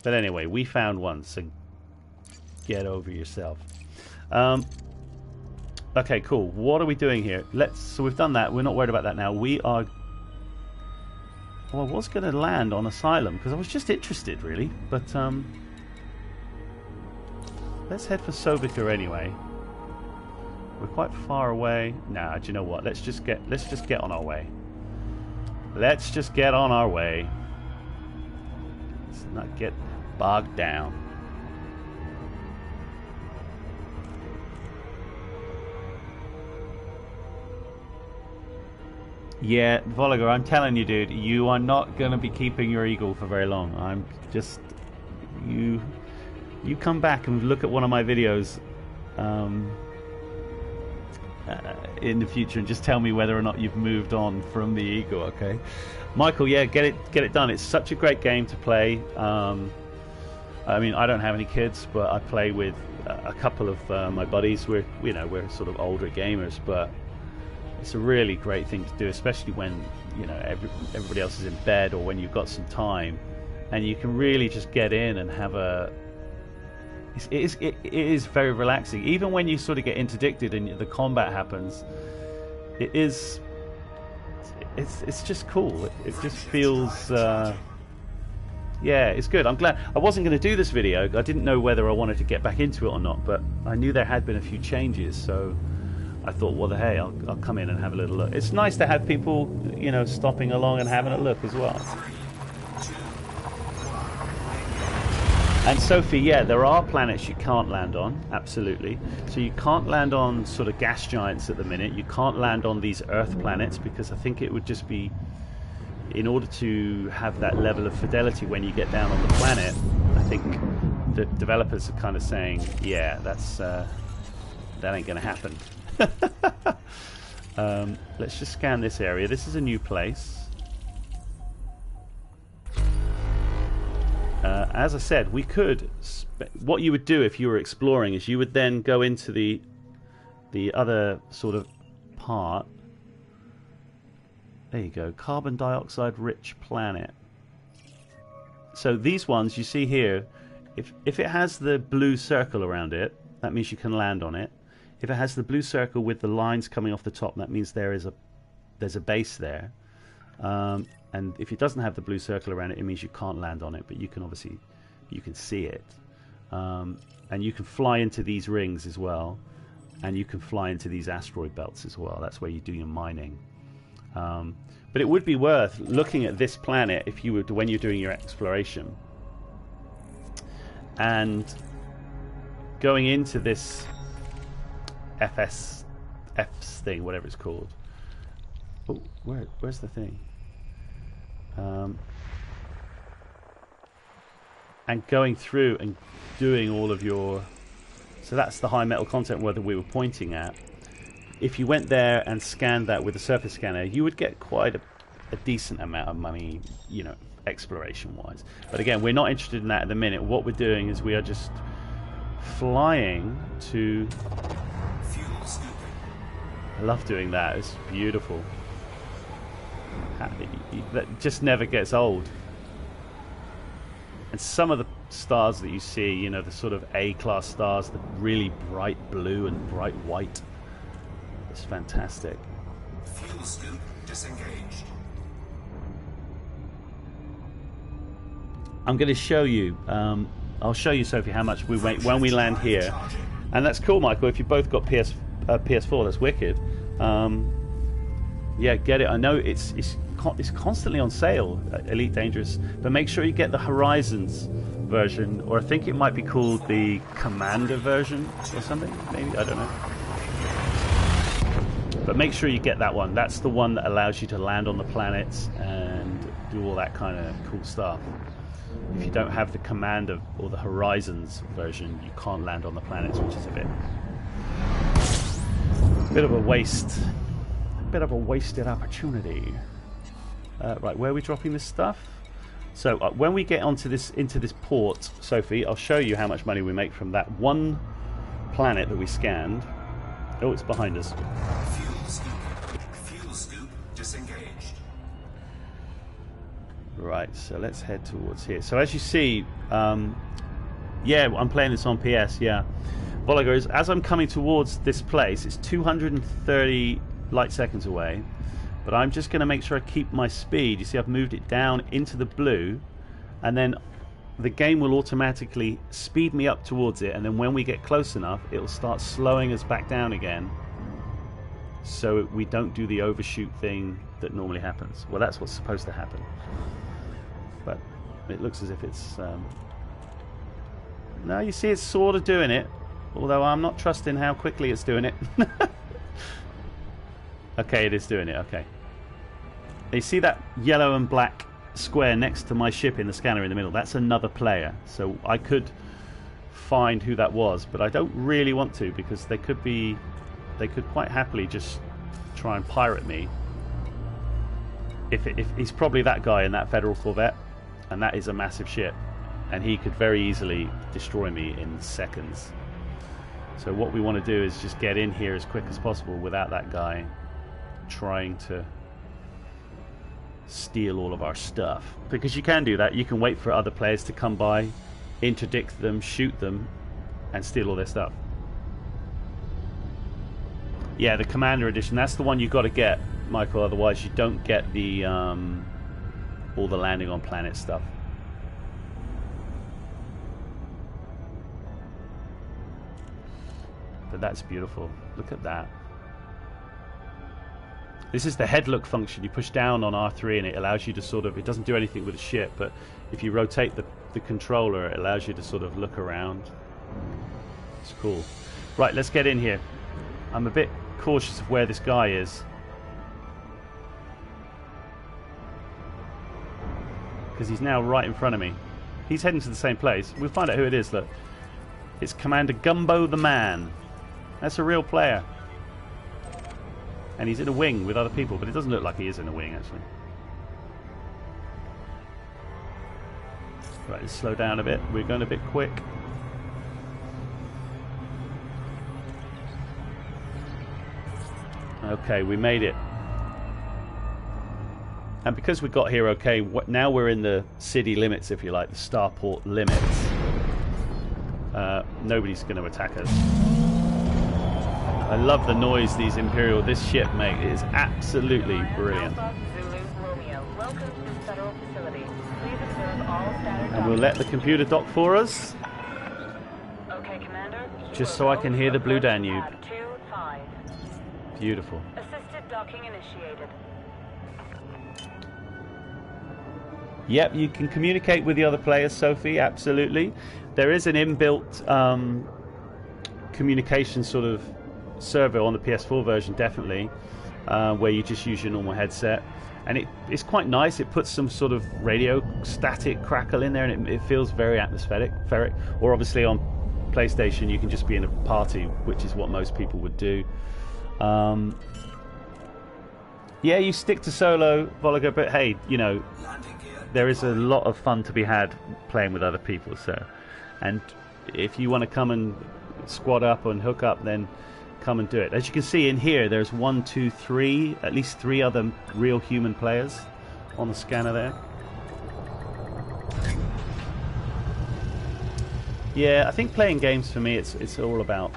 But anyway, we found one, so get over yourself. Okay, cool. What are we doing here? So we've done that. We're not worried about that now. We are... Well, I was going to land on Asylum, because I was just interested, really. But, let's head for Sovica anyway. We're quite far away. Nah, do you know what? Let's just get on our way. Let's just get on our way. Let's not get bogged down. Yeah, Voliger, I'm telling you, dude, you are not going to be keeping your eagle for very long. I'm just... You come back and look at one of my videos in the future and just tell me whether or not you've moved on from the eagle, okay? Michael, yeah, get it done. It's such a great game to play. I mean, I don't have any kids, but I play with a couple of my buddies. We're sort of older gamers, but it's a really great thing to do, especially when everybody else is in bed or when you've got some time, and you can really just get in and have a. It is very relaxing, even when you sort of get interdicted and the combat happens. It's just cool. It just feels. Yeah, it's good. I'm glad. I wasn't going to do this video. I didn't know whether I wanted to get back into it or not, but I knew there had been a few changes, so I thought, well, hey, I'll come in and have a little look. It's nice to have people, stopping along and having a look as well. And Sophie, yeah, there are planets you can't land on, absolutely. So you can't land on sort of gas giants at the minute. You can't land on these Earth planets because I think it would just be, in order to have that level of fidelity when you get down on the planet, I think the developers are kind of saying, yeah, that ain't going to happen. Let's just scan this area. This is a new place. As I said, we could... what you would do if you were exploring is you would then go into the other sort of part. There you go. Carbon dioxide rich planet. So these ones you see here, if it has the blue circle around it, that means you can land on it. If it has the blue circle with the lines coming off the top, that means there's a base there. And if it doesn't have the blue circle around it, it means you can't land on it, but you can obviously, you can see it. And you can fly into these rings as well, and you can fly into these asteroid belts as well. That's where you do your mining. But it would be worth looking at this planet if you were when you're doing your exploration, and going into this F's thing, whatever it's called. Oh, where's the thing? And going through and doing all of your... So that's the high metal content where we were pointing at. If you went there and scanned that with a surface scanner, you would get quite a decent amount of money, exploration-wise. But again, we're not interested in that at the minute. What we're doing is we are just flying to... Fuel scooping. I love doing that. It's beautiful. That just never gets old. And some of the stars that you see, you know, the sort of A-class stars, the really bright blue and bright white. It's fantastic. Fuel scoop disengaged. I'm going to show you. I'll show you, Sophie, how much we make when we land here, and that's cool, Michael. If you both got PS4, that's wicked. Yeah, get it. I know it's constantly on sale, Elite Dangerous, but make sure you get the Horizons version, or I think it might be called the Commander version or something. Maybe, I don't know. But make sure you get that one. That's the one that allows you to land on the planets and do all that kind of cool stuff. If you don't have the Commander or the Horizons version, you can't land on the planets, which is a bit of a waste. A bit of a wasted opportunity. Right, where are we dropping this stuff? So when we get into this port, Sophie, I'll show you how much money we make from that one planet that we scanned. Oh, it's behind us. Fuel scoop disengaged. Right, so let's head towards here. So as you see, yeah, I'm playing this on PS, yeah. Bolligers, as I'm coming towards this place, it's 230 light seconds away, but I'm just going to make sure I keep my speed. You see, I've moved it down into the blue, and then the game will automatically speed me up towards it, and then when we get close enough, it'll start slowing us back down again, so we don't do the overshoot thing that normally happens. Well, that's what's supposed to happen. But it looks as if it's... No, you see it's sort of doing it, although I'm not trusting how quickly it's doing it. Okay, it is doing it, okay. You see that yellow and black square next to my ship in the scanner in the middle? That's another player. So I could find who that was, but I don't really want to, because they could quite happily just try and pirate me. If he's probably that guy in that Federal Corvette, and that is a massive ship, and he could very easily destroy me in seconds. So what we want to do is just get in here as quick as possible without that guy trying to steal all of our stuff, because you can do that. You can wait for other players to come by, interdict them, shoot them, and steal all their stuff. Yeah, the Commander Edition, that's the one you've got to get, Michael, otherwise you don't get the all the landing on planet stuff. But that's beautiful. Look at that. This is the head look function. You push down on R3 and it allows you to sort of, it doesn't do anything with the ship, but if you rotate the controller, it allows you to sort of look around. It's cool. Right, let's get in here. I'm a bit cautious of where this guy is, because he's now right in front of me. He's heading to the same place. We'll find out who it is. Look, it's Commander Gumbo the Man. That's a real player. And he's in a wing with other people, but it doesn't look like he is in a wing, actually. Right, let's slow down a bit. We're going a bit quick. Okay, we made it. And because we got here okay, now we're in the city limits, if you like, the starport limits. Nobody's going to attack us. I love the noise this ship make. It is absolutely brilliant. Alpha, Zulu, Romeo. Welcome to the Federal facility. Please observe all standard And we'll let the computer dock for us, Okay, Commander. just so I can hear the Blue Danube. 2-5. Beautiful. Assisted docking initiated. Yep, you can communicate with the other players, Sophie, absolutely. There is an inbuilt communication sort of server on the PS4 version, definitely, where you just use your normal headset. And it's quite nice. It puts some sort of radio static crackle in there, and it feels very atmospheric. Or obviously on PlayStation, you can just be in a party, which is what most people would do. Yeah, you stick to solo, Voliga, but hey, you know, Landing gear there is a lot of fun to be had playing with other people. So, and if you want to come and squad up and hook up, then come and do it. As you can see in here, there's 1, 2, 3, at least 3 other real human players on the scanner there. Yeah, I think playing games for me, it's all about,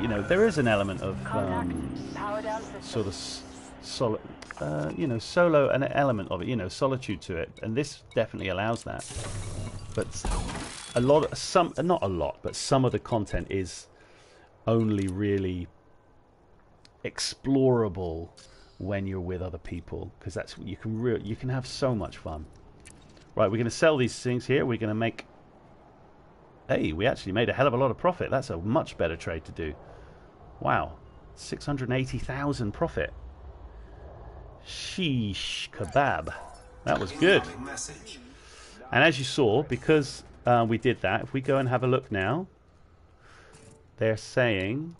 you know, there is an element of sort of solo, an element of it, you know, solitude to it, and this definitely allows that. But not a lot, but some of the content is only really explorable when you're with other people, because that's you can have so much fun. Right, we're going to sell these things here. We're going to make. Hey, we actually made a hell of a lot of profit. That's a much better trade to do. Wow, 680,000 profit. Sheesh kebab. That was good. And as you saw, because we did that, if we go and have a look now, they're saying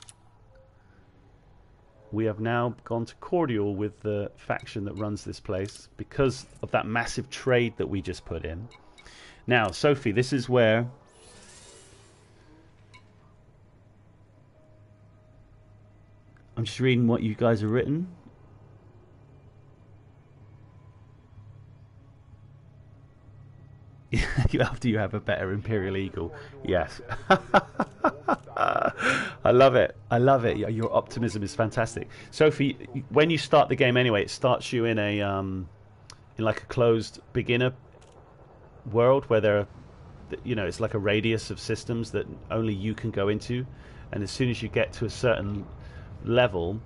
we have now gone to cordial with the faction that runs this place because of that massive trade that we just put in. Now, Sophie, this is where I'm just reading what you guys have written. After you have a better Imperial Eagle. Yes. I love it. I love it. Your optimism is fantastic. Sophie, when you start the game anyway, it starts you in a in like a closed beginner world where there are, you know, it's like a radius of systems that only you can go into, and as soon as you get to a certain level,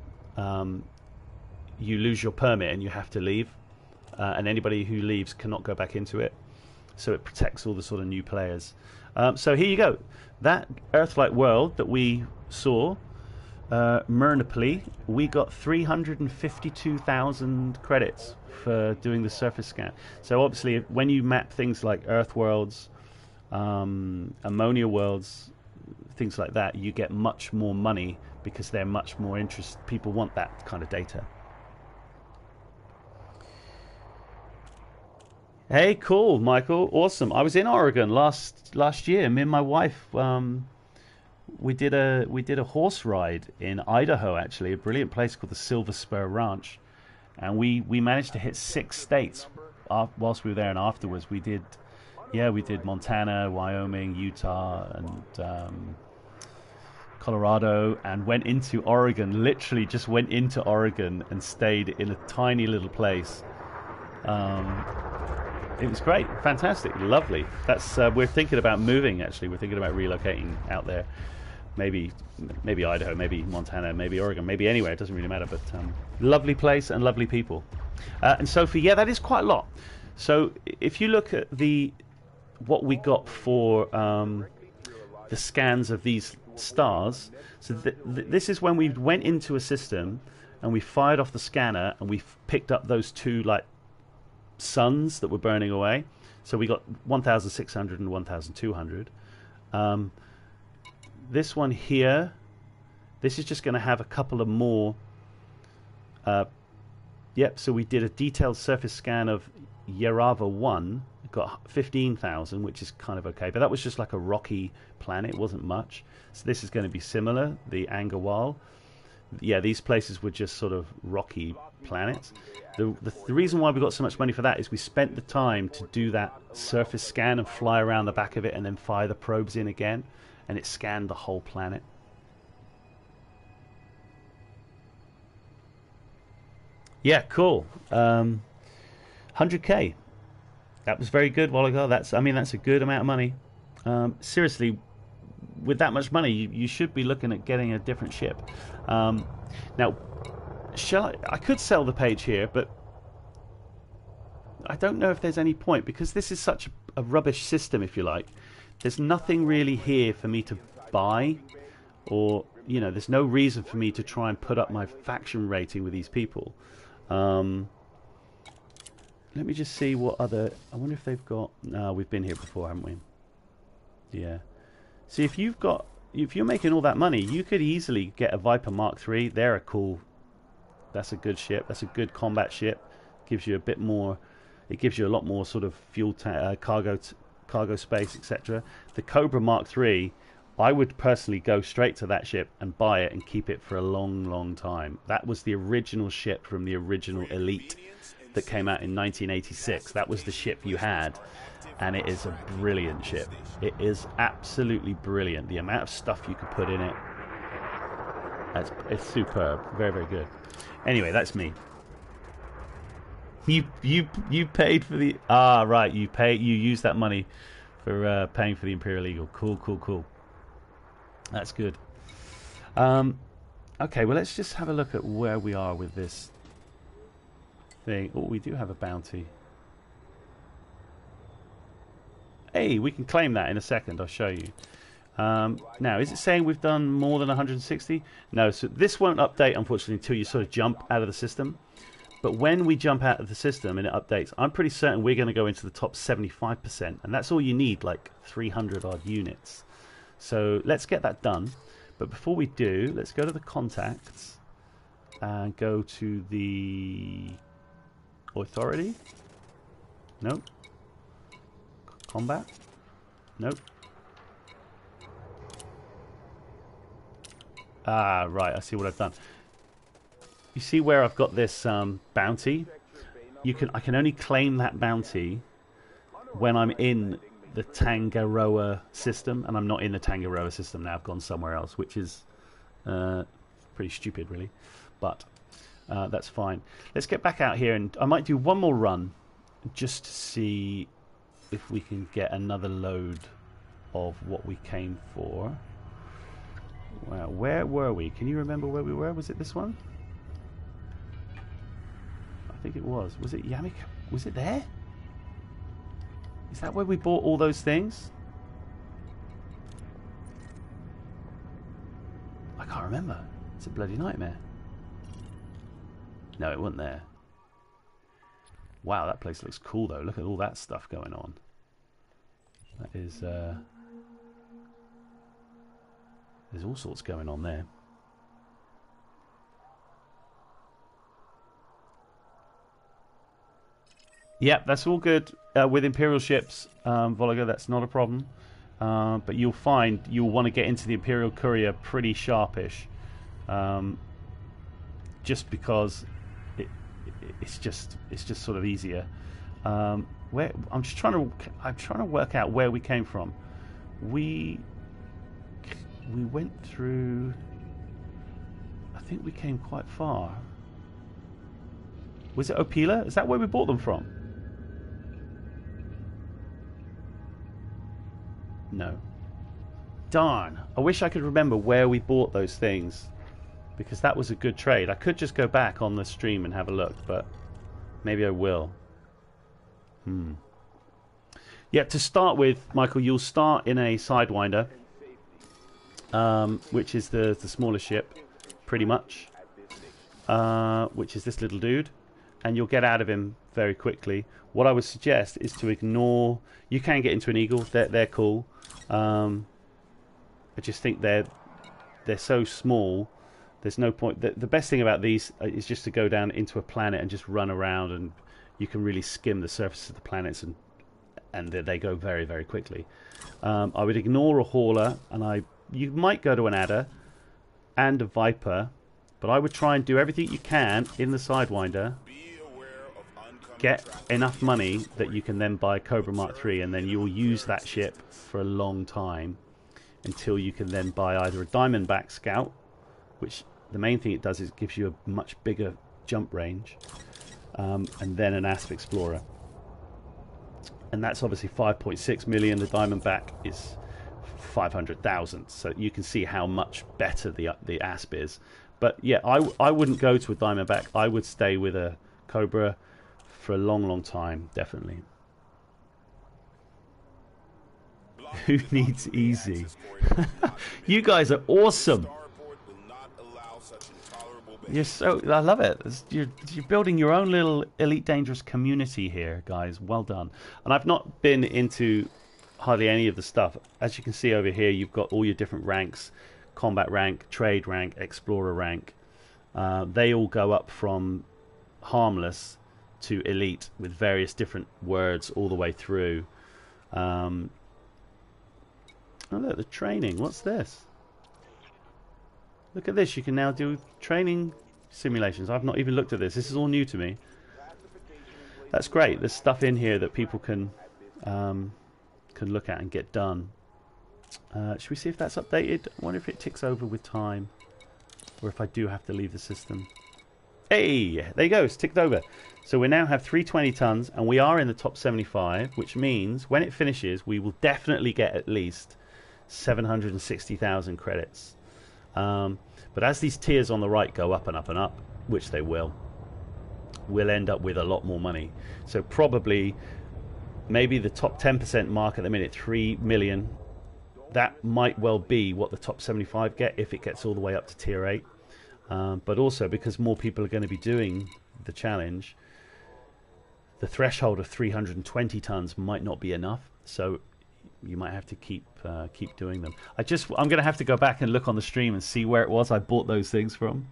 you lose your permit and you have to leave, and anybody who leaves cannot go back into it. So it protects all the sort of new players. So here you go. That Earth-like world that we saw, Myrnapoli, we got 352,000 credits for doing the surface scan. So obviously, when you map things like Earth worlds, ammonia worlds, things like that, you get much more money because they're much more interested. People want that kind of data. Hey, cool, Michael. Awesome. I was in Oregon last year. Me and my wife, we did a horse ride in Idaho. Actually, a brilliant place called the Silver Spur Ranch, and we managed to hit 6 states whilst we were there. And afterwards, we did Montana, Wyoming, Utah, and Colorado, and went into Oregon. Literally, just went into Oregon and stayed in a tiny little place. It was great, fantastic, lovely. That's we're thinking about moving. Actually, we're thinking about relocating out there. Maybe Idaho, maybe Montana, maybe Oregon, maybe anywhere. It doesn't really matter. But lovely place and lovely people. And Sophie, yeah, that is quite a lot. So if you look at what we got for the scans of these stars, so this is when we went into a system and we fired off the scanner and we picked up those 2 like suns that were burning away. So we got 1,600 and 1,200. This one here, this is just going to have a couple of more. Yep, so we did a detailed surface scan of Yarava 1. Got 15,000, which is kind of okay, but that was just like a rocky planet. It wasn't much. So this is going to be similar, the Angawal. Yeah, these places were just sort of rocky planets. The reason why we got so much money for that is we spent the time to do that surface scan and fly around the back of it and then fire the probes in again, and it scanned the whole planet. Yeah, cool. 100k. That was very good while ago. That's a good amount of money. Seriously, with that much money, you should be looking at getting a different ship. Now, I could sell the page here, but I don't know if there's any point, because this is such a rubbish system, if you like. There's nothing really here for me to buy, or, you know, there's no reason for me to try and put up my faction rating with these people. Let me just see what other... I wonder if they've got... No, we've been here before, haven't we? Yeah. See, if you're making all that money, you could easily get a Viper Mark III. They're a cool... That's a good ship. That's a good combat ship. Gives you a bit more It gives you a lot more sort of cargo space, etc. The Cobra Mark III, I would personally go straight to that ship and buy it and keep it for a long, long time. That was the original ship from the original Elite that came out in 1986. That was the ship you had, and it is a brilliant ship. It is absolutely brilliant. The amount of stuff you could put in it, it's superb. Very, very good. Anyway, that's me. You paid for the right. You use that money for paying for the Imperial Eagle. Cool. That's good. Okay, well, let's just have a look at where we are with this thing. Oh, we do have a bounty. Hey, we can claim that in a second. I'll show you. Now, is it saying we've done more than 160? No, so this won't update, unfortunately, until you sort of jump out of the system. But when we jump out of the system and it updates, I'm pretty certain we're going to go into the top 75%. And that's all you need, like 300 odd units. So let's get that done. But before we do, let's go to the contacts and go to the authority. Nope. Combat. Nope. Right, I see what I've done. You see where I've got this bounty? I can only claim that bounty when I'm in the Tangaroa system, and I'm not in the Tangaroa system now. I've gone somewhere else, which is pretty stupid, really. But that's fine. Let's get back out here, and I might do one more run just to see if we can get another load of what we came for. Wow, where were we? Can you remember where we were? Was it this one? I think it was. Was it Yamik? Was it there? Is that where we bought all those things? I can't remember. It's a bloody nightmare. No, it wasn't there. Wow, that place looks cool though. Look at all that stuff going on. That is... there's all sorts going on there. Yep, that's all good with Imperial ships, Vologa. That's not a problem. But you'll find you'll want to get into the Imperial Courier pretty sharpish, just because it's just sort of easier. Where I'm trying to work out where we came from. We went through. I think we came quite far. Was it Opila? Is that where we bought them from? No. Darn. I wish I could remember where we bought those things, because that was a good trade. I could just go back on the stream and have a look, but maybe I will. Yeah, to start with, Michael, you'll start in a Sidewinder, which is the smaller ship, pretty much, which is this little dude, and you'll get out of him very quickly. What I would suggest is to ignore... You can get into an Eagle, they're cool. I just think they're so small, there's no point. The best thing about these is just to go down into a planet and just run around, and you can really skim the surface of the planets, and they go very, very quickly. I would ignore a Hauler, and you might go to an Adder and a Viper, but I would try and do everything you can in the Sidewinder. Get enough money that you can then buy Cobra Mark III, and then you'll use that ship for a long time until you can then buy either a Diamondback Scout, which the main thing it does is it gives you a much bigger jump range, and then an Asp Explorer. And that's obviously 5.6 million. The Diamondback is 500,000, so you can see how much better the Asp is. But yeah, I wouldn't go to a Diamondback. I would stay with a Cobra for a long, long time, definitely. Who needs easy? You guys are awesome. I love it. You're building your own little Elite Dangerous community here, guys. Well done. And I've not been into hardly any of the stuff. As you can see over here, you've got all your different ranks: combat rank, trade rank, explorer rank. They all go up from harmless to elite with various different words all the way through. Oh look, the training. What's this? Look at this. You can now do training simulations. I've not even looked at this. This is all new to me. That's great. There's stuff in here that people can look at and get done. Should we see if that's updated? I wonder if it ticks over with time, or if I do have to leave the system. Hey, there you go. It's ticked over. So we now have 320 tons, and we are in the top 75, which means when it finishes, we will definitely get at least 760,000 credits. But as these tiers on the right go up and up and up, which they will, we'll end up with a lot more money. So probably maybe the top 10% mark at the minute, 3 million. That might well be what the top 75 get if it gets all the way up to tier 8. But also because more people are going to be doing the challenge, the threshold of 320 tons might not be enough. So you might have to keep doing them. I'm going to have to go back and look on the stream and see where it was I bought those things from.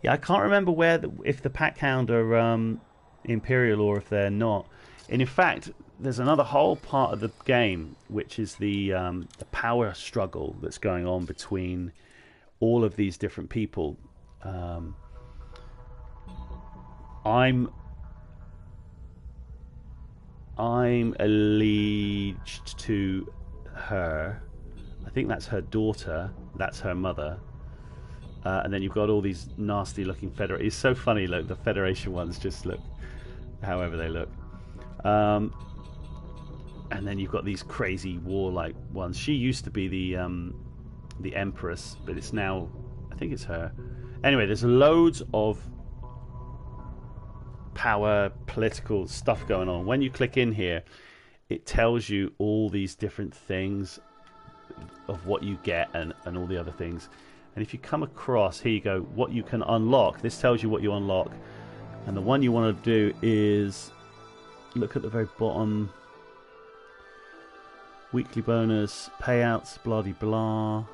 Yeah, I can't remember where if the Pack Hound are Imperial or if they're not. And in fact, there's another whole part of the game which is the power struggle that's going on between all of these different people. I'm alleged to her. I think that's her daughter. That's her mother. And then you've got all these nasty looking Federation. It's so funny, look, the Federation ones just look however they look. And then you've got these crazy warlike ones. She used to be the Empress, but it's now, I think it's her. Anyway, there's loads of power, political stuff going on. When you click in here, it tells you all these different things of what you get and all the other things. And if you come across, here you go, what you can unlock. This tells you what you unlock. And the one you want to do is, look at the very bottom. Weekly bonus, payouts, blah de blah.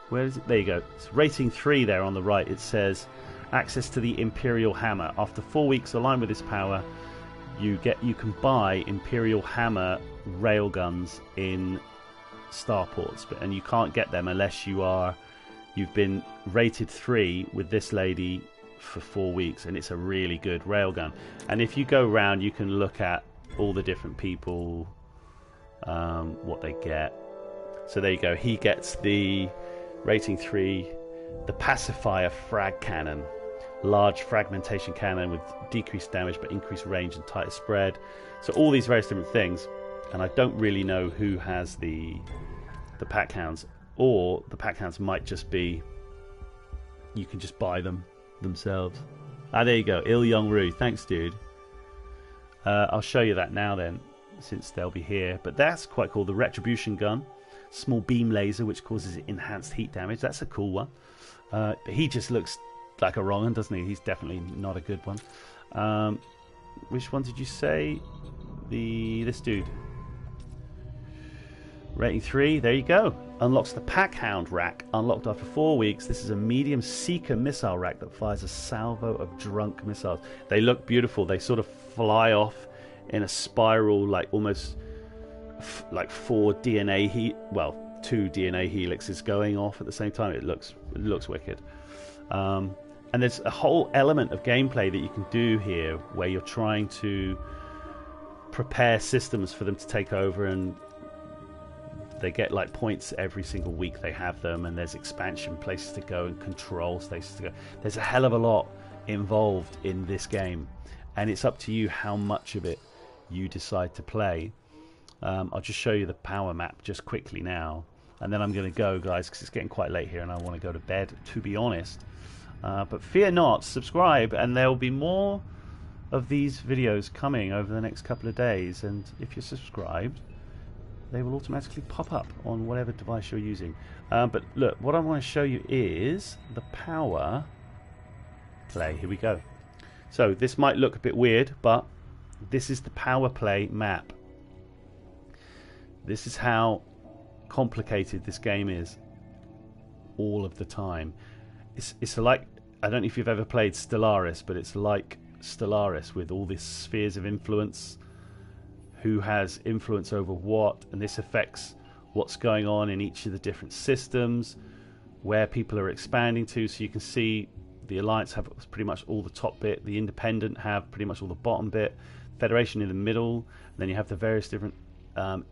Where is it? There you go. It's rating 3 there on the right. It says access to the Imperial Hammer. After 4 weeks aligned with this power, you can buy Imperial Hammer railguns in starports, and you can't get them unless you've been rated 3 with this lady for 4 weeks, and it's a really good railgun. And if you go around, you can look at all the different people, what they get. So there you go. He gets the rating 3, the pacifier frag cannon, large fragmentation cannon with decreased damage but increased range and tighter spread. So all these various different things, and I don't really know who has the Pack Hounds, or the Pack Hounds might just be, you can just buy them themselves. Ah, there you go. Il Young-Ru. Thanks, dude. I'll show you that now then, since they'll be here. But that's quite cool. The Retribution gun, small beam laser which causes enhanced heat damage. That's a cool one. But he just looks like a wrong one, doesn't he? He's definitely not a good one. Which one did you say? This dude. Rating 3, there you go. Unlocks the Pack Hound rack. Unlocked after 4 weeks. This is a medium Seeker missile rack that fires a salvo of drunk missiles. They look beautiful. They sort of fly off in a spiral, like almost like 4 DNA well, 2 DNA helixes going off at the same time. It looks wicked. And there's a whole element of gameplay that you can do here where you're trying to prepare systems for them to take over, and they get like points every single week they have them, and there's expansion places to go and control places to go. There's a hell of a lot involved in this game, and it's up to you how much of it you decide to play. I'll just show you the power map just quickly now, and then I'm going to go, guys, because it's getting quite late here and I want to go to bed, to be honest. But fear not, subscribe, and there will be more of these videos coming over the next couple of days, and if you're subscribed, they will automatically pop up on whatever device you're using. But look, what I want to show you is the power play. Here we go. So this might look a bit weird, but this is the power play map. This is how complicated this game is all of the time. It's like I don't know if you've ever played Stellaris, but it's like Stellaris with all these spheres of influence. Who has influence over what, and this affects what's going on in each of the different systems, where people are expanding to. So you can see the Alliance have pretty much all the top bit, the Independent have pretty much all the bottom bit, Federation in the middle, and then you have the various different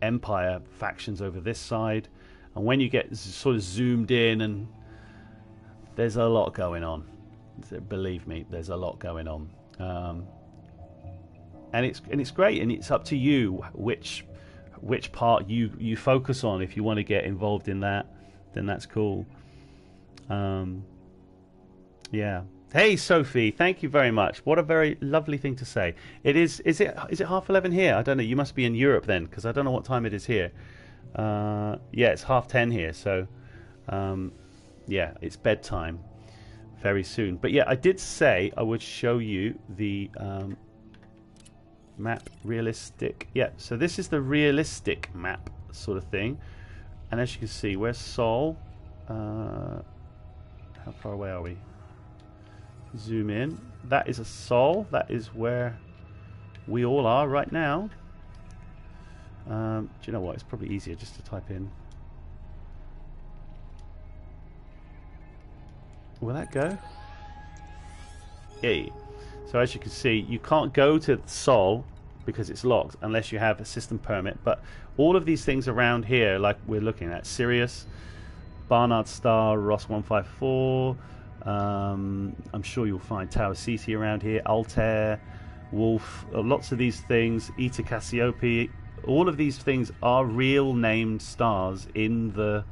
Empire factions over this side. And when you get sort of zoomed in, and there's a lot going on. Believe me, there's a lot going on. And it's great, and it's up to you which part you focus on. If you want to get involved in that, then that's cool. Yeah. Hey Sophie, thank you very much. What a very lovely thing to say. Is it 11:30 here? I don't know. You must be in Europe then, because I don't know what time it is here. Yeah, it's 10:30 here. So yeah, it's bedtime very soon. But yeah, I did say I would show you the map realistic. Yeah, so this is the realistic map sort of thing. And as you can see, where's Sol? How far away are we? Zoom in. That is a Sol. That is where we all are right now. Do you know what? It's probably easier just to type in. Will that go? Yay. So as you can see, you can't go to Sol because it's locked unless you have a system permit. But all of these things around here, like we're looking at, Sirius, Barnard Star, Ross 154. I'm sure you'll find Tower City around here, Altair, Wolf, lots of these things, Eta Cassiope. All of these things are real named stars in the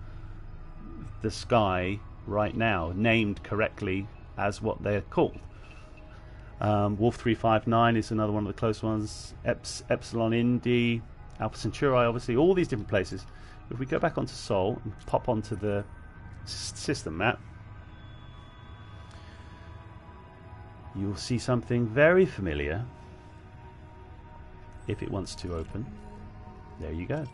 sky right now, named correctly as what they're called. Wolf 359 is another one of the close ones. Epsilon Indi, Alpha Centauri, obviously, all these different places. If we go back onto Sol and pop onto the system map, you'll see something very familiar if it wants to open. There you go.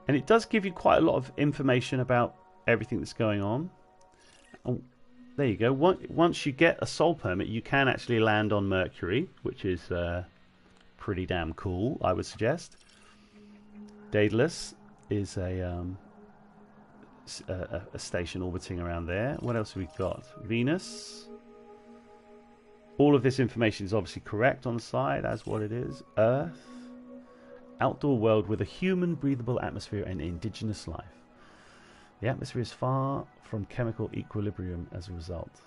And it does give you quite a lot of information about everything that's going on. Oh, there you go. Once you get a Sol permit, you can actually land on Mercury, which is pretty damn cool, I would suggest. Daedalus is a station orbiting around there. What else have we got? Venus. All of this information is obviously correct on the side as what it is. Earth. Outdoor world with a human breathable atmosphere and indigenous life. The atmosphere is far from chemical equilibrium as a result.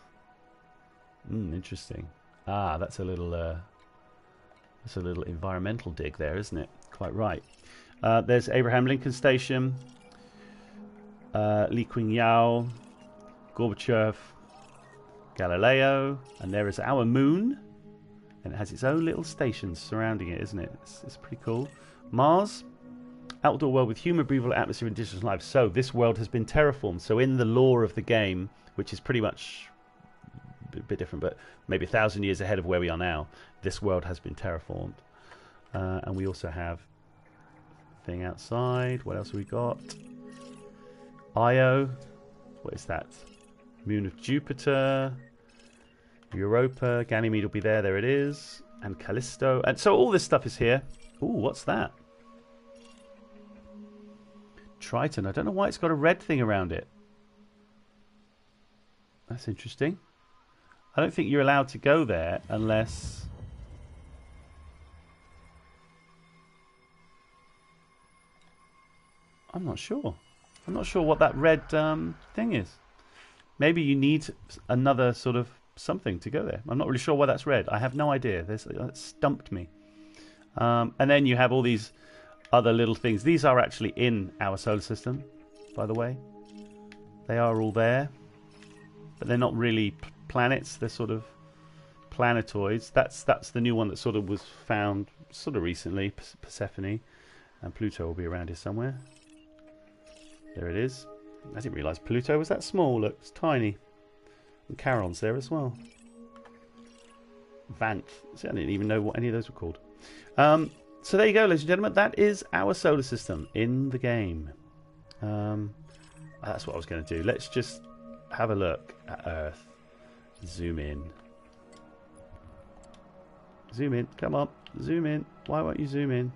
Interesting. That's a little environmental dig there, isn't it? Quite right. There's Abraham Lincoln Station, Li Qingyao, Gorbachev, Galileo, and there is our moon, and it has its own little stations surrounding it, isn't it? It's pretty cool. Mars, outdoor world with human breathable atmosphere and indigenous life. So this world has been terraformed. So in the lore of the game, which is pretty much a bit different, but maybe 1,000 years ahead of where we are now, this world has been terraformed. And we also have thing outside. What else have we got? Io. What is that? Moon of Jupiter. Europa. Ganymede will be there. There it is. And Callisto. And so all this stuff is here. Ooh, what's that? Triton. I don't know why it's got a red thing around it. That's interesting. I don't think you're allowed to go there unless... I'm not sure. I'm not sure what that red thing is. Maybe you need another sort of something to go there. I'm not really sure why that's red. I have no idea. That stumped me. And then you have all these other little things. These are actually in our solar system, by the way. They are all there. But they're not really planets. They're sort of planetoids. That's the new one that sort of was found sort of recently, Persephone. And Pluto will be around here somewhere. There it is. I didn't realise Pluto was that small. Look, it's tiny. And Charon's there as well. Vanth. See, I didn't even know what any of those were called. So there you go, ladies and gentlemen. That is our solar system in the game. That's what I was going to do. Let's just have a look at Earth. Zoom in. Zoom in. Come on. Zoom in. Why won't you zoom in?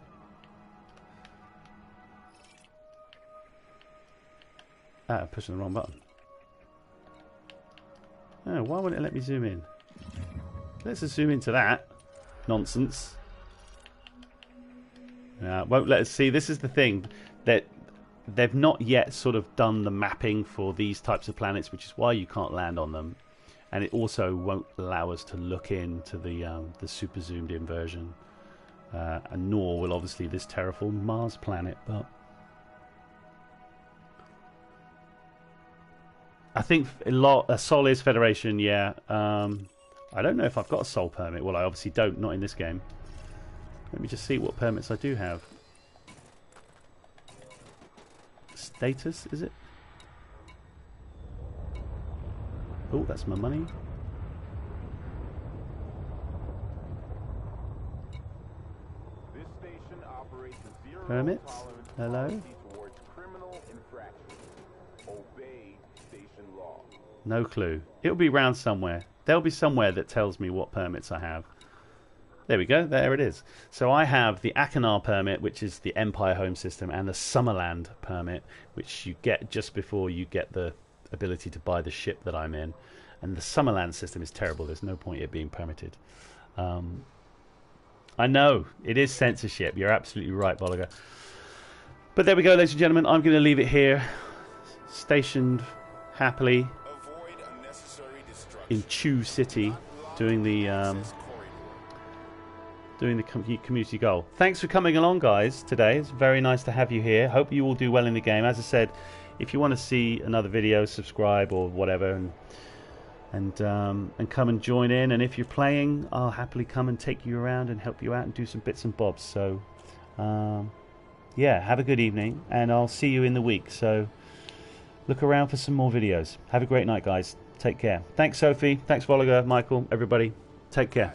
Ah, I'm pushing the wrong button. Oh, why won't it let me zoom in? Let's just zoom into that. Nonsense. Won't let us see. This is the thing. That they've not yet sort of done the mapping for these types of planets, which is why you can't land on them. And it also won't allow us to look into the super zoomed in version. And nor will obviously this terraformed Mars planet, but I think a Sol is Federation, yeah. I don't know if I've got a Sol permit. Well, I obviously don't, not in this game. Let me just see what permits I do have. Status, is it? Oh, that's my money. This station operates a zero Permits? tolerance Hello? policy towards criminal infractions. Obey station law. No clue. It'll be around somewhere. There'll be somewhere that tells me what permits I have. There we go. There it is. So I have the Akanar permit, which is the Empire home system, and the Summerland permit, which you get just before you get the ability to buy the ship that I'm in. And the Summerland system is terrible. There's no point it being permitted. I know. It is censorship. You're absolutely right, Bolliger. But there we go, ladies and gentlemen. I'm going to leave it here. Stationed happily in Chew City, doing the community goal. Thanks for coming along, guys, today. It's very nice to have you here. Hope you all do well in the game. As I said, if you want to see another video, subscribe or whatever, and come and join in. And if you're playing, I'll happily come and take you around and help you out and do some bits and bobs. So yeah, have a good evening, and I'll see you in the week. So look around for some more videos. Have a great night, guys. Take care. Thanks, Sophie. Thanks, Voliga, Michael, everybody. Take care.